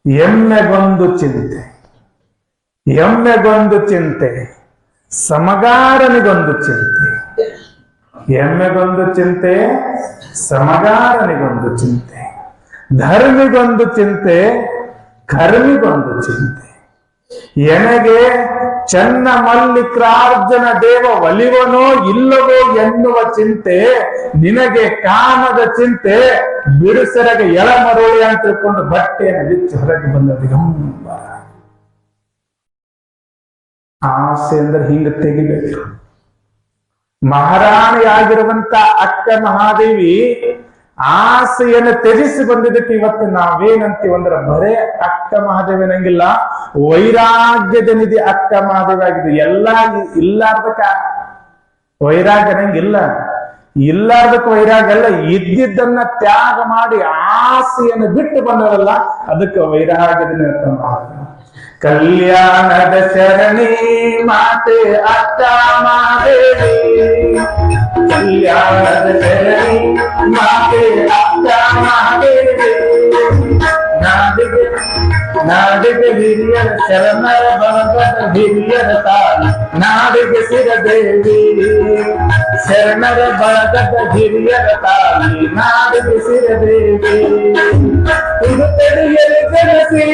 ಎಮ್ಮೆಗೊಂದು ಚಿಂತೆ, ಸಮಗಾರನಿಗೊಂದು ಚಿಂತೆ. ಎಮ್ಮೆಗೊಂದು ಚಿಂತೆ, ಸಮಗಾರನಿಗೊಂದು ಚಿಂತೆ, ಧರ್ಮಿಗೊಂದು ಚಿಂತೆ, ಕರ್ಮಿಗೊಂದು ಚಿಂತೆ. ಎನಗೆ ಚನ್ನ ಮಲ್ಲಿಕಾರ್ಜುನ ದೇವ ಒಲಿವನೋ ಇಲ್ಲವೋ ಎನ್ನುವ ಚಿಂತೆ, ನಿನಗೆ ಕಾಮದ ಚಿಂತೆ, ಬಿರುಸೆರಗೆ ಎಳಮರೋಳಿ ಅಂತ ತಿಳ್ಕೊಂಡು ಬಟ್ಟೆಯನ್ನು ಬಿಚ್ಚಿ ಹೊರಗೆ ಬಂದ ದಿಗಂಬರ. ಆಸೆ ಅಂದ್ರೆ ಹಿಂಗ ತೆಗಿಬೇಕು. ಮಹಾರಾಣಿಯಾಗಿರುವಂತ ಅಕ್ಕ ಮಹಾದೇವಿ ಆಸೆಯನ್ನು ತ್ಯಜಿಸಿ ಬಂದಿದ್ದಕ್ಕೆ ಇವತ್ತು ನಾವೇನಂತೀವಿ ಅಂದ್ರೆ ಬರೇ ಅಕ್ಕ ಮಹಾದೇವಿ ನಂಗಿಲ್ಲ, ವೈರಾಗ್ಯದ ನಿಧಿ ಅಕ್ಕ ಮಹಾದೇವಿ ಆಗಿದೆ. ಎಲ್ಲ ಇಲ್ಲಾರ್ದಕ್ಕ ವೈರಾಗ್ಯ ನಂಗಿಲ್ಲ, ಇಲ್ಲಾರ್ದಕ್ಕೆ ವೈರಾಗ್ಯ ಅಲ್ಲ, ಇದ್ದಿದ್ದನ್ನ ತ್ಯಾಗ ಮಾಡಿ ಆಸೆಯನ್ನು ಬಿಟ್ಟು ಬಂದವಲ್ಲ ಅದಕ್ಕೆ ವೈರಾಗ್ಯದ ಮಹಾದೇವಿ. ಕಲ್ಯಾಣದ ಶರಣಿ ಮಾತೆ ಅಕ್ಕ ಮಹಾದೇವಿ, ಕಲ್ಯಾಣದ ಶರಣಿ ಮಾತೆ ಅಕ್ಕ ಮಹಾದೇವಿ. ನಾಡಿಗೆ ಹಿರಿಯರ ಶರಣರ ಬಳಗದ ಹಿರಿಯರ ತಾಯಿ, ನಾಡಿಗೆ ಸಿರದೇವಿ. ಶರಣರ ಬಳಗದ ಹಿರಿಯರ ತಾಯಿ, ನಾಡಿಗೆ ಸಿರದೇವಿ. ಇದು ತಡಿಯಲು ಜನಸಿ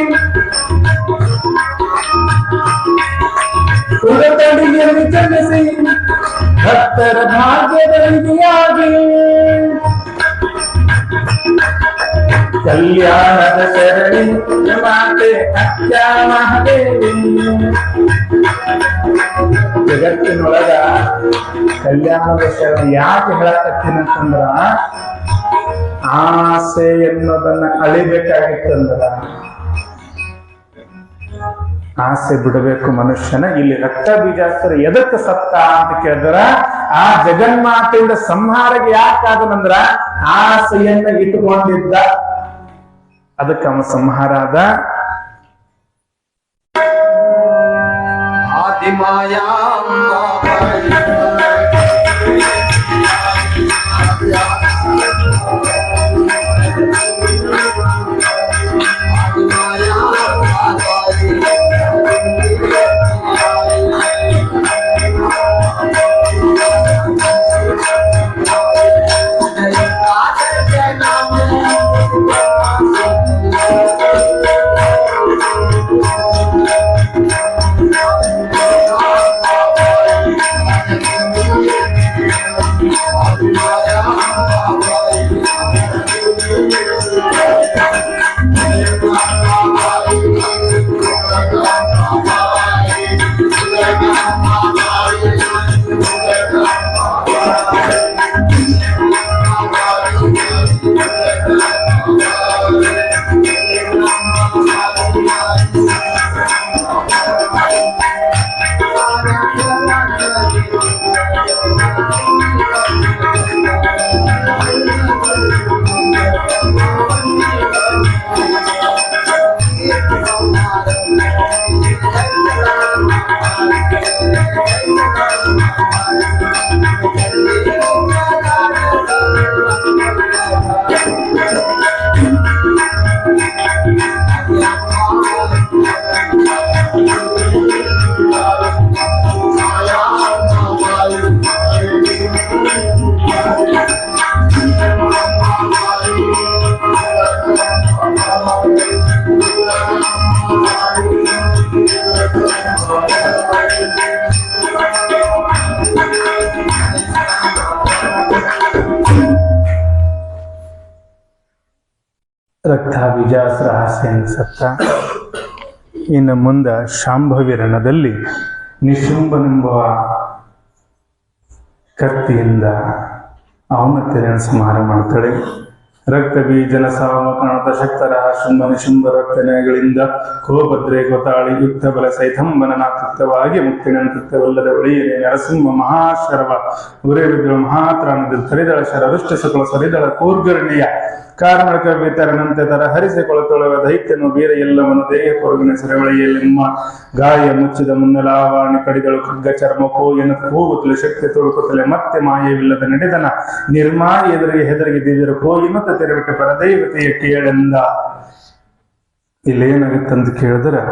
ಉಡತಡಿಯಲ್ಲಿ ಜನಿಸಿ ಭಕ್ತರ ಭಾಗ್ಯದ ನಿಧಿಯಾಗಿ. ಕಲ್ಯಾಣದ ಶರಣಿ ಮಾತೆ ಅಕ್ಕ ಮಹಾದೇವಿ. ಜಗತ್ತಿನೊಳಗ ಕಲ್ಯಾಣದ ಶರಣಿ ಯಾಕೆ ಹೇಳಕತ್ತೀನಿ ಅಂತಂದ್ರ, ಆಸೆ ಎನ್ನುವುದನ್ನ ಅಳಿಬೇಕಾಗಿತ್ತಂದ್ರ ಆಸೆ ಬಿಡಬೇಕು ಮನುಷ್ಯನ. ಇಲ್ಲಿ ರಕ್ತ ಬೀಜಾಸ್ತ್ರ ಎದಕ್ಕೆ ಸತ್ತ ಅಂತ ಕೇಳಿದ್ರ, ಆ ಜಗನ್ಮಾತೆಯಿಂದ ಸಂಹಾರಕ್ಕೆ ಯಾಕಾದನಂದ್ರ ಆಸೆಯನ್ನ ಇಟ್ಟುಕೊಂಡಿದ್ದ, ಅದಕ್ಕೆ ಅವನ ಸಂಹಾರ ಆದ. ಆದಿಮಾಯಾ Thank you. ರಕ್ತ ವಿಜಾಸುರ ಹಾಸ್ಯನ ಸತ್ತ. ಇನ್ನು ಮುಂದೆ ಶಾಂಭವಿ ರಣದಲ್ಲಿ ನಿಶುಂಭನೆಂಬುವ ಕತ್ತಿಯಿಂದ ಅವನ ತೆರೆಯನ್ನು ಸಂಹಾರ ಮಾಡ್ತಾಳೆ. ರಕ್ತ ಬೀಜನ ಸಾವ ಕಾಣತ ಶಕ್ತರ ಶುಂಭ ನಿಶುಂಭ ರಕ್ತನೆಗಳಿಂದ ಕೋಪದ್ರೆ ಗೊತಾಳಿ ಯುಕ್ತ ಬಲ ಸೈತಂಬನಾಕೃತವಾಗಿ ಮುಕ್ತಿನಂತೃತ್ಯವಲ್ಲದ ಒಳಿಯನೆ ನರಸಿಂಹ ಮಹಾಶರವ ಉರೇವಿದ್ದ ಮಹಾತ್ರಾಣದ ಸರಿದಳ ಶರರುಷ್ಟ ಸಕಲ ಸರಿದಳ ಕೂರ್ಗರ್ಣಿಯ ಕಾರ್ಮಳಕ ವಿತರಣಂತೆ ತರ ಹರಿಸಿಕೊಳ್ಳುತ್ತೊಳವ ದೈತ್ಯನು ಬೀರ ಎಲ್ಲವನು ದೇಹ ಕೊರಗಿನ ಸೆರೆವಳಿಯಲ್ಲಿಮ್ಮ ಗಾಯ ಮುಚ್ಚಿದ ಮುನ್ನಲಾವಾಣಿ ಕಡಿದಳು ಖಡ್ಗ ಚರ್ಮ ಕೋಯನ ಕೂಗುತ್ತಲೆ ಶಕ್ತಿ ತೊಳುಕುತ್ತಲೆ ಮತ್ತೆ ಮಾಯವಿಲ್ಲದ ನಡೆದನ ನಿರ್ಮಾಯಿ ಎದುರಿಗೆ ಹೆದರಿಗೆ ದಿವ್ಯರು ಕೋಯಿನುತ್ತ ತೆರೆಬಿಟ್ಟು ಪರದೈವತೆಯ ಕೇಳೆಂದ. ಇಲ್ಲೇನಾಗುತ್ತಂತ ಕೇಳಿದ್ರೆ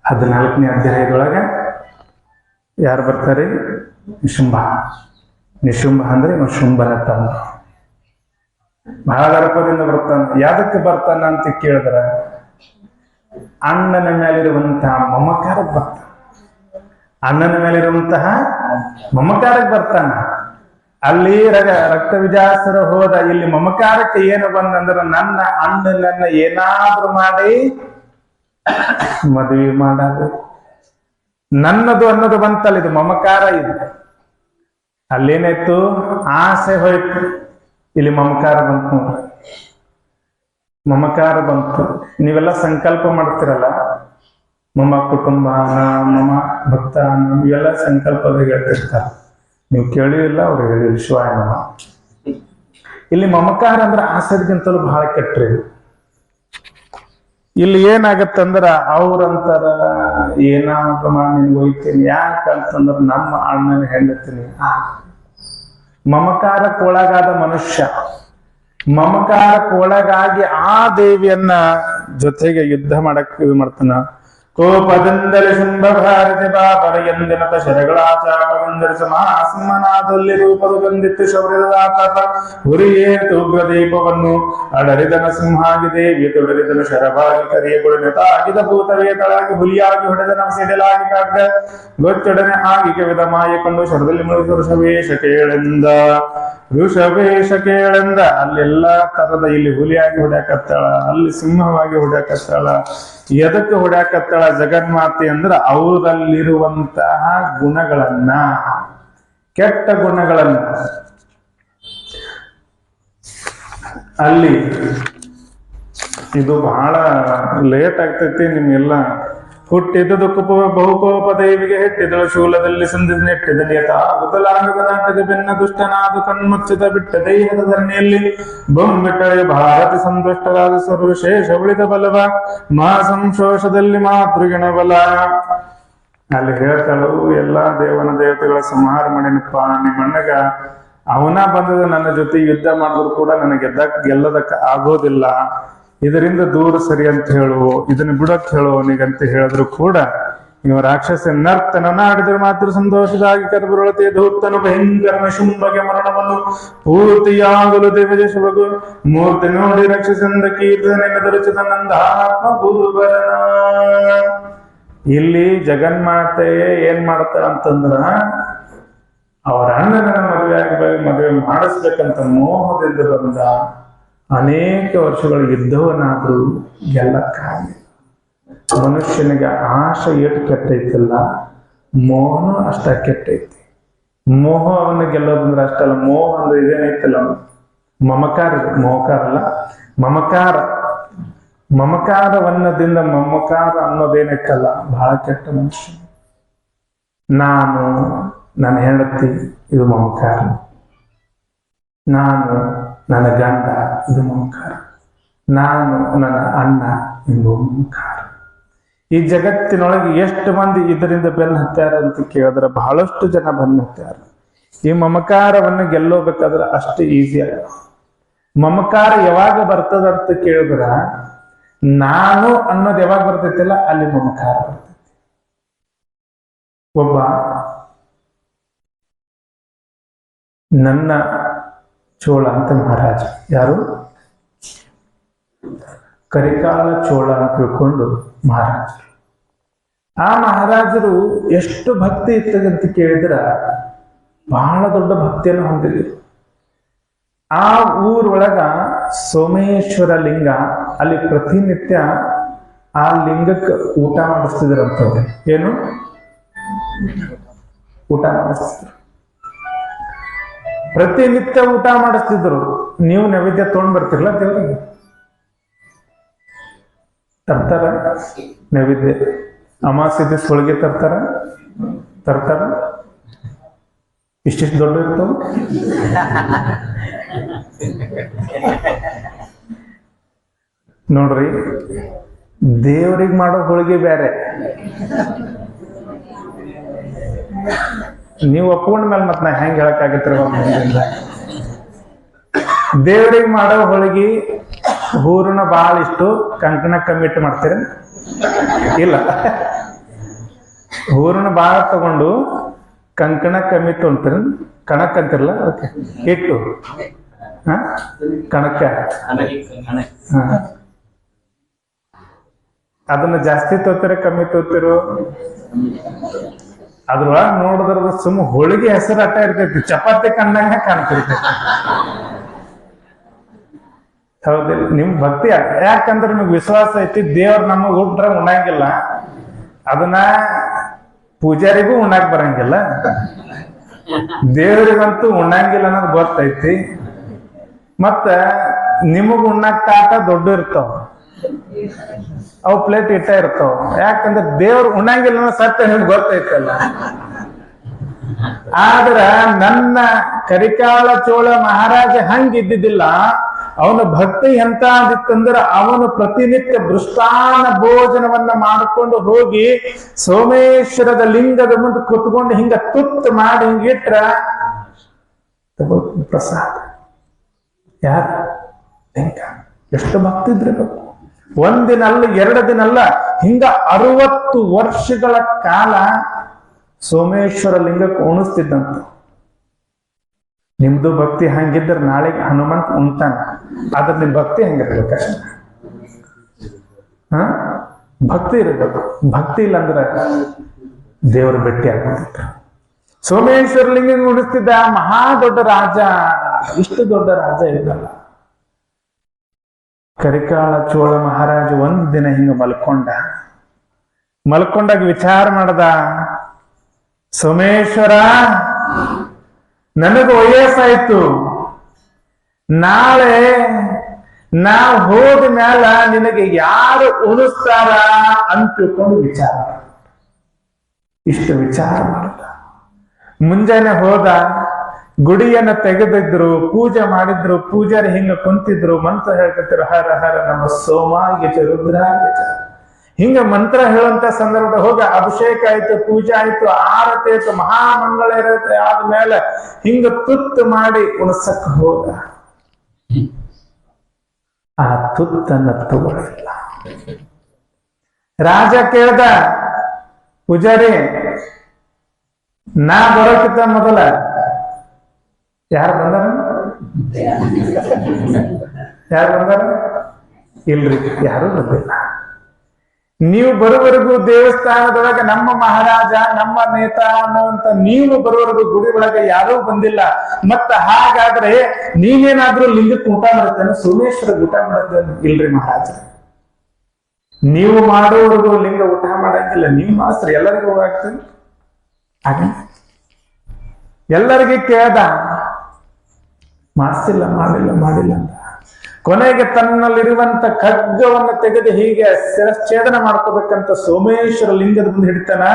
14ನೇ ಅಧ್ಯಾಯದೊಳಗೆ ಯಾರು ಬರ್ತಾರೆ? ನಿಶುಂಭ. ನಿಶುಂಭ ಅಂದ್ರೆ ಶುಂಭನ ತಮ್ಮ. ಬಹಳ ಗರ್ಭದಿಂದ ಬರ್ತಾನ. ಯಾದಕ್ಕೆ ಬರ್ತಾನ ಅಂತ ಕೇಳಿದ್ರ ಅಣ್ಣನ ಮೇಲಿರುವಂತಹ ಮಮಕಾರಕ್ಕೆ ಬರ್ತಾನ. ಅಣ್ಣನ ಮೇಲಿರುವಂತಹ ಮಮಕಾರಕ್ಕೆ ಬರ್ತಾನ. ಅಲ್ಲಿ ರಕ್ತ ವಿಜಾಸುರ ಹೋದ. ಇಲ್ಲಿ ಮಮಕಾರಕ್ಕೆ ಏನು ಬಂದಂದ್ರ ನನ್ನ ಅಣ್ಣನನ್ನ ಏನಾದ್ರೂ ಮಾಡಿ ಮದುವೆ ಮಾಡೋದು ನನ್ನದು ಅನ್ನೋದು ಬಂತಲ್ಲ. ಇದು ಮಮಕಾರ. ಇದು ಅಲ್ಲೇನಾಯ್ತು? ಆಸೆ ಹೋಯ್ತು. ಇಲ್ಲಿ ಮಮಕಾರ ಬಂತು. ಮಮಕಾರ ಬಂತು. ನೀವೆಲ್ಲ ಸಂಕಲ್ಪ ಮಾಡ್ತಿರಲ್ಲ, ಮಮ ಕುಟುಂಬ ಮಮ ಭಕ್ತ ಇವೆಲ್ಲ ಸಂಕಲ್ಪದಾಗ ಹೇಳ್ತಿರ್ತಾರೆ. ನೀವು ಕೇಳಿಲ್ಲ, ಅವ್ರು ಹೇಳಿಲ್ಲ. ಶಿವಾಯ ನಮ. ಇಲ್ಲಿ ಮಮಕಾರ ಅಂದ್ರೆ ಆಸೆಗಿಂತಲೂ ಬಹಳ ಕೆಟ್ಟ್ರಿ. ಇಲ್ಲಿ ಏನಾಗತ್ತಂದ್ರ ಅವ್ರಂತಾರ ಏನಾದ್ರು ಮಾಡಿ ನಿನ್ಗೆ ಒಯ್ತೀನಿ. ಯಾಕಂತಂದ್ರ ನಮ್ಮ ಅಣ್ಣನ ಹೆಂಡತೀನಿ. ಮಮಕಾರಕ್ಕೊಳಗಾದ ಮನುಷ್ಯ ಮಮಕಾರಕ್ಕೊಳಗಾಗಿ ಆ ದೇವಿಯನ್ನ ಜೊತೆಗೆ ಯುದ್ಧ ಮಾಡಕ್ ಇದು ಮಾಡ್ತಾನ. ಕೋಪದಿಂದಲೇ ಶುಂಭ ಭಾರತಿ ಬಾಪರ ಎಂದಿನತ ಶರಗಳಾಚಾಪಗಂಧರಿಸ ಮಹಾಸಿಂಹನಾದಲ್ಲಿ ರೂಪದ ಬಂದಿತ್ತು ಶೌರ್ಯದಾತ ಹುರಿಯೇತು ಉಗ್ರ ದೀಪವನ್ನು ಅಡರಿದನ ಸಿಂಹಾಗಿ ದೇವಿ ತೊಡರಿದನು ಶರಭಾಗಿ ಕರಿಯಗೊಡನೆತಾಗಿದ ಭೂತವೇತಳಾಗಿ ಹುಲಿಯಾಗಿ ಹೊಡೆದನ ಸಿಡಲಾಗಿ ಕಾಡ್ದ ಗೊತ್ತೊಡನೆ ಆಗಿ ಕವಿದ ಮಾಯ ಕೊಂಡು ಶರದಲ್ಲಿ ಮುಳುಗಿ ವೃಷವೇಶ ಕೇಳೆಂದ. ವೃಷವೇಶ ಕೇಳೆಂದ. ಅಲ್ಲೆಲ್ಲಾ ತರದ ಇಲ್ಲಿ ಹುಲಿಯಾಗಿ ಹೊಡ್ಯಾಕತ್ತಾಳ, ಅಲ್ಲಿ ಸಿಂಹವಾಗಿ ಹೊಡ್ಯಾಕತ್ತಾಳ. ಎದಕ್ಕೆ ಹೊಡ್ಯಾಕತ್ತಾಳ ಜಗನ್ಮಾತೆ ಅಂದ್ರ ಅವರಲ್ಲಿರುವಂತಹ ಗುಣಗಳನ್ನ, ಕೆಟ್ಟ ಗುಣಗಳನ್ನ. ಅಲ್ಲಿ ಇದು ಬಹಳ ಲೇಟ್ ಆಗ್ತೈತಿ ನಿಮ್ಗೆಲ್ಲ. ಹುಟ್ಟಿದ್ದು ಬಹುಕೋಪ ದೇವಿಗೆ ಹೆಟ್ಟಿದಳು ಶೂಲದಲ್ಲಿ ಸಂಧಿದ ನೆಟ್ಟಿದ ನಿಯತ ಗುದಲಾಂಗದ ನಾಟದ ಬೆನ್ನ ದುಷ್ಟನಾದ ಕಣ್ಮುಚ್ಚಿದ ಬಿಟ್ಟ ದೇಹದ ಧರಣಿಯಲ್ಲಿ ಬೊಂಬಿಟ್ಟಳೆ ಭಾರತಿ ಸಂತುಷ್ಟರಾದ ಸರ್ವಶೇಷ ಉಳಿದ ಬಲವ ಮಾ ಸಂಶೋಷದಲ್ಲಿ ಮಾತೃಗಿಣ ಬಲ. ಅಲ್ಲಿ ಹೇಳ್ತಾಳು, ಎಲ್ಲಾ ದೇವನ ದೇವತೆಗಳ ಸಂಹಾರ ಮಾಡಿನಪ್ಪ. ನಿಮ್ಮಣ್ಣಗ ಅವನ ಬಂದದ ನನ್ನ ಜೊತೆ ಯುದ್ಧ ಮಾಡಿದ್ರು ಕೂಡ ನನಗೆ ಗೆಲ್ಲದಕ್ಕ ಆಗೋದಿಲ್ಲ. ಇದರಿಂದ ದೂರ ಸರಿ ಅಂತ ಹೇಳು, ಇದನ್ನ ಬಿಡಕ್ ಹೇಳು ಅವನಿಗಂತ ಹೇಳಿದ್ರು ಕೂಡ ಇವ ರಾಕ್ಷಸ ನರ್ತನ ಆಡಿದ್ರೆ ಮಾತ್ರ ಸಂತೋಷದಾಗಿ ಕರಬುರಳತೆ ಧೂರ್ತನು ಭಯಂಕರನ ಶುಂಭಗೆ ಮರಣವನ್ನು ಪೂರ್ತಿಯಾಗಲು ದೇವಜ ಶಿವಗು ಮೂರ್ತಿ ನೋಡಿ ರಕ್ಷಸಂದ ಕೀರ್ತನೆದರುಚಿತ ನಂದಾತ್ಮ ಗುರುಬರನ. ಇಲ್ಲಿ ಜಗನ್ಮಾತೆ ಏನ್ ಮಾಡ್ತಾಳ ಅಂತಂದ್ರ ಅವರ ಅಣ್ಣನ ಮದುವೆ ಮಾಡಿಸ್ಬೇಕಂತ ಮೋಹದಿಂದ ಬಂದ. ಅನೇಕ ವರ್ಷಗಳು ಯುದ್ಧವನ್ನಾದ್ರೂ ಗೆಲ್ಲಕ್ಕಾಗಿ ಮನುಷ್ಯನಿಗೆ ಆಶೆ ಎಷ್ಟು ಕೆಟ್ಟೈತಿಲ್ಲ, ಮೋಹನೂ ಅಷ್ಟ ಕೆಟ್ಟೈತಿ. ಮೋಹವನ್ನು ಗೆಲ್ಲೋದಂದ್ರೆ ಅಷ್ಟಲ್ಲ, ಮೋಹ ಅಂದ್ರೆ ಇದೇನೈತಿಲ್ಲ ಮಮಕಾರ. ಮೋಹಕಾರ ಅಲ್ಲ, ಮಮಕಾರ. ಮಮಕಾರವನ್ನದಿಂದ ಮಮಕಾರ ಅನ್ನೋದೇನೈತಲ್ಲ ಬಹಳ ಕೆಟ್ಟ ಮನುಷ್ಯ. ನಾನು ನನ್ನ ಹೆಂಡತಿ ಇದು ಮಮಕಾರ, ನಾನು ನನ್ನ ಗಂಡ ಇದು ಮಮಕಾರ, ನಾನು ನನ್ನ ಅಣ್ಣ ಇದು ಮಮಕಾರ. ಈ ಜಗತ್ತಿನೊಳಗೆ ಎಷ್ಟು ಮಂದಿ ಇದರಿಂದ ಬೆನ್ನು ಹತ್ಯಾರ ಅಂತ ಕೇಳಿದ್ರೆ ಬಹಳಷ್ಟು ಜನ ಬೆನ್ನು ಹತ್ಯಾರ. ಈ ಮಮಕಾರವನ್ನು ಗೆಲ್ಲೋಬೇಕಾದ್ರೆ ಅಷ್ಟು ಈಸಿ ಅಲ್ಲ. ಮಮಕಾರ ಯಾವಾಗ ಬರ್ತದ ಅಂತ ಕೇಳಿದ್ರ ನಾನು ಅನ್ನೋದು ಯಾವಾಗ ಬರ್ತೈತಿಲ್ಲ ಅಲ್ಲಿ ಮಮಕಾರ ಬರ್ತೈತಿ. ಒಬ್ಬ ನನ್ನ ಚೋಳ ಅಂತ ಮಹಾರಾಜ, ಯಾರು ಕರಿಕಾಲ ಚೋಳ ಅಂತ ತಿಳ್ಕೊಂಡು ಮಹಾರಾಜರು. ಆ ಮಹಾರಾಜರು ಎಷ್ಟು ಭಕ್ತಿ ಇರ್ತದಂತ ಕೇಳಿದ್ರ ಬಹಳ ದೊಡ್ಡ ಭಕ್ತಿಯನ್ನು ಹೊಂದಿದ್ರು. ಆ ಊರೊಳಗ ಸೋಮೇಶ್ವರ ಲಿಂಗ ಅಲ್ಲಿ ಪ್ರತಿನಿತ್ಯ ಆ ಲಿಂಗಕ್ಕೆ ಊಟ ಮಾಡಿಸ್ತಿದ್ರಂತವ್ರು. ಏನು ಊಟ ಮಾಡಿಸ್ತಿದ್ರು, ಪ್ರತಿನಿತ್ಯ ಊಟ ಮಾಡಿಸ್ತಿದ್ರು. ನೀವು ನೈವೇದ್ಯ ತಗೊಂಡ್ ಬರ್ತಿರಲ್ಲ ದೇವರಿಗೆ, ತರ್ತಾರ ನೈವೇದ್ಯ. ಅಮಾವಾಸ್ಯೆ ದಿವಸ ಹೋಳಿಗೆ ತರ್ತಾರ ಇಷ್ಟಿಷ್ಟು ದೊಡ್ಡ ಇರ್ತಾವ. ನೋಡ್ರಿ, ದೇವ್ರಿಗೆ ಮಾಡೋ ಹೋಳಿಗೆ ಬೇರೆ, ನೀವು ಒಪ್ಕೊಂಡ ಮೇಲೆ ಮತ್ ನಾ ಹೆಂಗ್ ಹೇಳಕ್ಕಾಗತ್ರಿ? ದೇವ್ರಿಗೆ ಮಾಡೋ ಹೋಳಿಗೆ ಹೂರ್ಣ ಬಾಳ ಇಷ್ಟು, ಕಂಕಣ ಕಮ್ಮಿಟ್ಟು ಮಾಡ್ತೀರ? ಇಲ್ಲ, ಹೂರ್ಣ ಬಾಳ ತಗೊಂಡು ಕಂಕಣ ಕಮ್ಮಿ ತೊಗೊಂತೀರ. ಕಣಕ್ ಅಂತಿರಲ್ಲ ಅದಕ್ಕೆ, ಹಿಟ್ಟು ಕಣಕ್ಕ, ಅದನ್ನ ಜಾಸ್ತಿ ತೋತಿರ ಕಮ್ಮಿ ತೋತಿರು? ಅದ್ರೊಳಗ ನೋಡಿದ್ರ ಸುಮ್ಮ ಹೋಳಿಗೆ ಹೆಸರು ಅಟ್ಟ ಇರ್ತೈತಿ, ಚಪಾತಿ ಕಂಡಂಗ ಕಾಣ್ತಿರ್ತೈತಿ. ಹೌದಿಲ್ಲ? ನಿಮ್ ಭಕ್ತಿ ಯಾಕಂದ್ರೆ ನಿಮ್ಗೆ ವಿಶ್ವಾಸ ಐತಿ ದೇವ್ರ ನಮಗ್ ಊಟ್ರ ಉಣ್ಣಂಗಿಲ್ಲ, ಅದನ್ನ ಪೂಜಾರಿಗೂ ಉಣ್ಣಾಕ್ ಬರಂಗಿಲ್ಲ, ದೇವ್ರಿಗಂತೂ ಉಣ್ಣಂಗಿಲ್ಲ ಅನ್ನೋದು ಗೊತ್ತೈತಿ. ಮತ್ತ ನಿಮಗ್ ಉಣ್ಣಾಕ್ ತಾಟ ದೊಡ್ಡ ಇರ್ತಾವ, ಅವು ಪ್ಲೇಟ್ ಇಟ್ಟ ಇರ್ತಾವ. ಯಾಕಂದ್ರೆ ದೇವ್ರ ಉಣ್ಣಂಗಿಲ್ಲ ಅನ್ನೋ ಸತ್ಯ ನಿಮ್ಗೆ ಗೊತ್ತೈತಲ್ಲ. ಆದ್ರ ನನ್ನ ಕರಿಕಾಳ ಚೋಳ ಮಹಾರಾಜ ಹಂಗಿದ್ದಿದ್ದಿಲ್ಲ. ಅವನ ಭಕ್ತಿ ಎಂತ ಅಂದಿತ್ತಂದ್ರ ಅವನು ಪ್ರತಿನಿತ್ಯ ಮೃಷ್ಟಾನ್ನ ಭೋಜನವನ್ನ ಮಾಡಿಕೊಂಡು ಹೋಗಿ ಸೋಮೇಶ್ವರದ ಲಿಂಗದ ಮುಂದೆ ಕುತ್ಕೊಂಡು ಹಿಂಗ ತುತ್ತು ಮಾಡಿ ಹಿಂಗಿಟ್ರ ಪ್ರಸಾದ. ಯಾರ ಲಿಂಗ ಎಷ್ಟು ಭಕ್ತಿ ಇದ್ರಬೇಕು. ಒಂದಿನ ಅಲ್ಲ, 2 ದಿನ ಅಲ್ಲ, ಹಿಂಗ 60 ವರ್ಷಗಳ ಕಾಲ ಸೋಮೇಶ್ವರ ಲಿಂಗಕ್ಕೆ ಉಣಿಸ್ತಿದ್ದಂತ. ನಿಮ್ದು ಭಕ್ತಿ ಹಂಗಿದ್ರೆ ನಾಳೆಗೆ ಹನುಮಂತ ಉಣ್ತಾನ. ಆದ್ರೆ ನಿಮ್ ಭಕ್ತಿ ಹೆಂಗಿರ್ಬೇಕಷ್ಟ, ಭಕ್ತಿ ಇರಬೇಕು. ಭಕ್ತಿ ಇಲ್ಲ ಅಂದ್ರೆ ದೇವರು ಭೇಟಿ ಆಗ್ತಿತ್ತು. ಸೋಮೇಶ್ವರ ಲಿಂಗ ಉಣಿಸ್ತಿದ್ದ ಮಹಾ ದೊಡ್ಡ ರಾಜ. ಇಷ್ಟು ದೊಡ್ಡ ರಾಜ ಇದ್ದಲ್ಲ. ಕರಿಕಾಳ ಚೋಳ ಮಹಾರಾಜ ಒಂದ್ ದಿನ ಹಿಂಗ ಮಲ್ಕೊಂಡಾಗ ವಿಚಾರ ಮಾಡ್ದ, ಸೋಮೇಶ್ವರ, ನನಗೆ ವಯಸ್ಸಾಯ್ತು, ನಾಳೆ ನಾವು ಹೋದ ಮ್ಯಾಲ ನಿನಗೆ ಯಾರು ಉಣಿಸ್ತಾರ ಅಂತ ತಿಳ್ಕೊಂಡು ಇಷ್ಟು ವಿಚಾರ ಮಾಡ್ದ. ಮುಂಜಾನೆ ಹೋದ, ಗುಡಿಯನ್ನ ತೆಗೆದಿದ್ರು, ಪೂಜೆ ಮಾಡಿದ್ರು. ಪೂಜಾರಿ ಹಿಂಗ ಕುಂತಿದ್ರು, ಮಂತ್ರ ಹೇಳ್ತಿದ್ರು, ಹರ ಹರ ನಮ್ಮ ಸೋಮಾಯ ಚ ರುದ್ರಾಯ ಚ. ಹಿಂಗ ಮಂತ್ರ ಹೇಳುವಂತ ಸಂದರ್ಭದ ಹೋಗ ಅಭಿಷೇಕ ಆಯ್ತು, ಪೂಜೆ ಆಯ್ತು, ಆರತಿ ಆಯ್ತು, ಮಹಾಮಂಗಳ ಇರತ್ತೆ. ಆದ್ಮೇಲೆ ಹಿಂಗ ತುತ್ತು ಮಾಡಿ ಉಣಸಕ್ ಹೋದ. ಆ ತುತ್ತನ್ನ ತಗೊಳ್ಳಿಲ್ಲ. ರಾಜ ಕೇಳ್ದ, ಪೂಜಾರಿ, ನಾ ಬರೋಕ್ಕಿಂತ ಮೊದಲ ಯಾರು ಬಂದಾರ? ಇಲ್ರಿ, ಯಾರು ಬಂದಿಲ್ಲ. ನೀವು ಬರುವವರೆಗೂ ದೇವಸ್ಥಾನದೊಳಗೆ ನಮ್ಮ ಮಹಾರಾಜ, ನಮ್ಮ ನೇತಾ ಅನ್ನುವಂತ ನೀವು ಬರುವವರೆಗೂ ಗುಡಿ ಒಳಗೆ ಯಾರೂ ಬಂದಿಲ್ಲ. ಮತ್ತ ಹಾಗಾದ್ರೆ ನೀವೇನಾದ್ರೂ ಲಿಂಗಕ್ಕೆ ಊಟ ಮಾಡುತ್ತೇನೆ? ಸೋಮೇಶ್ವರ ಊಟ ಮಾಡುತ್ತೇನೆ? ಇಲ್ರಿ ಮಹಾರಾಜ, ನೀವು ಮಾಡೋವರೆಗೂ ಲಿಂಗ ಊಟ ಮಾಡಂಗಿಲ್ಲ. ನೀವು ಮಾತ್ರ ಎಲ್ಲರಿಗೂ ಹೋಗಾಗ್ತದೆ. ಹಾಗೆ ಎಲ್ಲರಿಗೆ ಕೇಳ್ದ, ಮಾಡಿಲ್ಲ ಅಂತ. ಕೊನೆಗೆ ತನ್ನಲ್ಲಿರುವಂತ ಖಡ್ಗವನ್ನು ತೆಗೆದು ಹೀಗೆ ಶಿರಚ್ಛೇದನ ಮಾಡ್ಕೋಬೇಕಂತ ಸೋಮೇಶ್ವರ ಲಿಂಗದ ಮುಂದೆ ಹಿಡಿತಾನ.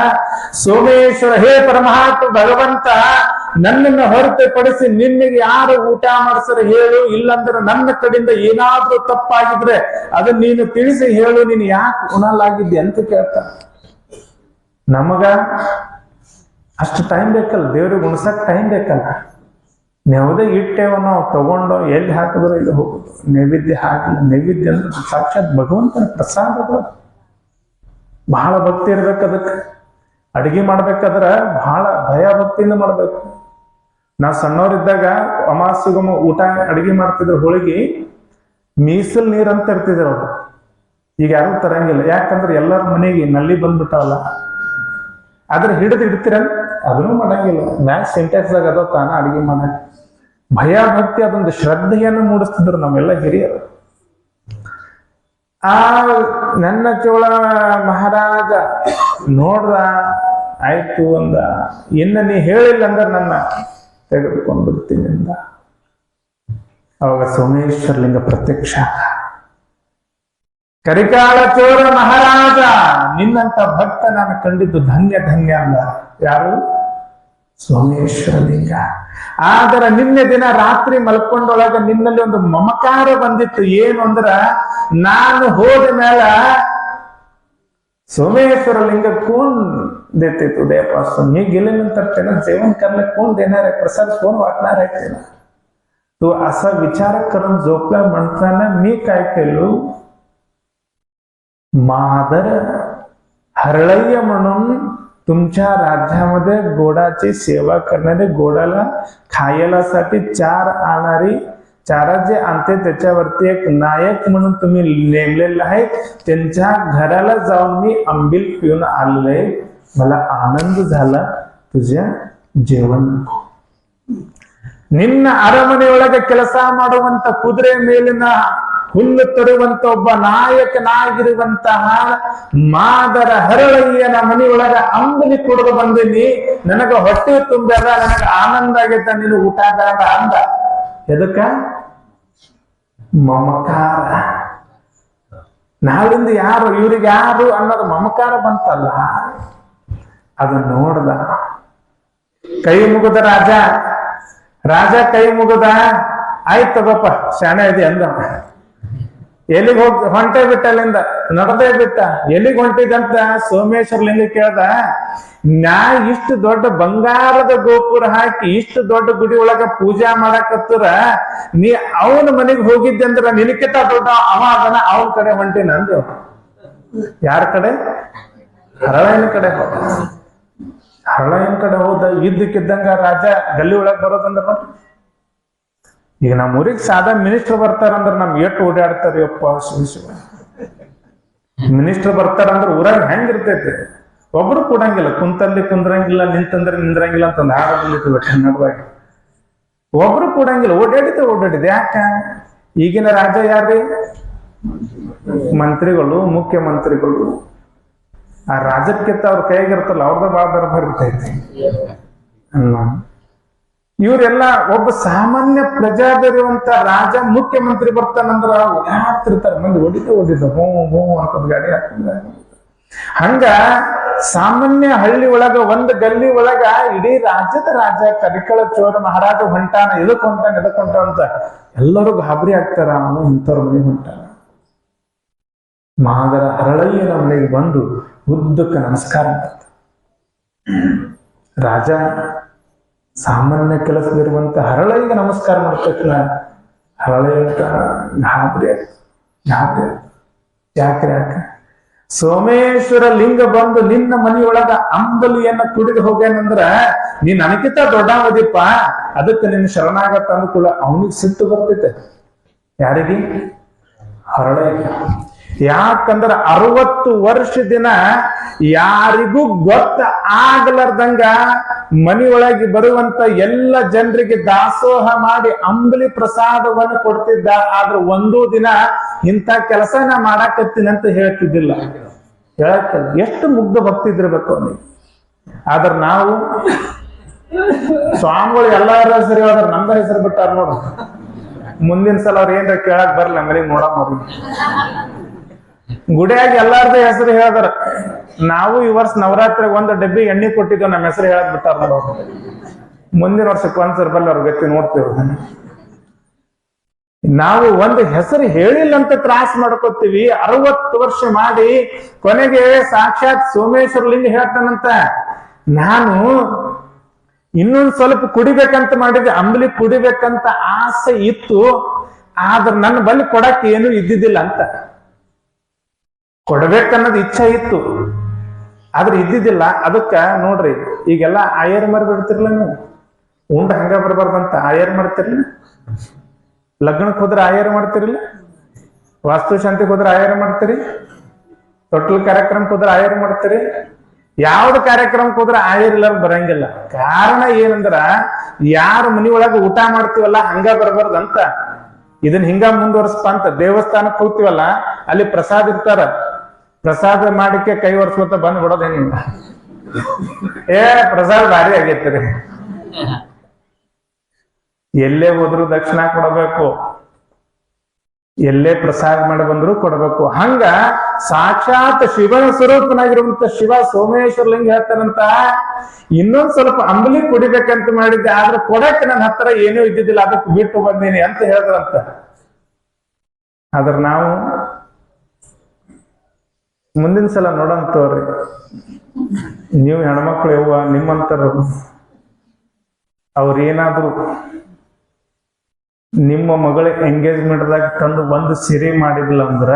ಸೋಮೇಶ್ವರ, ಹೇ ಪರಮಾತ್ಮ ಭಗವಂತ, ನನ್ನನ್ನು ಹೊರತುಪಡಿಸಿ ನಿನ್ನೆಗೆ ಯಾರು ಊಟ ಮಾಡಿಸರು ಹೇಳು, ಇಲ್ಲಂದ್ರೆ ನನ್ನ ಕಡೆಯಿಂದ ಏನಾದ್ರೂ ತಪ್ಪಾಗಿದ್ರೆ ಅದನ್ನ ನೀನು ತಿಳಿಸಿ ಹೇಳು, ನೀನು ಯಾಕೆ ಉಣಲಾಗಿದ್ದೆ ಅಂತ ಕೇಳ್ತಾನ. ನಮಗ ಅಷ್ಟು ಟೈಮ್ ಬೇಕಲ್ಲ, ದೇವ್ರಿಗೆ ಉಣಸಕ್ ಟೈಮ್ ಬೇಕಲ್ಲ. ಯಾವುದೇ ಇಟ್ಟೇವ ನಾವು ತಗೊಂಡು ಎಲ್ಲಿ ಹಾಕಿದ್ರು ಇಲ್ಲಿ ಹೋಗುದು. ನೈವೇದ್ಯ ಹಾಕಿಲ್ಲ. ನೈವೇದ್ಯ ಅಂದ್ರೆ ಸಾಕ್ಷಾತ್ ಭಗವಂತನ ಪ್ರಸಾದಗಳು. ಬಹಳ ಭಕ್ತಿ ಇರ್ಬೇಕು ಅದಕ್ಕೆ. ಅಡಿಗೆ ಮಾಡ್ಬೇಕಾದ್ರ ಬಹಳ ಭಯ ಭಕ್ತಿಯಿಂದ ಮಾಡ್ಬೇಕು. ನಾವು ಸಣ್ಣವರಿದ್ದಾಗ ಅಮಾವಾಸ್ಯೆಗೊಮ್ಮೆ ಊಟ ಅಡಿಗೆ ಮಾಡ್ತಿದ್ರು, ಹೋಳಿಗೆ ಮೀಸಲ್ ನೀರ್ ಅಂತ ಇರ್ತಿದ್ರು ಅವ್ರು. ಈಗ ಯಾರು ತರಂಗಿಲ್ಲ. ಯಾಕಂದ್ರೆ ಎಲ್ಲರ ಮನೆಗೆ ನಲ್ಲಿ ಬಂದ್ಬಿಟ್ಟವಲ್ಲ. ಆದ್ರೆ ಹಿಡಿದು ಇಡ್ತೀರ ಅದನ್ನು ಮಾಡಂಗಿಲ್ಲ. ಮ್ಯಾಚ್ ಸಿಂಟ್ಯಾಕ್ಸ್ ಆಗ ಅದೋ ತಾನ ಅಡಿಗೆ ಮಾಡಕ್. ಭಯ ಭಕ್ತಿ, ಅದೊಂದು ಶ್ರದ್ಧೆಯನ್ನು ಮೂಡಿಸ್ತಿದ್ರು ನಮ್ಮೆಲ್ಲ ಹಿರಿಯರು. ಆ ನನ್ನ ಚೋಳ ಮಹಾರಾಜ ನೋಡ್ದ, ಆಯ್ತು ಅಂದ. ಇನ್ನು ನೀ ಹೇಳಿಲ್ಲ ಅಂದ್ರೆ ನನ್ನ ತೆಗೆದುಕೊಂಡು ಬಿಡ್ತೀನಿ ಅಂದ. ಅವಾಗ ಸೋಮೇಶ್ವರಲಿಂಗ ಪ್ರತ್ಯಕ್ಷ. ಕರಿಕಾಲ ಚೋರ ಮಹಾರಾಜ, ನಿನ್ನಂತ ಭಕ್ತ ನಾನು ಕಂಡಿದ್ದು ಧನ್ಯ ಧನ್ಯ ಅಂದ. ಯಾರು? ಸೋಮೇಶ್ವರಲಿಂಗ. ಆದರೆ ನಿನ್ನೆ ದಿನ ರಾತ್ರಿ ಮಲ್ಕೊಂಡೊಳಗ ನಿನ್ನಲ್ಲಿ ಒಂದು ಮಮಕಾರ ಬಂದಿತ್ತು. ಏನು ಅಂದ್ರ, ನಾನು ಹೋದ ಮೇಲ सोमेश्वरलिंग कौन देते तुझे पासून मी गेल्यानंतर त्याला जेवण करणे कोण देणार आहे, प्रसाद कोण वाटणार आहे त्याला. तो असा विचार करून झोपला. म्हणताना मी काय केलो, मादर हरळय्य म्हणून तुमच्या राज्यामध्ये गोडाची सेवा करणारे, गोडाला खायलासाठी चार आणणारी, चारा जे आणते त्याच्यावरती एक नायक म्हणून तुम्ही नेमलेला आहे, त्यांच्या घराला जाऊन मी आंबील पिऊन आलोय. मला आनंद झाला तुझ्या जेवण. ನಿನ್ನ ಅರಮನೆಯೊಳಗೆ ಕೆಲಸ ಮಾಡುವಂತ, ಕುದುರೆ ಮೇಲಿನ ಹುಲ್ಲು ತರುವಂತ ಒಬ್ಬ ನಾಯಕನಾಗಿರುವಂತಹ ಮಾದರ ಹರಳಯ್ಯನ ಮನೆಯೊಳಗ ಅಂಬಲಿ ಕುಡಿದು ಬಂದಿನಿ. ನನಗ ಹೊಟ್ಟೆ ತುಂಬ್ಯಾರ, ನನಗ ಆನಂದ ಆಗೈತ, ನೀನು ಊಟ ಬೇಡ ಅಂದ. ಎದಕ್ಕ? ಮಮಕಾರ. ನಾಳಿಂದ ಯಾರು ಇವ್ರಿಗೆ ಯಾರು ಅನ್ನೋದು ಮಮಕಾರ ಬಂತಲ್ಲ, ಅದು ನೋಡ್ದ. ಕೈ ಮುಗಿದ ರಾಜ ಕೈ ಮುಗಿದ. ಆಯ್ತು ತಗೋಪ್ಪ, ಶಾಣೆ ಇದೆ ಅಂದ. ಎಲ್ಲಿಗೆ ಹೊಂಟೆ ಬಿಟ್ಟ, ಅಲ್ಲಿಂದ ನಡೆದೇ ಬಿಟ್ಟ. ಎಲ್ಲಿಗೆ ಹೊಂಟಿದಂತ ಸೋಮೇಶ್ವರಲಿಂಗ ಕೇಳ್ದ. ನಾ ಇಷ್ಟು ದೊಡ್ಡ ಬಂಗಾರದ ಗೋಪುರ ಹಾಕಿ ಇಷ್ಟು ದೊಡ್ಡ ಗುಡಿ ಒಳಗ ಪೂಜಾ ಮಾಡಕತ್ತರ, ನೀ ಅವನ ಮನೆಗೆ ಹೋಗಿದ್ದೆ ಅಂದ್ರ ನಿನಕಿತ ದೊಡ್ಡ ಅವ ಅದನ, ಅವನ ಕಡೆ ಹೊಂಟಿನ ಅಂದ್ರು. ಯಾರ ಕಡೆ? ಹರಳಯ್ಯನ ಕಡೆ ಹೋದ. ಹರಳಯ್ಯನ ಕಡೆ ಹೋದ. ಇದ್ದಕ್ಕಿದ್ದಂಗ ರಾಜ ಗಲ್ಲಿ ಒಳಗ್ ಬರೋದಂದ್ರ, ಈಗ ನಮ್ಮ ಊರಿಗೆ ಸಾದಾ ಮಿನಿಸ್ಟರ್ ಬರ್ತಾರಂದ್ರ ನಮ್ ಎಷ್ಟು ಓಡಾಡ್ತಾರ ಯಪ್ಪ ಶಿವ. ಮಿನಿಸ್ಟರ್ ಬರ್ತಾರಂದ್ರ ಊರಾಗ ಹೆಂಗಿರ್ತೈತಿ, ಒಬ್ರು ಕೂಡಂಗಿಲ್ಲ, ಕುಂತಲ್ಲಿ ಕುಂದ್ರಂಗಿಲ್ಲ, ನಿಂತಂದ್ರೆ ನಿಂದ್ರಂಗಿಲ್ಲ ಅಂತ ಒಂದು ಹಾಡು ಬಂದಿರ್ತದೆ ಕನ್ನಡದಾಗ. ಒಬ್ರು ಕೂಡಂಗಿಲ್ಲ, ಓಡಾಡಿದೆ. ಯಾಕ? ಈಗಿನ ರಾಜ ಯಾರ್ರಿ? ಮಂತ್ರಿಗಳು, ಮುಖ್ಯಮಂತ್ರಿಗಳು. ಆ ರಾಜಕ್ಕಿಂತ ಅವ್ರ ಕೈಗಿರ್ತಲ್ಲ, ಅವ್ರದ ಬಾಳ ದರ್ಬಾರ್ ಇರ್ತೈತಿ. ಇವರೆಲ್ಲ ಒಬ್ಬ ಸಾಮಾನ್ಯ ಪ್ರಜಾದರಿರುವಂತ ರಾಜ ಮುಖ್ಯಮಂತ್ರಿ ಬರ್ತಾನಂದ್ರ ಓಡಾಡ್ತಿರ್ತಾರೆ. ಮಂದಿ ಹೊಡಿತ ಹೋ ಅಂತ ಗಾಡಿ ಹಾಕಿದ್ರೆ. ಹಂಗ ಸಾಮಾನ್ಯ ಹಳ್ಳಿ ಒಳಗ, ಒಂದು ಗಲ್ಲಿ ಒಳಗ ಇಡೀ ರಾಜ್ಯದ ರಾಜ ಕರಿಕಳ ಚೋರ ಮಹಾರಾಜ ಹೊಂಟಾನ. ಎದಕ್ ಹೊಂಟಾನ ಅಂತ ಎಲ್ಲರೂ ಗಾಬರಿ ಆಗ್ತಾರ. ಅವನು ಇಂಥವ್ರ ಮನೆಗೆ ಹೊಂಟಾನ. ಮಾದರ ಹರಳಯ್ಯನ ಮನೆಗೆ ಬಂದು ಉದ್ದಕ್ಕೆ ನಮಸ್ಕಾರ ಮಾಡ್ತ. ರಾಜ ಸಾಮಾನ್ಯ ಕೆಲಸದಿರುವಂತ ಹರಳಯ್ಯಗೆ ನಮಸ್ಕಾರ ಮಾಡ್ತಕ್ಕ. ಹರಳಯ್ಯ ಗಾಬರಿ ಯಾಕ್ರೆ ಸೋಮೇಶ್ವರ ಲಿಂಗ ಬಂದು ನಿನ್ನ ಮನೆಯೊಳಗ ಅಂಬಲಿಯನ್ನ ಕುಡಿದು ಹೋಗ್ಯಾನಂದ್ರ ನೀನ್ ನನಗಿಂತ ದೊಡ್ಡವದಿಪ್ಪ, ಅದಕ್ಕೆ ನಿನ್ನ ಶರಣಾಗತ್ತ ಅಂದ್ಕೂಡ ಅವನಿಗೆ ಸಿಟ್ಟು ಬರ್ತೈತೆ. ಯಾರಿಗೆ? ಹರಳಯ್ಯ. ಯಾಕಂದ್ರ 60 ವರ್ಷ ದಿನ ಯಾರಿಗೂ ಗೊತ್ತ ಆಗ್ಲಾರ್ದಂಗ ಮನೆಯೊಳಗೆ ಬರುವಂತ ಎಲ್ಲ ಜನರಿಗೆ ದಾಸೋಹ ಮಾಡಿ ಅಂಬಲಿ ಪ್ರಸಾದವನ್ನು ಕೊಡ್ತಿದ್ದ. ಆದ್ರೆ ಒಂದೂ ದಿನ ಇಂಥ ಕೆಲಸ ನಾ ಮಾಡಾಕತ್ತೀನಿ ಅಂತ ಹೇಳ್ತಿದ್ದಿಲ್ಲ. ಎಷ್ಟು ಮುಗ್ಧ ಭಕ್ತಿ ಇದ್ದಿರ್ಬೇಕು ಅವನಿಗೆ. ಆದ್ರ ನಾವು ಸ್ವಾಮಿಗಳು ಎಲ್ಲಾರ ಹೆಸರು ಹೇಳಿದ್ರ ನಮ್ದ ಹೆಸರು ಬಿಟ್ಟಾರ ನೋಡು. ಮುಂದಿನ ಸಲ ಅವ್ರ ಏನ್ರ ಕೇಳಕ್ ಬರ್ಲ ಮನೆಗೆ ನೋಡಮ್ಮ. ಗುಡಿಯಾಗಿ ಎಲ್ಲಾರ್ದ ಹೆಸರು ಹೇಳಿದ್ರ, ನಾವು ಈ ವರ್ಷ ನವರಾತ್ರಿಗೆ ಒಂದು ಡಬ್ಬಿ ಎಣ್ಣೆ ಕೊಟ್ಟಿದ್ದೇವೆ, ನಮ್ಮ ಹೆಸರು ಹೇಳಕ್ ಬಿಟ್ಟಾರ ನೋಡು. ಮುಂದಿನ ವರ್ಷಕ್ಕೆ ಒಂದ್ಸರಿ ಬಲ್ಲ ಅವ್ರ ಗತಿ ನೋಡ್ತೇವೆ. ನಾವು ಒಂದು ಹೆಸರು ಹೇಳಿಲ್ಲ ಅಂತ ತ್ರಾಸ ಮಾಡ್ಕೋತೀವಿ. 60 ವರ್ಷ ಮಾಡಿ ಕೊನೆಗೆ ಸಾಕ್ಷಾತ್ ಸೋಮೇಶ್ವರಲಿಂಗ ಹೇಳ್ತಾನಂತ, ನಾನು ಇನ್ನೊಂದ್ ಸ್ವಲ್ಪ ಕುಡಿಬೇಕಂತ ಮಾಡಿದೆ, ಅಂಬಲಿ ಕುಡಿಬೇಕಂತ ಆಸೆ ಇತ್ತು, ಆದ್ರ ನನ್ನ ಬಳಿ ಕೊಡಕ್ ಏನು ಇದ್ದಿದ್ದಿಲ್ಲ ಅಂತ. ಕೊಡ್ಬೇಕನ್ನೋದು ಇಚ್ಛೆ ಇತ್ತು, ಆದ್ರೆ ಇದ್ದಿದ್ದಿಲ್ಲ. ಅದಕ್ಕ ನೋಡ್ರಿ, ಈಗೆಲ್ಲ ಆಯರ್ ಮರ ಬಿಡ್ತಿರ್ಲ, ನೀವು ಉಂಡ ಹಂಗ ಬರ್ಬಾರ್ದಂತ ಆಯರ್ ಮಾಡ್ತಿರ್ಲಿ. ಲಗ್ನಕ್ಕೆ ಹೋದ್ರೆ ಆಯರ್ ಮಾಡ್ತಿರ್ಲಿಲ್ಲ, ವಾಸ್ತು ಶಾಂತಿಗೆ ಹೋದ್ರೆ ಆಯರ್ ಮಾಡ್ತೀರಿ, ತೊಟ್ಟಲ್ ಕಾರ್ಯಕ್ರಮಕ್ಕೆ ಹೋದ್ರೆ ಆಯರ್ ಮಾಡ್ತೀರಿ. ಯಾವ್ದು ಕಾರ್ಯಕ್ರಮಕ್ಕೆ ಹೋದ್ರೆ ಆಯರ್ ಇಲ್ಲ ಬರಂಗಿಲ್ಲ. ಕಾರಣ ಏನಂದ್ರ, ಯಾರು ಮನಿ ಒಳಗ ಊಟ ಮಾಡ್ತೀವಲ್ಲ ಹಂಗ ಬರ್ಬಾರ್ದಂತ. ಇದನ್ನ ಹಿಂಗ ಮುಂದುವರ್ಸ್ಪ ಅಂತ ದೇವಸ್ಥಾನಕ್ಕೆ ಹೋಗ್ತೀವಲ್ಲ, ಅಲ್ಲಿ ಪ್ರಸಾದ ಇರ್ತಾರ, ಪ್ರಸಾದ ಮಾಡಿಕೆ ಕೈ ಒರ್ಸ್ಕೊತ ಬಂದ್ ಬಿಡೋದೇನಿಲ್ಲ. ಪ್ರಸಾದ ಭಾರಿ ಆಗೈತ್ರಿ. ಎಲ್ಲೇ ಹೋದ್ರು ದಕ್ಷಿಣ ಕೊಡಬೇಕು, ಎಲ್ಲೇ ಪ್ರಸಾದ ಮಾಡಿ ಬಂದ್ರು ಕೊಡಬೇಕು. ಹಂಗ ಸಾಕ್ಷಾತ್ ಶಿವನ ಸ್ವರೂಪನಾಗಿರುವಂತ ಶಿವ ಸೋಮೇಶ್ವರ ಲಿಂಗ ಹೇಳ್ತಾನಂತ, ಇನ್ನೊಂದ್ ಸ್ವಲ್ಪ ಅಂಬಲಿ ಕುಡಿಬೇಕಂತ ಮಾಡಿದ್ದೆ, ಆದ್ರೆ ಕೊಡಕ್ಕೆ ನನ್ನ ಹತ್ರ ಏನೂ ಇದ್ದಿದ್ದಿಲ್ಲ, ಅದಕ್ಕೆ ಬಿಟ್ಟು ಬಂದೀನಿ ಅಂತ ಹೇಳಿದ್ರಂತ. ಆದ್ರ ನಾವು ಮುಂದಿನ ಸಲ ನೋಡಂತವ್ರಿ, ನೀವು ಹೆಣ್ಮಕ್ಳು ಯವ್ವ ನಿಮ್ಮಂತರು ಅವ್ರೇನಾದ್ರು ನಿಮ್ಮ ಮಗಳ ಎಂಗೇಜ್ಮೆಂಟ್ದಾಗ ತಂದು ಒಂದು ಸಿರಿ ಮಾಡಿದ್ಲ ಅಂದ್ರ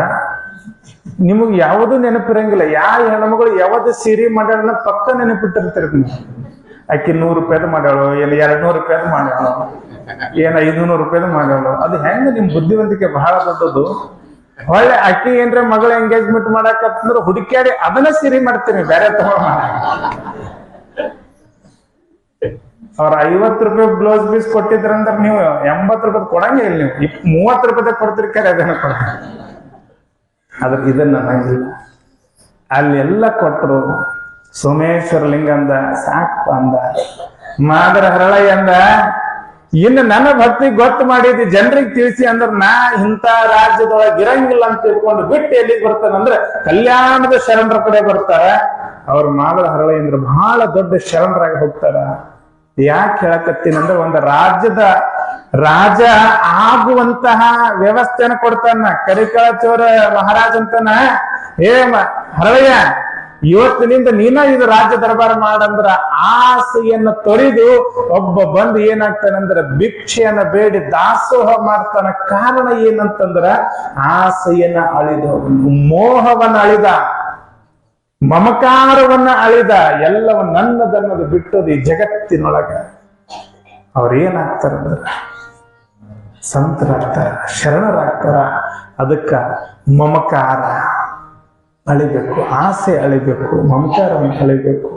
ನಿಮಗ್ ಯಾವುದು ನೆನಪಿರಂಗಿಲ್ಲ. ಯಾವ ಹೆಣ್ಮಗಳು ಯಾವ್ದು ಸಿರಿ ಮಾಡ್ಯಾಳ ಪಕ್ಕ ನೆನಪಿಟ್ಟಿರ್ತೀರಿ ನೀವು. ಆಕಿ 100 ರೂಪಾಯ್ದು ಮಾಡ್ಯಾಳು, ಏನ್ 200 ರೂಪಾಯ್ದು ಮಾಡ್ಯಾಳು, ಏನ್ 500 ರೂಪಾಯ್ದು ಮಾಡ್ಯಾಳು. ಅದು ಹೆಂಗ ನಿಮ್ ಬುದ್ಧಿವಂತಿಕೆ ಬಹಳ ದೊಡ್ಡದು. ಒಳ್ಳೆ ಅಕ್ಕಿ ಏನ್ರ ಮಗಳ ಎಂಗೇಜ್ಮೆಂಟ್ ಮಾಡಕಂದ್ರ ಹುಡುಕ್ಯಾಡಿ ಅದನ್ನ ಸಿರಿ ಮಾಡ್ತೀನಿ, ಬೇರೆ ತಗೊಂಡ್ ಮಾಡ. ಅವ್ರ 50 ರೂಪಾಯಿ ಬ್ಲೌಸ್ ಪೀಸ್ ಕೊಟ್ಟಿದ್ರಂದ್ರ ನೀವು 80 ರೂಪಾಯಿ ಕೊಡಂಗೇ ಇಲ್ಲ. ನೀವು 30 ರೂಪಾಯಿ ಕೊಡ್ತೀರಿ, ಕರೆ ಅದನ್ನ ಕೊಡ. ಆದ್ರ ಇದನ್ನ ನಂಗಿಲ್ಲ. ಅಲ್ಲೆಲ್ಲ ಕೊಟ್ಟರು. ಸೋಮೇಶ್ವರ ಲಿಂಗ ಅಂದ, ಸಾಕಪ್ಪ ಅಂದ. ಮಾದರ ಹರಳಯ್ಯ ಅಂದ, ಇನ್ನು ನನ್ನ ಭಕ್ತಿ ಗೊತ್ತು ಮಾಡಿದಿ ಜನರಿಗೆ ತಿಳಿಸಿ ಅಂದ್ರ ನಾ ಇಂಥ ರಾಜ್ಯದೊಳಗೆ ಇರಂಗಿಲ್ಲ ಅಂತ ತಿಳ್ಕೊಂಡು ಬಿಟ್ಟು ಎಲ್ಲಿಗೆ ಬರ್ತಾನಂದ್ರೆ ಕಲ್ಯಾಣದ ಶರಣರ ಕಡೆ ಬರ್ತಾರ. ಅವ್ರ ಮಾದರ ಹರಳಯ್ಯ ಅಂದ್ರೆ ಬಹಳ ದೊಡ್ಡ ಶರಣರಾಗಿ ಹೋಗ್ತಾರ. ಯಾಕೆ ಹೇಳಕತ್ತೀನಂದ್ರೆ, ಒಂದು ರಾಜ್ಯದ ರಾಜ ಆಗುವಂತಹ ವ್ಯವಸ್ಥೆನ ಕೊಡ್ತಾನ. ಕರಿಕಳ ಚೋರ ಮಹಾರಾಜ್ ಅಂತನ, ಹರಳಯ್ಯ ಇವತ್ತಿನಿಂದ ನೀನ ಇದು ರಾಜ್ಯ ದರ್ಬಾರ ಮಾಡಂದ್ರ ಆಸೆಯನ್ನ ತೊರೆದು ಒಬ್ಬ ಬಂದು ಏನಾಗ್ತಾನಂದ್ರ ಭಿಕ್ಷೆಯನ್ನ ಬೇಡಿ ದಾಸೋಹ ಮಾಡ್ತಾನ. ಕಾರಣ ಏನಂತಂದ್ರ ಆಸೆಯನ್ನ ಅಳಿದ, ಮೋಹವನ್ನ ಅಳಿದ, ಮಮಕಾರವನ್ನ ಅಳಿದ, ಎಲ್ಲವ ನನ್ನದನ್ನದು ಬಿಟ್ಟದು ಈ ಜಗತ್ತಿನೊಳಗ. ಅವ್ರೇನಾಗ್ತಾರಂದ್ರ ಸಂತರಾಗ್ತಾರ, ಶರಣರಾಗ್ತಾರ. ಅದಕ್ಕ ಮಮಕಾರ ಅಳಿಬೇಕು, ಆಸೆ ಅಳಿಬೇಕು, ಮಮಕಾರವನ್ನು ಅಳಿಬೇಕು.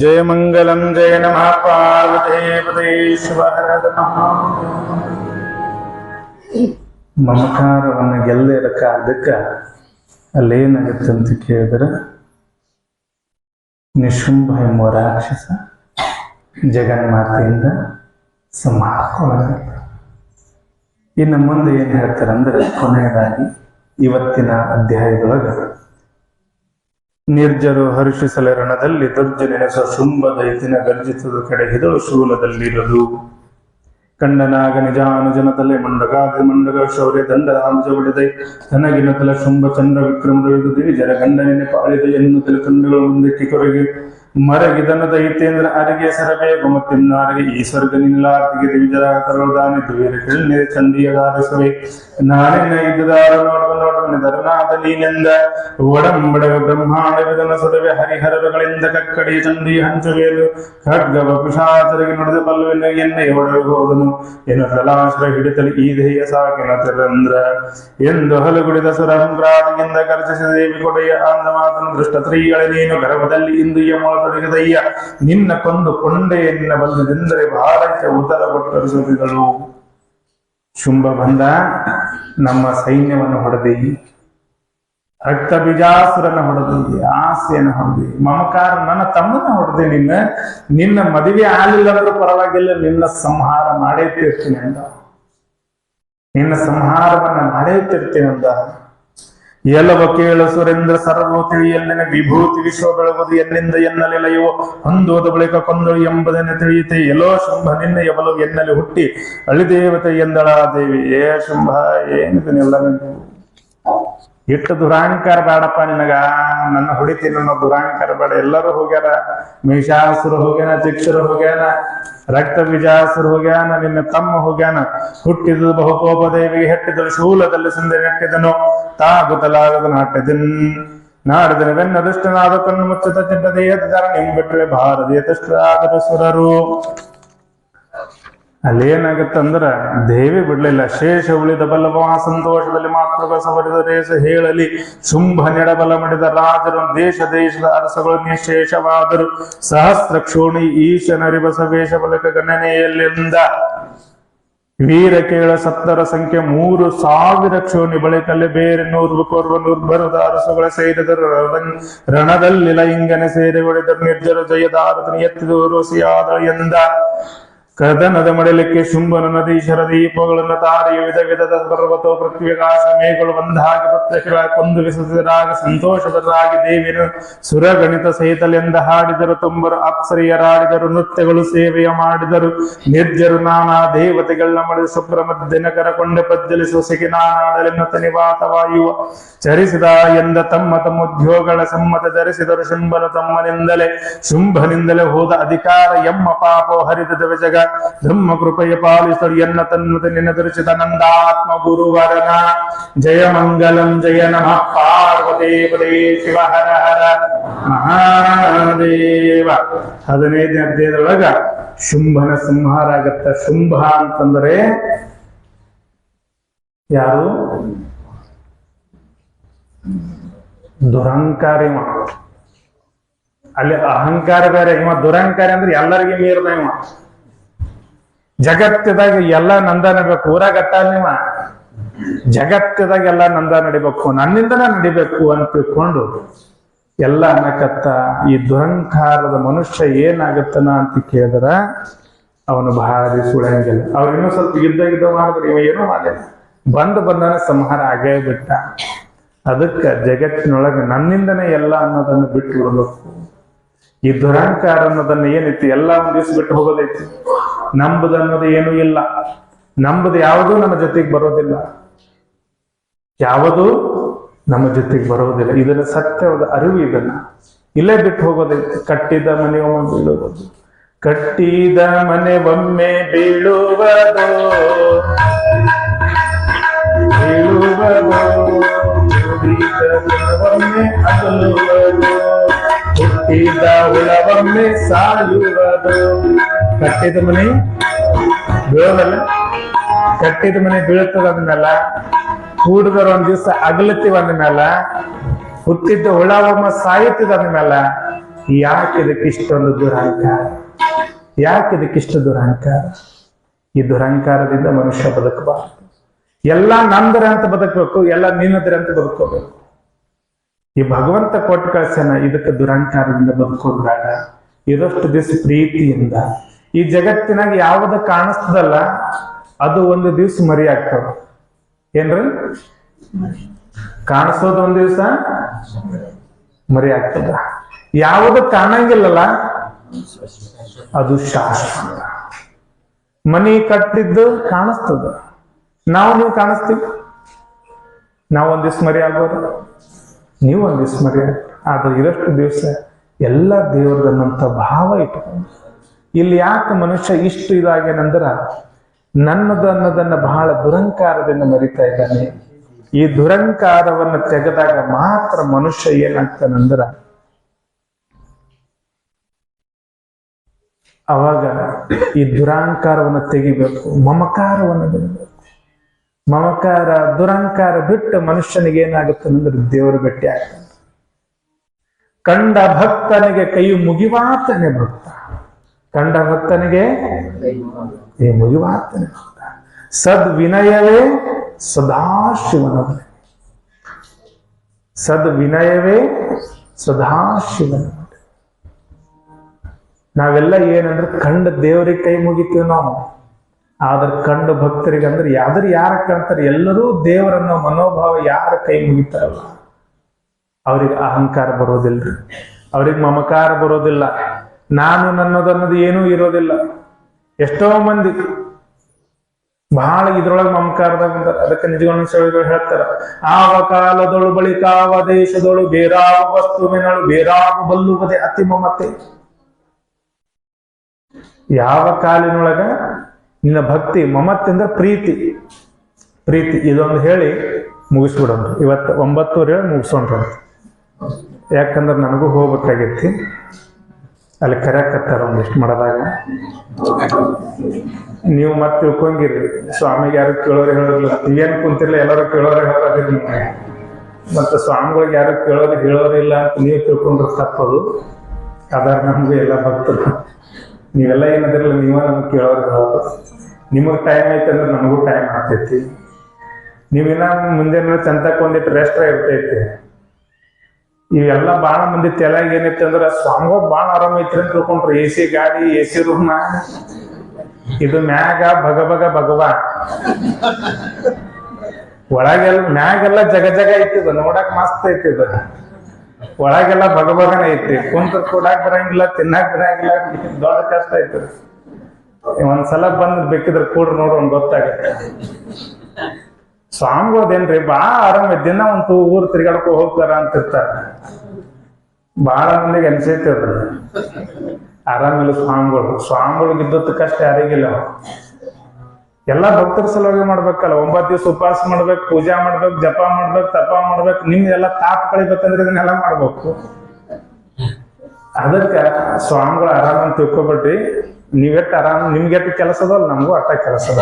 जय मंगलम जय नमः पार्वती पते शिव हर नमः। ಮಮಕಾರವನ್ನು ಗೆಲ್ಲಿರಕ್ಕಾಗಕ್ಕ ಅಲ್ಲೇನಾಗತ್ತೆ ಅಂತ ಕೇಳಿದ್ರೆ ನಿಶುಂಭ ಎಂಬ ರಾಕ್ಷಸ ಜಗನ್ಮಾತೆಯಿಂದ ಸಂಹಾರಗೊಳ್ಳಬೇಕು. ಇನ್ನು ಮುಂದೆ ಏನು ಹೇಳ್ತಾರಂದ್ರೆ ಕೊನೆಯದಾಗಿ ಇವತ್ತಿನ ಅಧ್ಯಾಯದೊಳಗೆ ನಿರ್ಜರು ಹರ್ಷಿಸಲ ರಣದಲ್ಲಿ ದುರ್ಜನೆನೆಸ ಶುಂಭ ದೈತಿನ ಗರ್ಜಿತದ ಕಡೆ ಹಿದಳು ಶೂಲದಲ್ಲಿರದು ಕಂಡನಾಗ ನಿಜಾನುಜನ ತಲೆ ಮಂಡಗಾದ ಮಂಡಗ ಶೌರ್ಯ ದಂಡ ಆಂಜ ಹೊಡೆದೈ ತನಗಿನ ತಲ ಶುಂಭ ಚಂದ್ರ ವಿಕ್ರಮದೊಳದು ದಿವಿಜರ ಗಂಡನಿನ ಪಾಳಿದ ಎನ್ನುತ್ತಲ ಕಂಡುಗಳು ಮುಂದಕ್ಕೆ ಕೊರಗೆ ಮರಗಿದನ ದೈತೇಂದ್ರ ಅರಿಗೆ ಸರಬೇಕು ಮತ್ತಿನ್ನಾರಿಗೆ ಈ ಸ್ವರ್ಗ ನಿಲ್ಲಾರ್ತಿಗೆ ದಿವಿಜರ ಕರೋದಾನೆ ದುವೇರ ಕೆಳ್ಳೆ ಚಂಡಿಯಗಾರಿಸುವೆ ನಾನಿನ ಇದ್ದದಾರ ನೋಡುವ ಧರ್ನಾದ ನೀನೆಂದ ಒಡಂಬಡಗ ಬ್ರಹ್ಮಾಂಡ ವಿಧನ ಸುಡವೆ ಹರಿಹರರುಗಳಿಂದ ಕಕ್ಕಡಿ ಚಂಡಿ ಹಂಚುವೇಲು ಖಡ್ಗವ ಕುಶಾಚರಿಗೆ ನುಡಿದ ಪಲ್ವೆನ ಎಣ್ಣೆಯ ಒಡವೆ ಹೋದನು ಏನು ತಲಾಶ್ರ ಹಿಡಿತಲಿ ಈ ದೇಹ ಸಾಕಿನ ತಿರಂದ್ರ ಎಂದು ಹಲಗುಡಿದ ಸುರಂಗ್ರಾದಿಯಿಂದ ಕರ್ಚಿಸಿದ ದೇವಿ ಕೊಡೆಯ ಆಂದ ಮಾತನು ದೃಷ್ಟ ಸ್ತ್ರೀಗಳೇ ನೀನು ಗರ್ಭದಲ್ಲಿ ಇಂದು ಯಮ ತೊಡಗಿದಯ್ಯ ನಿನ್ನ ಕೊಂದು ಕೊಂಡೆಯನ್ನ ಬಂದದೆಂದರೆ ಭಾರತ ಉತ್ತರ ಕೊಟ್ಟರಿಸುತ್ತಿದ್ದಳು. ಶುಂಭ ಬಂದ ನಮ್ಮ ಸೈನ್ಯವನ್ನು ಹೊಡೆದಿ, ರಕ್ತ ಬೀಜಾಸುರನ ಹೊಡೆದಿ, ಆಸೆಯನ್ನು ಹೊಡೆದಿ, ಮಮಕಾರ ನನ್ನ ತಮ್ಮನ ಹೊಡೆದಿ, ನಿನ್ನ ಮದುವೆ ಆಗಲಿಲ್ಲ ಅಂದ್ರೂ ಪರವಾಗಿಲ್ಲ, ನಿನ್ನ ಸಂಹಾರ ಮಾಡೇ ತೀರ್ತೀನಿ ಅಂದ. ನಿನ್ನ ಸಂಹಾರವನ್ನ ಮಾಡೇ ತೀರ್ತೀನಿ ಅಂದ. ಎಲ್ಲವ ಕೇಳ ಸುರೇಂದ್ರ ಸರ್ವ ತಿಳಿಯಲ್ಲಿನ ವಿಭೂತಿ ವಿಶ್ವ ಬೆಳಗುದು ಎನ್ನಿಂದ ಎನ್ನಲಿಲೆಯೋ ಹೊಂದೋದ ಬಳಿಕ ಕೊಂದಳು ಎಂಬುದನ್ನು ತಿಳಿಯುತ್ತೆ. ಎಲ್ಲೋ ಶುಂಭ ನಿನ್ನ ಎವಲು ಎನ್ನಲಿ ಹುಟ್ಟಿ ಅಳಿದೇವತೆ ಎಂದಳ ದೇವಿ. ಏ ಶುಂಭ ಏನಿದನ್ನೆಲ್ಲ ಇಟ್ಟು ದುರಾಂಕಾರ ಬೇಡಪ್ಪ ನಿನಗ, ನನ್ನ ಹೊಡಿತೀನಿ ಅನ್ನೋ ದುರಾಂಕಾರ ಬೇಡ. ಎಲ್ಲರೂ ಹೋಗ್ಯಾರ, ಮಹಿಷಾಸುರ ಹೋಗ್ಯಾನ, ಚಿಕ್ಷರು ಹೋಗ್ಯಾನ, ರಕ್ತ ಬೀಜಾಸುರ ಹೋಗ್ಯಾನ, ನಿನ್ನ ತಮ್ಮ ಹೋಗ್ಯಾನ. ಹುಟ್ಟಿದ ಬಹುಕೋಪ ದೇವಿಗೆ ಹೆಟ್ಟಿದಳು ಶೂಲದಲ್ಲಿ ಸಂದೆ ನೆಟ್ಟಿದನು ತಾಗುತ್ತಲಾಗದನು ಹಟ್ಟಿದನ್ ನಾಡಿದನ ಬೆನ್ನ ದುಷ್ಟನಾದ ಕಣ್ಣು ಮುಚ್ಚದ ಚಿಟ್ಟದೆ ಎದ್ದಾರ ನಿಂಬಿಟ್ಟರೆ ಭಾರತೀಯ ತುಷ್ಟರಾಗದ ಸುರರು. ಅಲ್ಲೇನಾಗತ್ತಂದ್ರ ದೇವಿ ಬಿಡ್ಲಿಲ್ಲ, ಶೇಷ ಉಳಿದ ಬಲ್ಲವ ಸಂತೋಷದಲ್ಲಿ ಮಾತ್ರ ಸವರಿದ ರೇಸ ಹೇಳಲಿ ಶುಂಭ ನೆಡಬಲ ಮಡಿದ ರಾಜರು ದೇಶ ದೇಶದ ಅರಸಗಳು ನಿಶೇಷವಾದರು. ಸಹಸ್ರ ಕ್ಷೋಣಿ ಈಶನರಿವ ಸವೇಶ ಬಲಕ ಗಣನೆಯಲ್ಲಿಂದ ವೀರ ಕೇಳ ಸತ್ತರ ಸಂಖ್ಯೆ 3000 ಕ್ಷೋಣಿ ಬಳಿಕಲ್ಲಿ ಬೇರೆ 100 ಬರದ ಅರಸುಗಳ ಸೇರಿದರು. ರಣದಲ್ಲಿ ಲೈಂಗನೆ ಸೇರಿ ಹೊಡೆದರು ನಿರ್ಜರ ಜಯದಾರತನ ಎತ್ತಿದವರು ಸಿಯಾದ ಎಂದ ಕದನದ ಮಡಲಿಕ್ಕೆ ಶುಂಭನ ನದಿ ಶರದೀಪಗಳನ್ನು ತಾರಿಯ ವಿಧ ವಿಧದ ಪರ್ವತೋ ಪೃಥ್ವಿಗಾಶ ಮೇಗಳು ಒಂದಾಗಿ ಪ್ರತ್ಯಕ್ಷ ಕೊಂದು ವಿಸರಾಗ ಸಂತೋಷದರಾಗಿ ದೇವಿನ ಸುರಗಣಿತ ಸಹಿತಲೆಂದ ಹಾಡಿದರು. ತುಂಬರು ಅಪ್ಸರಿಯರಾಡಿದರು, ನೃತ್ಯಗಳು ಸೇವೆಯ ಮಾಡಿದರು. ನಿರ್ಜರು ನಾನಾ ದೇವತೆಗಳನ್ನ ಮಡಿದ ಸುಬ್ರಹ್ಮಣ್ಯನ ಕರಕೊಂಡೆ ಪ್ರಜ್ವಲಿಸುವ ಸಿಗಿ ನಾನಾಡಲೆನ್ನುತ್ತ ನಿವಾತವಾಯುವ ಚರಿಸಿದ ಎಂದ ತಮ್ಮ ತಮ್ಮ ಉದ್ಯೋಗಗಳ ಸಮ್ಮತ ಧರಿಸಿದರು. ಶುಂಭನು ಶುಂಭನಿಂದಲೇ ಹೋದ ಅಧಿಕಾರ ಎಮ್ಮ ಪಾಪೋ ಹರಿದ ಜಗ ಧರ್ಮ ಕೃಪೆಯ ಪಾಲಿಸಲು ಎನ್ನ ತನ್ನುತ ನೆನೆದರಿಸಿದ ನಂದಾತ್ಮ ಗುರುವರನ. ಜಯ ಮಂಗಲಂ ಜಯ ನಮಃ ಪಾರ್ವತಿ ಪದೇ ಶಿವ ಹರ ಹರ ಮಹಾದೇವ. 15ನೇ ಅಧ್ಯಾಯದೊಳಗ ಶುಂಭನ ಸಂಹಾರ ಆಗತ್ತ. ಶುಂಭ ಅಂತಂದ್ರೆ ಯಾರು? ದುರಂಕಾರಿ. ಅಲ್ಲಿ ಅಹಂಕಾರ ಬೇರೆ, ಇವ ದುರಂಕಾರಿ ಅಂದ್ರೆ ಎಲ್ಲರಿಗೆ ಮೀರ್ದ. ಇವ ಜಗತ್ತದಾಗ ಎಲ್ಲ ನಂದ ನಡಿಬೇಕು, ಊರಾಗಟ್ಟ ನೀವ ಜಗತ್ತದಾಗ ಎಲ್ಲ ನಂದ ನಡಿಬೇಕು, ನನ್ನಿಂದನೇ ನಡಿಬೇಕು ಅಂತ ತಿಳ್ಕೊಂಡು ಎಲ್ಲ ಅನ್ನಕತ್ತ. ಈ ದುರಂಕಾರದ ಮನುಷ್ಯ ಏನಾಗತ್ತನ ಅಂತ ಕೇಳಿದ್ರ ಅವನು ಭಾರಿ ಸುಳಂಗಿಲ್ಲ. ಅವ್ರು ಇನ್ನೂ ಸ್ವಲ್ಪ ಯುದ್ಧ ಮಾಡಿದ್ರೆ ಇವ ಏನೋ ಮಾಡಿಲ್ಲ, ಬಂದನ ಸಂಹಾರ ಆಗೇ ಬಿಟ್ಟ. ಅದಕ್ಕೆ ಜಗತ್ತಿನೊಳಗೆ ನನ್ನಿಂದನೇ ಎಲ್ಲ ಅನ್ನೋದನ್ನು ಬಿಟ್ಟು ಬಿಡಬೇಕು. ಈ ದುರಂಕಾರ ಅನ್ನೋದನ್ನ ಏನೈತಿ ಎಲ್ಲ ಒಂದ್ ದಿವ್ಸ ಬಿಟ್ಟು ಹೋಗೋದೈತಿ. ನಂಬುದು ಅನ್ನೋದು ಏನೂ ಇಲ್ಲ. ನಂಬುದು ಯಾವುದೂ ನಮ್ಮ ಜೊತೆಗೆ ಬರೋದಿಲ್ಲ, ಯಾವುದೂ ನಮ್ಮ ಜೊತೆಗೆ ಬರೋದಿಲ್ಲ. ಇದನ್ನ ಸತ್ಯವಾದ ಅರಿವು, ಇದನ್ನ ಇಲ್ಲೇ ಬಿಟ್ಟು ಹೋಗೋದೈತಿ. ಕಟ್ಟಿದ ಮನೆ ಒಮ್ಮೆ ಬೀಳುವುದು, ಕಟ್ಟಿದ ಮನೆ ಒಮ್ಮೆ ಬೀಳುವುದು, ಒಮ್ಮೆ ಅಗಲುವುದು, ಹುಟ್ಟಿದ ಹುಳವೊಮ್ಮೆ ಸಾಯುವುದು. ಕಟ್ಟಿದ ಮನೆ ಬೀಳೋದಲ್ಲ, ಕಟ್ಟಿದ ಮನೆ ಬೀಳುತ್ತದ ಅಂದ್ಮೇಲ, ಕೂಡಿದರ ಒಂದ್ ದಿವ್ಸ ಅಗಲತ್ತೀವ ಅಂದ್ಮೇಲ, ಹುಟ್ಟಿದ್ದ ಹುಳವೊಮ್ಮೆ ಸಾಯುತ್ತಿದ ಅಂದ್ಮೇಲ, ಯಾಕೆ ಇದಕ್ಕಿಷ್ಟೊಂದು ದುರಹಂಕಾರ? ಯಾಕೆ ಇದಕ್ಕಿಷ್ಟು ದುರಹಂಕಾರ? ಈ ದುರಹಂಕಾರದಿಂದ ಮನುಷ್ಯ ಬದುಕಬಾರದು. ಎಲ್ಲ ನಂದರ ಅಂತ ಬದುಕಬೇಕು, ಎಲ್ಲ ನಿನ್ನದ್ರ ಅಂತ ಬದುಕೋಬೇಕು. ಈ ಭಗವಂತ ಕೊಟ್ಟು ಕಳ್ಸ್ಯಾನ, ಇದಕ್ಕೆ ದುರಂಕಾರದಿಂದ ಬದುಕೋದು ಬೇಡ. ಇರೋಷ್ಟು ದಿವಸ ಪ್ರೀತಿಯಿಂದ. ಈ ಜಗತ್ತಿನಾಗ ಯಾವ್ದು ಕಾಣಿಸ್ತದಲ್ಲ ಅದು ಒಂದು ದಿವ್ಸ ಮರಿ ಆಗ್ತದ. ಏನ್ರಿ? ಕಾಣಿಸೋದು ಒಂದ್ ದಿವ್ಸ ಮರಿ ಆಗ್ತದ. ಯಾವುದು ಕಾಣಂಗಿಲ್ಲಲ್ಲ ಅದು ಶಾಶ್ವತ. ಮನಿ ಕಟ್ಟಿದ್ದು ಕಾಣಿಸ್ತದ, ನೀವು ಕಾಣಿಸ್ತೀವಿ. ನಾವು ಒಂದ್ ದಿವ್ಸ ಮರಿ ಆಗ್ಬೋದು, ನೀವು ಒಂದ್ ದಿವ್ಸ ಮರಿ ಆಗ. ಆದ್ರೆ ಇರಷ್ಟು ದಿವಸ ಎಲ್ಲ ದೇವ್ರದನ್ನಂತ ಭಾವ ಇಟ್ಕೊಂಡು. ಇಲ್ಲಿ ಯಾಕೆ ಮನುಷ್ಯ ಇಷ್ಟು ಇದಾಗೇನಂದ್ರ ನನ್ನದು ಅನ್ನೋದನ್ನ ಬಹಳ ದುರಂಕಾರದಿಂದ ಮರಿತಾ ಇದ್ದಾನೆ. ಈ ದುರಂಕಾರವನ್ನು ತೆಗೆದಾಗ ಮಾತ್ರ ಮನುಷ್ಯ ಏನಾಗ್ತಾನಂದ್ರ ಅವಾಗ ಈ ದುರಂಕಾರವನ್ನು ತೆಗಿಬೇಕು, ಮಮಕಾರವನ್ನು ಬಿಡಬೇಕು. ಮಮಕಾರ ದುರಂಕಾರ ಬಿಟ್ಟು ಮನುಷ್ಯನಿಗೆ ಏನಾಗುತ್ತಾನಂದ್ರೆ ದೇವರು ಭೇಟಿ ಆಗ್ತಾನೆ. ಕಂಡ ಭಕ್ತನಿಗೆ ಕೈ ಮುಗಿವಾತನೆ ಭಕ್ತ, ಕಂಡ ಭಕ್ತನಿಗೆ ಕೈ ಮುಗಿವಾತನೆ ಭಕ್ತ. ಸದ್ವಿನಯವೇ ಸದಾಶಿವನ ಬಲೆ, ಸದ್ವಿನಯವೇ ಸದಾಶಿವನ ಬಲೆ. ನಾವೆಲ್ಲ ಏನಂದ್ರೆ ಕಂಡ ದೇವರಿಗೆ ಕೈ ಮುಗಿತೀವಿ ನಾವು. ಆದ್ರೆ ಕಂಡ ಭಕ್ತರಿಗೆ ಅಂದ್ರೆ ಯಾರ ಕಾಣ್ತಾರೆ, ಎಲ್ಲರೂ ದೇವರನ್ನ ಮನೋಭಾವ ಯಾರ ಕೈ ಮುಗಿತಾರಲ್ಲ ಅವ್ರಿಗೆ ಅಹಂಕಾರ ಬರೋದಿಲ್ರಿ, ಅವ್ರಿಗೆ ಮಮಕಾರ ಬರೋದಿಲ್ಲ, ನಾನು ನನ್ನದನ್ನೋದು ಏನೂ ಇರೋದಿಲ್ಲ. ಎಷ್ಟೋ ಮಂದಿ ಬಹಳ ಇದ್ರೊಳಗೆ ಮಮಕಾರದಾಗ ಅಂತಾರೆ. ಅದಕ್ಕೆ ನಿಜಗಣ ಸೇವೆಗಳು ಹೇಳ್ತಾರ, ಆವ ಕಾಲದೊಳು ಬಳಿಕಾವ ದೇಶದೊಳು ಬೇರಾವ ವಸ್ತುವಿನಳು ಬೇರಾವ ಬಲ್ಲುವುದೇ ಅತಿ ಮಮತೆ. ಯಾವ ಕಾಲಿನೊಳಗ ನಿನ್ನ ಭಕ್ತಿ, ಮಮತೆ ಅಂದ್ರೆ ಪ್ರೀತಿ. ಪ್ರೀತಿ ಇದೊಂದು ಹೇಳಿ ಮುಗಿಸ್ಬಿಡೋಣ. ಇವತ್ತು 9:30 ಮುಗಿಸೋಣ್ರಿ. ಯಾಕಂದ್ರೆ ನನಗೂ ಹೋಗ್ಬೇಕಾಗೈತಿ. ಅಲ್ಲಿ ಕರೆಯಕತ್ತಾರ ಒಂದಿಷ್ಟು ಮಾಡದಾಗ. ನೀವು ಮತ್ತೆ ತಿಳ್ಕೊಂಗಿರಿ, ಸ್ವಾಮಿಗೆ ಯಾರು ಕೇಳೋರು ಹೇಳೋದಿಲ್ಲ. ಏನ್ ಕುಂತಿರ್ಲಿ ಎಲ್ಲರೂ ಕೇಳೋರು ಹೇಳೋದಿಲ್ಲ. ಮತ್ತೆ ಸ್ವಾಮಿಗಳಿಗೆ ಯಾರು ಹೇಳೋರಿಲ್ಲ ಅಂತ ನೀವು ತಿಳ್ಕೊಂಡ್ರೆ ತಪ್ಪದು. ಅದಾರ ನಮ್ಗೆ ಎಲ್ಲ ಭಕ್ತರು ನೀವೆಲ್ಲ ಏನದಿರಲ್ಲ, ನೀವ ನಮ್ಗೆ ಕೇಳೋರು ಹೇಳೋದು. ನಿಮಗೆ ಟೈಮ್ ಐತೆ ಅಂದ್ರೆ ನಮಗೂ ಟೈಮ್ ಆಗ್ತೈತಿ. ನೀವಿನ್ನ ಮುಂದೆ ಚಂತಕ್ಕೆ ಒಂದಿಟ್ಟು ರೆಸ್ಟ್ ಇರ್ತೈತಿ. ಇವೆಲ್ಲ ಭಾಳ ಮಂದಿ ತೆಲಾಗ ಏನೈತಿ ಅಂದ್ರೆ ಸ್ವಾಮಿಗಳು ಭಾಳ ಆರಾಮ ಐತ್ರಿ ಅಂತ ತಿಳ್ಕೊಂಡ್ರು. AC ಗಾಡಿ, AC ರೂಮ್, ಇದು ಮ್ಯಾಗ ಭಗವ ಒಳಗೆಲ್ಲ ಮ್ಯಾಗೆಲ್ಲ ಜಗ ಐತಿದ, ನೋಡಕ್ ಮಸ್ತ್ ಐತಿದ. ಒಳಗೆಲ್ಲ ಭಗಭಗನ ಐತಿ, ಕುಂತ ಕೂಡಾಕ್ ಬರಂಗಿಲ್ಲ, ತಿನ್ನಾಕ್ ಬರಂಗಿಲ್ಲ, ದೊಡ್ಡ ಕಷ್ಟ ಐತಿ. ಒಂದ್ಸಲ ಬಂದ್ ಬೇಕಿದ್ರೆ ಕೂಡ್ರಿ ನೋಡ್ರಿ ಗೊತ್ತಾಗತ್ತೆ. ಸ್ವಾಮಿಗಳದೇನ್ರಿ ಭಾಳ ಆರಾಮ, ದಿನ ಒಂದು ಊರು ತಿರ್ಗಾಡ್ಕೊ ಹೋಗ್ತಾರ ಅಂತಿರ್ತಾರ. ಬಹಳ ಮಂದಿಗೆ ಅನ್ಸೈತಿ ಅದ ಆರಾಮಿಲ್ಲ ಸ್ವಾಮಿಗಳಿಗೆ ಇದ್ದತ್ತು ಕಷ್ಟ ಯಾರಿಗಿಲ್ಲ. ಎಲ್ಲಾ ಭಕ್ತರ ಸಲುವಾಗಿ ಮಾಡ್ಬೇಕಲ್ಲ. 9 ದಿವಸ ಉಪವಾಸ ಮಾಡ್ಬೇಕು, ಪೂಜಾ ಮಾಡ್ಬೇಕು, ಜಪ ಮಾಡ್ಬೇಕು, ತಪ ಮಾಡ್ಬೇಕು. ನಿಮ್ದೆಲ್ಲ ತಾಪ್ ಕಳಿಬೇಕಂದ್ರೆ ಇದನ್ನೆಲ್ಲ ಮಾಡ್ಬೇಕು. ಅದಕ್ಕ ಸ್ವಾಮಿಗಳು ಆರಾಮ ಅಂತ ತಿಳ್ಕೊಬೇಡ್ರಿ. ನೀವೆಟ್ಟು ಆರಾಮ, ನಿಮ್ಗೆಟ್ಟು ಕೆಲಸ ಅದಲ್ಲ, ನಮಗೂ ಅಟ್ಟ ಕೆಲಸ ಅದ.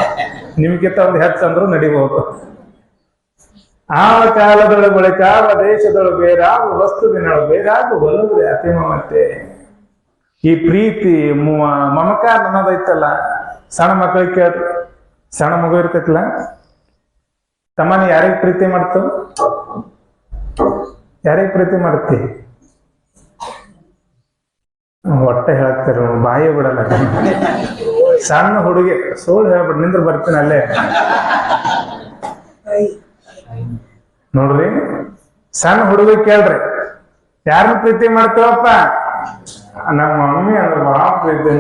ನಿಮ್ಗಿಂತ ಒಂದು ಹೆಚ್ಚಂದ್ರು ನಡಿಬಹುದು. ಆ ಕಾಲದೊಳ ಬಳಿಕಾವ ದೇಶದೊಳು ಬೇರಾವ ವಸ್ತುವಿನೊಳು ಬೇರಾಗ ಒಲವುದೇ ಅತಿ ಮಮತೆ. ಈ ಪ್ರೀತಿ ಮಮಕಾರ ಅನ್ನೋದೈತಲ್ಲ, ಸಣ್ಣ ಮಕ್ಕಳಿಗೆ ಕೇಳ್ರಿ. ಸಣ್ಣ ಮಗು ಇರ್ತೈತಲ್ಲ, ತಮ್ಮನ ಯಾರಿಗೆ ಪ್ರೀತಿ ಮಾಡ್ತು? ಯಾರಿಗೆ ಪ್ರೀತಿ ಮಾಡ್ತಿ? ಹೊಟ್ಟೆ ಹೇಳ್ತಾರ, ಬಾಯಿ ಬಿಡಲ್ಲ. ಸಣ್ಣ ಹುಡುಗಿ ಸೋಳು ಹೇಳ್ಬಿಡ್ ನಿಂದ್ರ ಬರ್ತೀನಿ ಅಲ್ಲೇ ನೋಡ್ರಿ. ಸಣ್ಣ ಹುಡುಗಿ ಕೇಳ್ರಿ, ಯಾರನ್ನ ಪ್ರೀತಿ ಮಾಡ್ತೀವಪ್ಪ? ನಮ್ಮ ಮಮ್ಮಿ ಅಂದ್ರೆ ಬಹಳ ಪ್ರೀತಿ.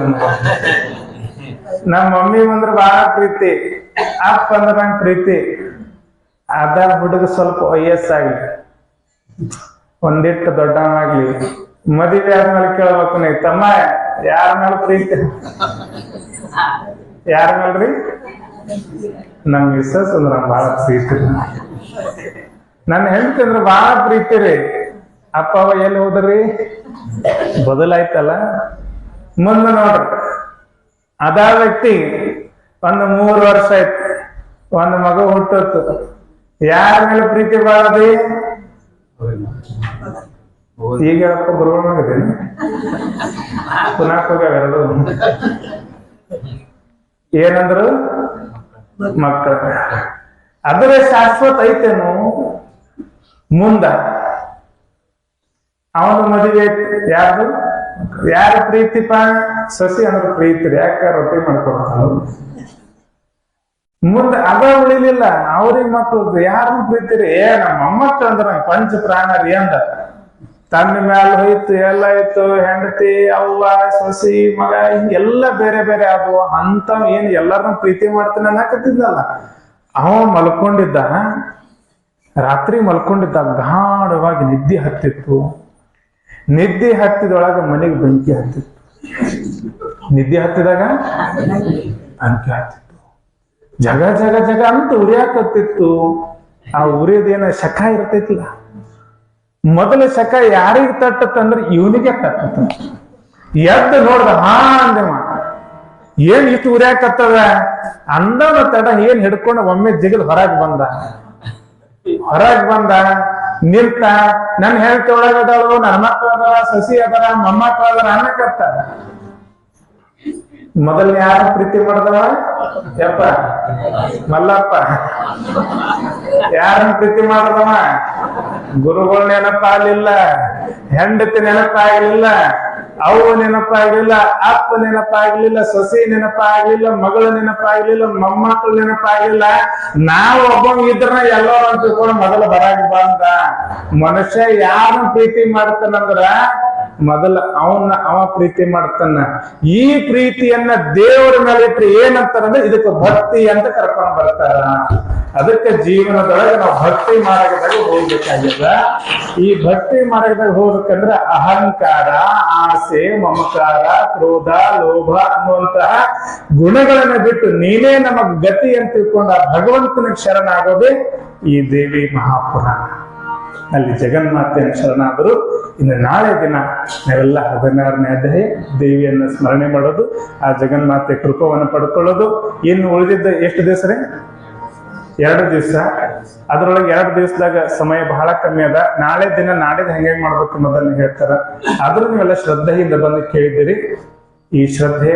ನಮ್ಮ ಮಮ್ಮಿ ಅಂದ್ರೆ ಬಹಳ ಪ್ರೀತಿ, ಅಪ್ಪ ಅಂದ್ರೆ ನಂಗೆ ಪ್ರೀತಿ. ಅದ ಹುಡುಗ ಸ್ವಲ್ಪ ವಯಸ್ಸಾಗ್ಲಿ, ಒಂದಿಟ್ಟು ದೊಡ್ಡವನಾಗ್ಲಿ, ಮದುವೆ ಆದ್ಮೇಲೆ ಕೇಳ್ಬೇಕು, ನೀ ತಮ್ಮ ಯಾರ ಮೇಲೆ ಪ್ರೀತಿ? ಯಾರ ಮೇಲ್ರಿ? ನಮ್ ಮಿಸ್ಸಸ್ ಅಂದ್ರ ಬಹಳ ಪ್ರೀತಿ, ನನ್ನ ಹೆಂಡತಿ ಅಂದ್ರೆ ಬಹಳ ಪ್ರೀತಿ ರೀ. ಅಪ್ಪ ಅವ ಎಲ್ಲಿ ಹೋದ್ರಿ? ಬದಲಾಯ್ತಲ್ಲ. ಮುಂದೆ ನೋಡ್ರಿ, ಅದ ವ್ಯಕ್ತಿ ಒಂದು 3 ವರ್ಷ ಆಯ್ತು, ಒಂದು ಮಗು ಹುಟ್ಟತ್ತು. ಯಾರ ಮೇಲೆ ಪ್ರೀತಿ ಬಾಳದಿ? ಈಗ ಹೇಳಪ್ಪ ಗುರುಗಳಾಗದೇನು ಪುನಃ ಹೋಗ್ಯಾವೆರಡು. ಏನಂದ್ರು? ಮಕ್ಕಳ. ಅದರ ಶಾಶ್ವತ ಐತೇನು ಮುಂದ ಅವನ ಮದುವೆ ಯಾರ್ದು ಯಾರ ಪ್ರೀತಿಪ ಸಸಿ ಅಂದ್ರೆ ಪ್ರೀತಿ ಯಾಕ ರೊಟ್ಟಿ ಮಾಡ್ಕೊಡ್ತಾನ ಮುಂದೆ ಅದ ಉಳಿಲಿಲ್ಲ ಅವ್ರಿಗೆ ಮಕ್ಕಳು ಯಾರನ್ನು ಪ್ರೀತಿರಿ ನಮ್ಮ ಮೊಮ್ಮಕ್ಕಳು ಅಂದ್ರ ಪಂಚ ಪ್ರಾಣ ರೀ ಅಂದ ತನ್ನ ಮ್ಯಾಲ ಹೋಯ್ತು ಎಲ್ಲ ಇತ್ತು ಹೆಂಡತಿ ಅವ್ವ ಸೊಸಿ ಮಗ ಎಲ್ಲ ಬೇರೆ ಬೇರೆ ಆದವು ಅಂತ ಏನ್ ಎಲ್ಲಾರನ್ನೂ ಪ್ರೀತಿ ಮಾಡ್ತಾನೆ ಅನ್ನಕತ್ತಿದ್ದಲ್ಲ ಅವ ಮಲ್ಕೊಂಡಿದ್ದ ರಾತ್ರಿ ಮಲ್ಕೊಂಡಿದ್ದ ಗಾಢವಾಗಿ ನಿದ್ದೆ ಹತ್ತಿತ್ತು ನಿದ್ದೆ ಹತ್ತಿದೊಳಗ ಮನೆಗೆ ಬೆಂಕಿ ಹತ್ತಿತ್ತು ನಿದ್ದೆ ಹತ್ತಿದಾಗ ಬೆಂಕಿ ಹತ್ತಿತ್ತು ಜಗ ಜಗ ಜಗ ಅಂತ ಉರಿಯಾಕತ್ತಿತ್ತು ಆ ಉರಿಯದೇನ ಶಕ ಇರ್ತೈತಿಲ್ಲ ಮೊದಲ ಶಕ ಯಾರಿಗೆ ತಟ್ಟತ್ತಂದ್ರೆ ಇವನಿಗೆ ತಟ್ಟತ್ತ ಎದ್ದು ನೋಡ್ದ ಹಾ ಅಂದವ ಏನ್ ಇಷ್ಟು ಉರಿಯಾಕತ್ತದ ಅಂದವನ ತಡ ಏನ್ ಹಿಡ್ಕೊಂಡು ಒಮ್ಮೆ ಜಿಗದ್ ಹೊರಗ್ ಬಂದ ನಿಂತ ನನ್ ಹೆಂಡತಿ ಒಳಗದಳು ನನ್ನ ಮಕ್ಕಳು ಅದಾರ ಸಸಿ ಅದಾರ ಮೊಮ್ಮಕ್ಕಳು ಅದಾರ ಅನ್ನಕತ್ತ ಮೊದಲ್ ಯಾರು ಪ್ರೀತಿ ಮಾಡ್ದವ ಯಪ್ಪ ಮಲ್ಲಪ್ಪ ಯಾರನ್ನ ಪ್ರೀತಿ ಮಾಡ್ದವ ಗುರುಗಳು ನೆನಪಾಗಲಿಲ್ಲ ಹೆಂಡತಿ ನೆನಪಾಗಲಿಲ್ಲ ಅವು ನೆನಪಾಗ್ಲಿಲ್ಲ ಅಪ್ಪ ನೆನಪಾಗ್ಲಿಲ್ಲ ಸೊಸಿ ನೆನಪಾಗ್ಲಿಲ್ಲ ಮಗಳು ನೆನಪಾಗ್ಲಿಲ್ಲ ಮೊಮ್ಮಕ್ಕಳು ನೆನಪಾಗ್ಲಿಲ್ಲ ನಾವು ಒಬ್ಬ ಇದ್ರ ಎಲ್ಲರೂ ಅಂತ ತಿಳ್ಕೊಂಡು ಮೊದಲು ಬರಾಕ್ ಬಂದ ಮನುಷ್ಯ ಯಾರನ್ನ ಪ್ರೀತಿ ಮಾಡ್ತಾನಂದ್ರ ಮೊದಲ ಅವ ಪ್ರೀತಿ ಮಾಡ್ತಾನ ಈ ಪ್ರೀತಿಯನ್ನ ದೇವರ ಮೇಲೆ ಇಟ್ರೆ ಏನಂತಾರಂದ್ರೆ ಇದಕ್ಕೆ ಭಕ್ತಿ ಅಂತ ಕರ್ಕೊಂಡ್ ಬರ್ತಾರ ಅದಕ್ಕೆ ಜೀವನದೊಳಗೆ ನಾವು ಭಕ್ತಿ ಮಾರ್ಗದಾಗ ಹೋಗ್ಬೇಕಾಗ್ಯದ ಈ ಭಕ್ತಿ ಮಾರ್ಗದಾಗ ಹೋಗ್ಬೇಕಂದ್ರೆ ಅಹಂಕಾರ ಆಸೆ ಮಮಕಾರ ಕ್ರೋಧ ಲೋಭ ಅನ್ನುವಂತಹ ಗುಣಗಳನ್ನ ಬಿಟ್ಟು ನೀನೇ ನಮಗ್ ಗತಿ ಅಂತ ತಿಳ್ಕೊಂಡು ಆ ಭಗವಂತನ ಶರಣಾಗೋದೇ ಈ ದೇವಿ ಮಹಾಪುರಾಣ ಅಲ್ಲಿ ಜಗನ್ಮಾತೆಯನ್ನು ಶರಣಾದರು ಇನ್ನು ನಾಳೆ ದಿನ ನಾವೆಲ್ಲ 16ನೇ ಅಧ್ಯಾಯ ದೇವಿಯನ್ನ ಸ್ಮರಣೆ ಮಾಡೋದು ಆ ಜಗನ್ಮಾತೆ ಕೃಪವನ್ನು ಪಡ್ಕೊಳ್ಳೋದು ಇನ್ನು ಉಳಿದಿದ್ದ ಎಷ್ಟು ದಿವಸ ರೀ 2 ದಿವಸ ಅದ್ರೊಳಗೆ 2 ದಿವಸದಾಗ ಸಮಯ ಬಹಳ ಕಮ್ಮಿ ಅದ ನಾಳೆ ದಿನ ನಾಡಿದ್ದು ಹೆಂಗೆ ಮಾಡ್ಬೇಕು ಅನ್ನೋದನ್ನ ಹೇಳ್ತಾರ ಆದ್ರೂ ನೀವೆಲ್ಲ ಶ್ರದ್ಧೆಯಿಂದ ಬಂದು ಕೇಳಿದ್ದೀರಿ ಈ ಶ್ರದ್ಧೆ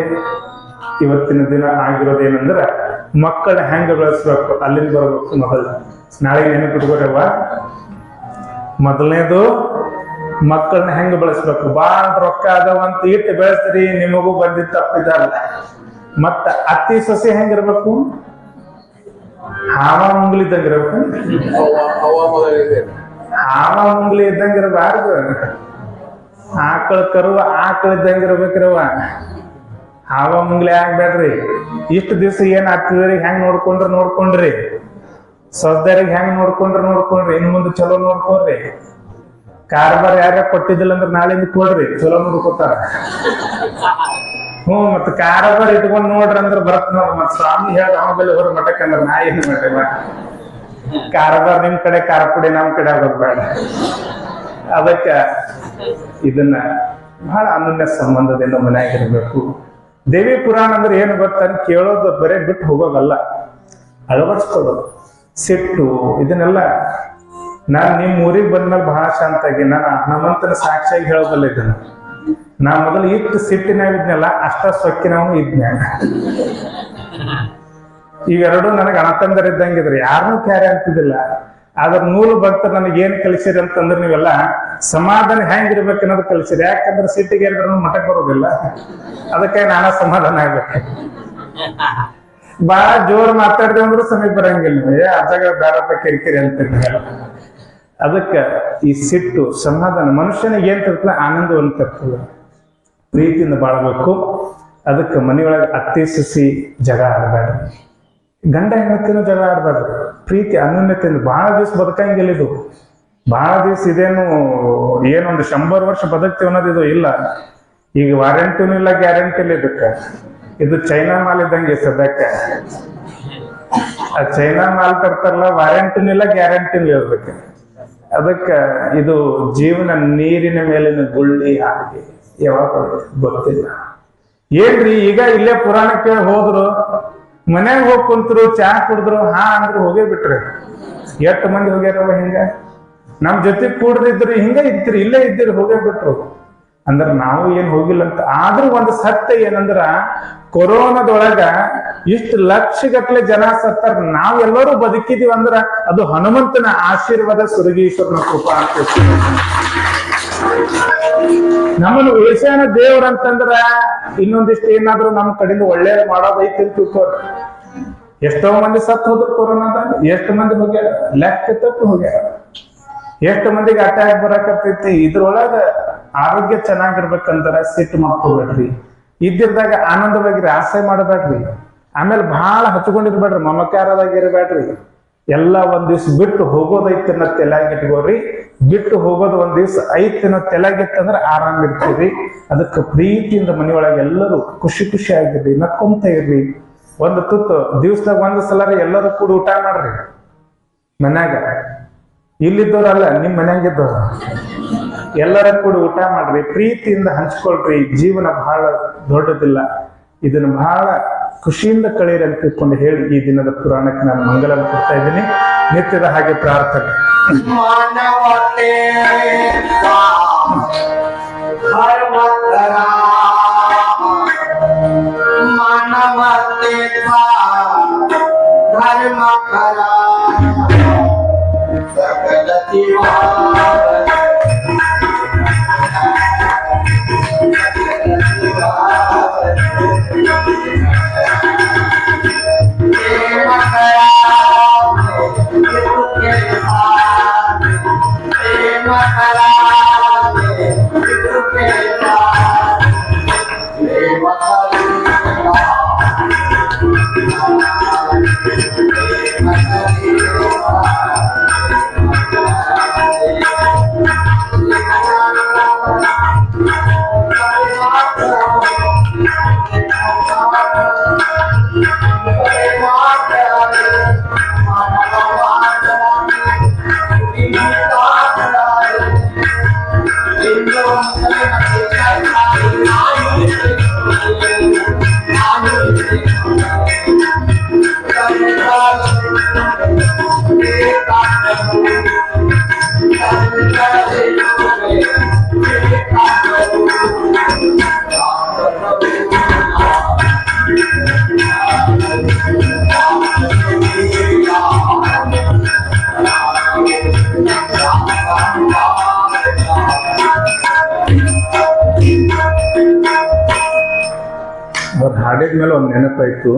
ಇವತ್ತಿನ ದಿನ ಆಗಿರೋದೇನಂದ್ರ ಮಕ್ಕಳ ಹೆಂಗ ಬೆಳೆಸ್ಬೇಕು ಅಲ್ಲಿಂದ ಬರ್ಬೇಕು ಮೊದಲು ನಾಳೆ ನೆನಪಿಟ್ಕೊರವ್ವ ಮೊದಲನೇದು ಮಕ್ಕಳನ್ನ ಹೆಂಗ ಬೆಳೆಸ್ಬೇಕು ಬಾಳ ರೊಕ್ಕ ಅದಾವಂತ ಇಟ್ಟು ಬೆಳೆಸ್ರಿ ನಿಮಗೂ ಬಂದಿದ್ದ ತಪ್ಪಿದಲ್ಲ ಮತ್ತ ಅತ್ತಿ ಸೊಸೆ ಹೆಂಗಿರ್ಬೇಕು ಹಾವ ಮುಂಗ್ಲಿ ಇದ್ದಂಗಿರ್ಬೇಕು ಹಾವ ಮುಂಗ್ಲಿ ಇದ್ದಂಗಿರಬಾರ್ದು ಆಕಳ ಕರುವ ಆಕಳ ಇದ್ದಂಗಿರ್ಬೇಕ್ರವ ಹಾವ ಮುಂಗ್ಲಿ ಆಗ್ಬೇಡ್ರಿ ಇಷ್ಟು ದಿವ್ಸ ಏನ್ ಆಗ್ತಿದ್ರಿ ಹೆಂಗ್ ನೋಡ್ಕೊಂಡ್ರಿ ಸೊಸೆಯರಿಗೆ ಹೆಂಗ್ ನೋಡ್ಕೊಂಡ್ರಿ ಇನ್ ಮುಂದೆ ಚಲೋ ನೋಡ್ಕೊಡ್ರಿ ಕಾರ್ಬಾರ್ ಯಾರ ಕೊಟ್ಟಿದ್ದಿಲ್ಲ ಅಂದ್ರೆ ನಾಳೆಯಿಂದ ಕೊಡ್ರಿ ಚಲೋ ನೋಡ್ಕೊತಾರ ಮತ್ ಕಾರ್ಬಾರ್ ಇಟ್ಕೊಂಡ್ ನೋಡ್ರಿ ಅಂದ್ರ ಬರತ್ ನೋಡ್ರಿ ಮತ್ ಸ್ವಾಮಿ ಹೇಳ ಅವ ಬೆಲೆ ಹೊರ ಮಠಕ್ಕೆ ಅಂದ್ರ ನಾ ಏನ್ ಮಾಡ್ರಿ ಕಾರ್ಬಾರ್ ನಿಮ್ ಕಡೆ ಕಾರ್ಪುಡಿ ನಮ್ ಕಡೆ ಆಗೋದ್ ಬೇಡ ಅದಕ್ಕ ಇದನ್ನ ಬಹಳ ಅನನ್ಯ ಸಂಬಂಧದಿಂದ ಮನೆಯಾಗಿರ್ಬೇಕು ದೇವಿ ಪುರಾಣ ಅಂದ್ರೆ ಏನು ಗೊತ್ತ ಕೇಳೋದು ಬರೇ ಬಿಟ್ಟು ಹೋಗೋದಲ್ಲ ಅಳವಡಿಸ್ಕೊಳ್ಳೋದು ಸಿಟ್ಟು ಇದನ್ನೆಲ್ಲ ನಾನ್ ನಿಮ್ ಊರಿಗೆ ಬಂದ್ಮೇಲೆ ಬಹಳ ಶಾಂತಾಗಿ ನಾನು ಹನುಮಂತನ ಸಾಕ್ಷಿಯಾಗಿ ಹೇಳೋದಲ್ಲ ಇದನ್ನ ನಾ ಮೊದಲು ಇಟ್ಟು ಸಿಟ್ಟಿನಾಗ ಇದ್ನಲ್ಲ ಅಷ್ಟ ಸೊಕ್ಕಿನವನು ಇದ್ನ ಇವೆರಡು ನನಗೆ ಅಣತಂದರ ಇದ್ದಂಗಿದ್ರು ಯಾರನ್ನೂ ಕ್ಯಾರೆ ಅಂತಿದ್ದಿಲ್ಲ ಆದ್ರ ನೂಲು ಭಕ್ತರು ನನಗೆ ಏನ್ ಕಲಿಸಿರಿ ಅಂತಂದ್ರೆ ನೀವೆಲ್ಲ ಸಮಾಧಾನ ಹೆಂಗಿರ್ಬೇಕು ಅನ್ನೋದು ಕಲಿಸಿರಿ ಯಾಕಂದ್ರೆ ಸಿಟ್ಟಿಗೆ ಎರಡರೂ ಮಠಕ್ಕೆ ಬರೋದಿಲ್ಲ ಅದಕ್ಕೆ ನಾನಾ ಸಮಾಧಾನ ಆಗ್ಬೇಕು ಬಾಳ ಜೋರ್ ಮಾತಾಡ್ದೆ ಅಂದ್ರೂ ಸಮೀಪ ಬರಂಗಿಲ್ಲ ಅದಾಗ ಬೇಡಪ್ಪ ಕಿರಿಕಿರಿ ಅಂತೀರಿ ಅದಕ್ಕ ಈ ಸಿಟ್ಟು ಸಮಾಧಾನ ಮನುಷ್ಯನಿಗೆ ಏನ್ ತರ್ತದ ಆನಂದವನ್ನು ತರ್ತದ ಪ್ರೀತಿಯಿಂದ ಬಾಳ್ಬೇಕು ಅದಕ್ಕೆ ಮನೆಯೊಳಗೆ ಅತ್ತಿ ಸಸಿ ಜಗ ಆಡಬೇಡ್ರಿ ಗಂಡ ಹೆಂಡತಿನೂ ಜಗ ಆಡಬೇಡ್ರಿ ಪ್ರೀತಿ ಅನ್ಯೋನ್ಯತೆಯಿಂದ ಬಹಳ ದಿವ್ಸ ಬದುಕಂಗಿಲ್ಲ ಇದು ಬಹಳ ದಿವ್ಸ ಇದೇನು ಏನೊಂದು 100 ವರ್ಷ ಬದುಕ್ತೀವಿ ಅನ್ನೋದು ಇಲ್ಲ ಈಗ ವಾರಂಟಿನೂ ಇಲ್ಲ ಗ್ಯಾರಂಟಿ ಇಲ್ಲ ಇದಕ್ಕೆ ಇದು ಚೈನಾ ಮಾಲ್ ಇದ್ದಂಗೆ ಸದ್ಯಕ್ಕೆ ಆ ಚೈನಾ ಮಾಲ್ ತರ್ತಾರಲ್ಲ ವಾರಂಟಿನೂ ಇಲ್ಲ ಗ್ಯಾರಂಟಿನೂ ಇರ್ಬೇಕು ಅದಕ್ಕ ಇದು ಜೀವನ ನೀರಿನ ಮೇಲಿನ ಗುಳ್ಳಿ ಹಾಗೆ ಯಾವಾಗ ಗೊತ್ತಿಲ್ಲ ಏನ್ರಿ ಈಗ ಇಲ್ಲೇ ಪುರಾಣ ಕೇಳಿ ಹೋದ್ರು ಮನ್ಯಾಗ ಹೋಗಿ ಕುಂತ್ರು ಚಾ ಕುಡಿದ್ರು ಹಾ ಅಂದ್ರು ಹೋಗೇ ಬಿಟ್ರಿ ಎಷ್ಟು ಮಂದಿ ಹೋಗ್ಯಾರವ ಹಿಂಗ ನಮ್ ಜೊತೆ ಕೂಡ್ದಿದ್ರು ಹಿಂಗ ಇದ್ರಿ ಇಲ್ಲೇ ಇದ್ದೀರಿ ಹೋಗೇ ಬಿಟ್ರು ಅಂದ್ರ ನಾವು ಏನ್ ಹೋಗಿಲ್ಲ ಅಂತ. ಆದ್ರೂ ಒಂದು ಸತ್ಯ ಏನಂದ್ರ ಕೊರೋನಾದೊಳಗ ಇಷ್ಟು ಲಕ್ಷಗಟ್ಲೆ ಜನ ಸತ್ತಾರ, ನಾವೆಲ್ಲರೂ ಬದುಕಿದೀವಿ ಅಂದ್ರ ಅದು ಹನುಮಂತನ ಆಶೀರ್ವಾದ, ಸುರಗೀಶ್ವರನ ಕೃಪಾ ಅಂತ. ನಮ್ಮನ್ನು ಉಳಿಸ್ಯಾನ ದೇವ್ರಂತಂದ್ರ ಇನ್ನೊಂದಿಷ್ಟು ಏನಾದ್ರು ನಮ್ಮ ಕಡೆಯಿಂದ ಒಳ್ಳೇದ್ ಮಾಡೋದೈತಿ ಅಂತ ತಿಳ್ಕೋರಿ. ಎಷ್ಟೋ ಮಂದಿ ಸತ್ತು ಹೋದ್ರು ಕೊರೋನಾದಾಗ, ಎಷ್ಟು ಮಂದಿ ಹೋಗ್ಯಾರ ಲೆಕ್ಕ ತಪ್ಪು ಹೋಗ್ಯಾರ, ಎಷ್ಟು ಮಂದಿಗೆ ಅಟ್ಯಾಕ್ ಬರಾಕತ್ತೈತಿ. ಇದ್ರೊಳಗ ಆರೋಗ್ಯ ಚೆನ್ನಾಗಿರ್ಬೇಕಂದ್ರ ಸಿಟ್ಟು ಮಾಡ್ಕೋಬೇಡ್ರಿ, ಇದ್ದಿರ್ದಾಗ ಆನಂದವಾಗಿರಿ, ಆಸೆ ಮಾಡಬೇಡ್ರಿ, ಆಮೇಲೆ ಬಹಳ ಹಚ್ಕೊಂಡಿರ್ಬೇಡ್ರಿ, ಮಮಕಾರದಾಗಿರ್ಬೇಡ್ರಿ. ಎಲ್ಲ ಒಂದ್ ದಿವ್ಸ ಬಿಟ್ಟು ಹೋಗೋದೈತಿ ಅನ್ನೋ ತಲೆಯಾಗಿಟ್ಕೋರಿ. ಬಿಟ್ಟು ಹೋಗೋದು ಒಂದ್ ದಿವ್ಸ ಐತಿ ಅನ್ನೋ ತಲೆಯಾಗಿತ್ತಂದ್ರ ಆರಾಮ್ ಇರ್ತೀರಿ. ಅದಕ್ಕೆ ಪ್ರೀತಿಯಿಂದ ಮನೆಯೊಳಗೆ ಎಲ್ಲರೂ ಖುಷಿ ಖುಷಿಯಾಗಿರ್ರಿ, ನಕ್ಕೊಂತ ಇರ್ರಿ. ಒಂದು ತುತ್ತು ದಿವ್ಸದಾಗ ಒಂದು ಸಲ ಎಲ್ಲರೂ ಕೂಡ ಊಟ ಮಾಡ್ರಿ ಮನ್ಯಾಗ. ಇಲ್ಲಿದ್ದವ್ರಲ್ಲ, ನಿಮ್ ಮನ್ಯಾಗಿದ್ದವ್ರ ಎಲ್ಲರ ಕೂಡ ಊಟ ಮಾಡ್ರಿ, ಪ್ರೀತಿಯಿಂದ ಹಂಚ್ಕೊಳ್ರಿ. ಜೀವನ ಬಹಳ ದೊಡ್ಡದಿಲ್ಲ, ಇದನ್ನ ಬಹಳ ಖುಷಿಯಿಂದ ಕಳೀರಿ ಅಂತ ತಿಳ್ಕೊಂಡು ಹೇಳಿ ಈ ದಿನದ ಪುರಾಣಕ್ಕೆ ನಾನು ಮಂಗಲ ಕೊಡ್ತಾ ಇದ್ದೀನಿ. ನಿತ್ಯದ ಹಾಗೆ ಪ್ರಾರ್ಥನೆ. ಅವ್ರು ಹಾಡಿದ್ಮೇಲೆ ಒಂದು ನೆನಪಾಯ್ತು.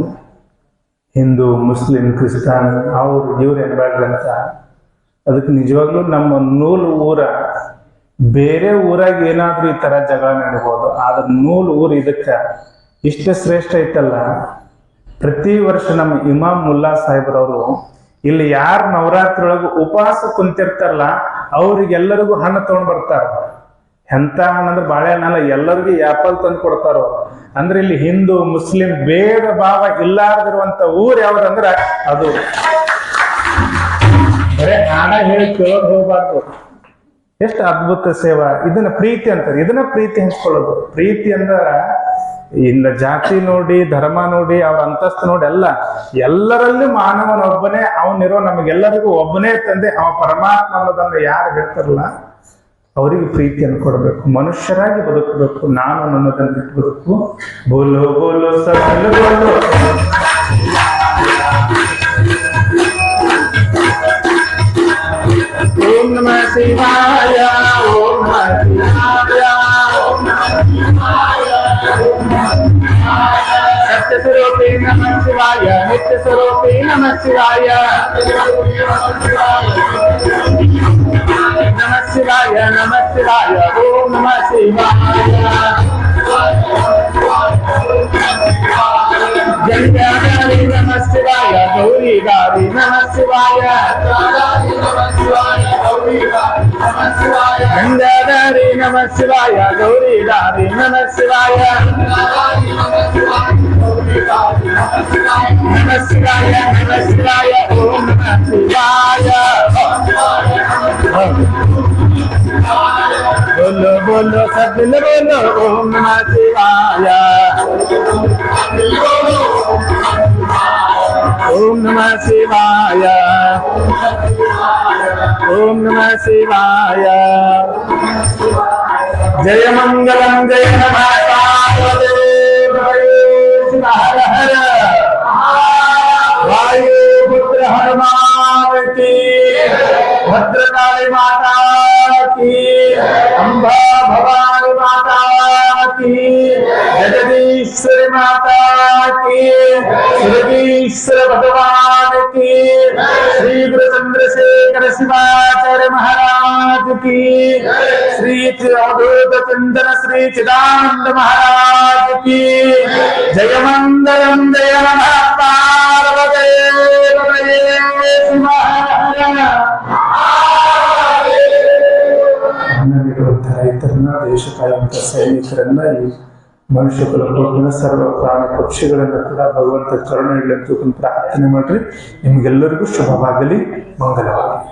ಹಿಂದೂ, ಮುಸ್ಲಿಂ, ಕ್ರಿಸ್ತಾನ್ ಅವ್ರು ಇವ್ರು ಎನ್ಬಾರ್ದಂತ. ಅದಕ್ಕೆ ನಿಜವಾಗ್ಲೂ ನಮ್ಮ ನೂಲು ಊರ ಬೇರೆ ಊರಾಗ ಏನಾದ್ರೂ ಈ ತರ ಜಗಳ ನಡೀಬಹುದು, ಆದ್ರೆ ನೂಲು ಊರು ಇದಕ್ಕ ಇಷ್ಟ ಶ್ರೇಷ್ಠ ಐತಲ್ಲ. ಪ್ರತಿ ವರ್ಷ ನಮ್ಮ ಇಮಾಮ್ ಮುಲ್ಲಾ ಸಾಹೇಬ್ರವರು ಇಲ್ಲಿ ಯಾರು ನವರಾತ್ರಿ ಒಳಗೆ ಉಪವಾಸ ಕುಂತಿರ್ತಾರಲ್ಲ ಅವ್ರಿಗೆಲ್ಲರಿಗೂ ಹಣ್ಣು ತಗೊಂಡ್ ಬರ್ತಾರ. ಎಂತ ಹಣ್ಣಂದ್ರೆ ಬಾಳೆಹಣ್ಣಲ್ಲ, ಎಲ್ಲರಿಗೂ ಆಪಲ್ ತಂದು ಕೊಡ್ತಾರ. ಅಂದ್ರೆ ಇಲ್ಲಿ ಹಿಂದೂ ಮುಸ್ಲಿಂ ಭೇದ ಭಾವ ಇಲ್ಲಾರ್ದಿರುವಂತ ಊರ್ ಯಾವ್ದಂದ್ರ ಅದು. ಬರೇ ಹಾಡ ಹೇಳಿ ಕೇಳೋದು ಹೋಗ್ಬಾರ್ದು. ಎಷ್ಟು ಅದ್ಭುತ ಸೇವಾ. ಇದನ್ನ ಪ್ರೀತಿ ಅಂತಾರೆ, ಇದನ್ನ ಪ್ರೀತಿ ಹಂಚ್ಕೊಳ್ಳೋದು. ಪ್ರೀತಿ ಅಂದ್ರ ಇನ್ನ ಜಾತಿ ನೋಡಿ, ಧರ್ಮ ನೋಡಿ, ಅವ್ರ ಅಂತಸ್ತು ನೋಡಿ ಅಲ್ಲ, ಎಲ್ಲರಲ್ಲಿ ಮಾನವನೊಬ್ಬನೇ, ಅವನಿರೋ ನಮಗೆಲ್ಲರಿಗೂ ಒಬ್ಬನೇ ತಂದೆ, ಅವ ಪರಮಾತ್ಮ ಅನ್ನೋದನ್ನ ಯಾರು ಹೇಳ್ತಾರಲ್ಲ ಅವರಿಗೆ ಪ್ರೀತಿಯನ್ನು ಕೊಡಬೇಕು, ಮನುಷ್ಯರಾಗಿ ಬದುಕಬೇಕು. ನಾನು ನನ್ನದನ್ನು ಬಿಟ್ಟು ಬದುಕು. ಬೋಲೋ ಬೋಲೋ ಸಬ್ ಬೋಲೋ. ಓಂ ನಮಃ ಶಿವಾಯ, ಓಂ ನಮಃ ಶಿವಾಯ, ಓಂ ನಮಃ ಶಿವಾಯ, ಓಂ ನಮಃ ಶಿವಾಯ. ಸತ್ಯ ಸ್ವರೂಪೇ ನಮಃ ಶಿವಾಯ, ನಿತ್ಯ ಸ್ವರೂಪೇ ನಮಃ ಶಿವಾಯ, ನಮಃ ಶಿವಾಯ, ನಮಃ ಶಿವಾಯ, ಓಂ ನಮಃ ಶಿವಾಯ. ಗಂಗಾಧಾರಿ ನಮಃ ಶಿವಾಯ, ಗೌರಿಗಾರಿ ನಮಃ ಶಿವಾಯ, ಗಂಗಾಧಾರಿ ನಮಃ ಶಿವಾಯ, ಗೌರಿಗಾರಿ ನಮಃ ಶಿವಾಯ, ನಮಃ ಶಿವಾಯ, ನಮಃ ಶಿವಾಯ, ಓಂ ನಮಃ ಶಿವಾಯ. बोलो बोलो सब दिल बोलो ओम नमः शिवाय। ओम नमः शिवाय ओम नमः शिवाय जय मंगलम जय नमः हर हर वायुपुत्र हनुमान की भद्रकाली माता की अम्बा भवानी माता की जगदीश्वरी माता की योगीश्वर भगवान की श्री गुरु चंद्रशेखर शिवाचार्य महाराज की श्री अवधूत चिंतन श्री चिदानंद महाराज की जय मंगलम जय नमः पार्वती ರೈತರನ್ನ ದೇಶ ಕಾಯುವಂತ ಸೈನಿಕರನ್ನ ಈ ಮನುಷ್ಯ ಕುಲಕೋಟಿನ ಸರ್ವ ಪ್ರಾಣಿ ಪಕ್ಷಿಗಳನ್ನ ಕೂಡ ಭಗವಂತ ಕರುಣೆ ಇರಲಿ ಅಂತ ಪ್ರಾರ್ಥನೆ ಮಾಡ್ರಿ. ನಿಮ್ಗೆಲ್ಲರಿಗೂ ಶುಭವಾಗಲಿ, ಮಂಗಲವಾಗಲಿ.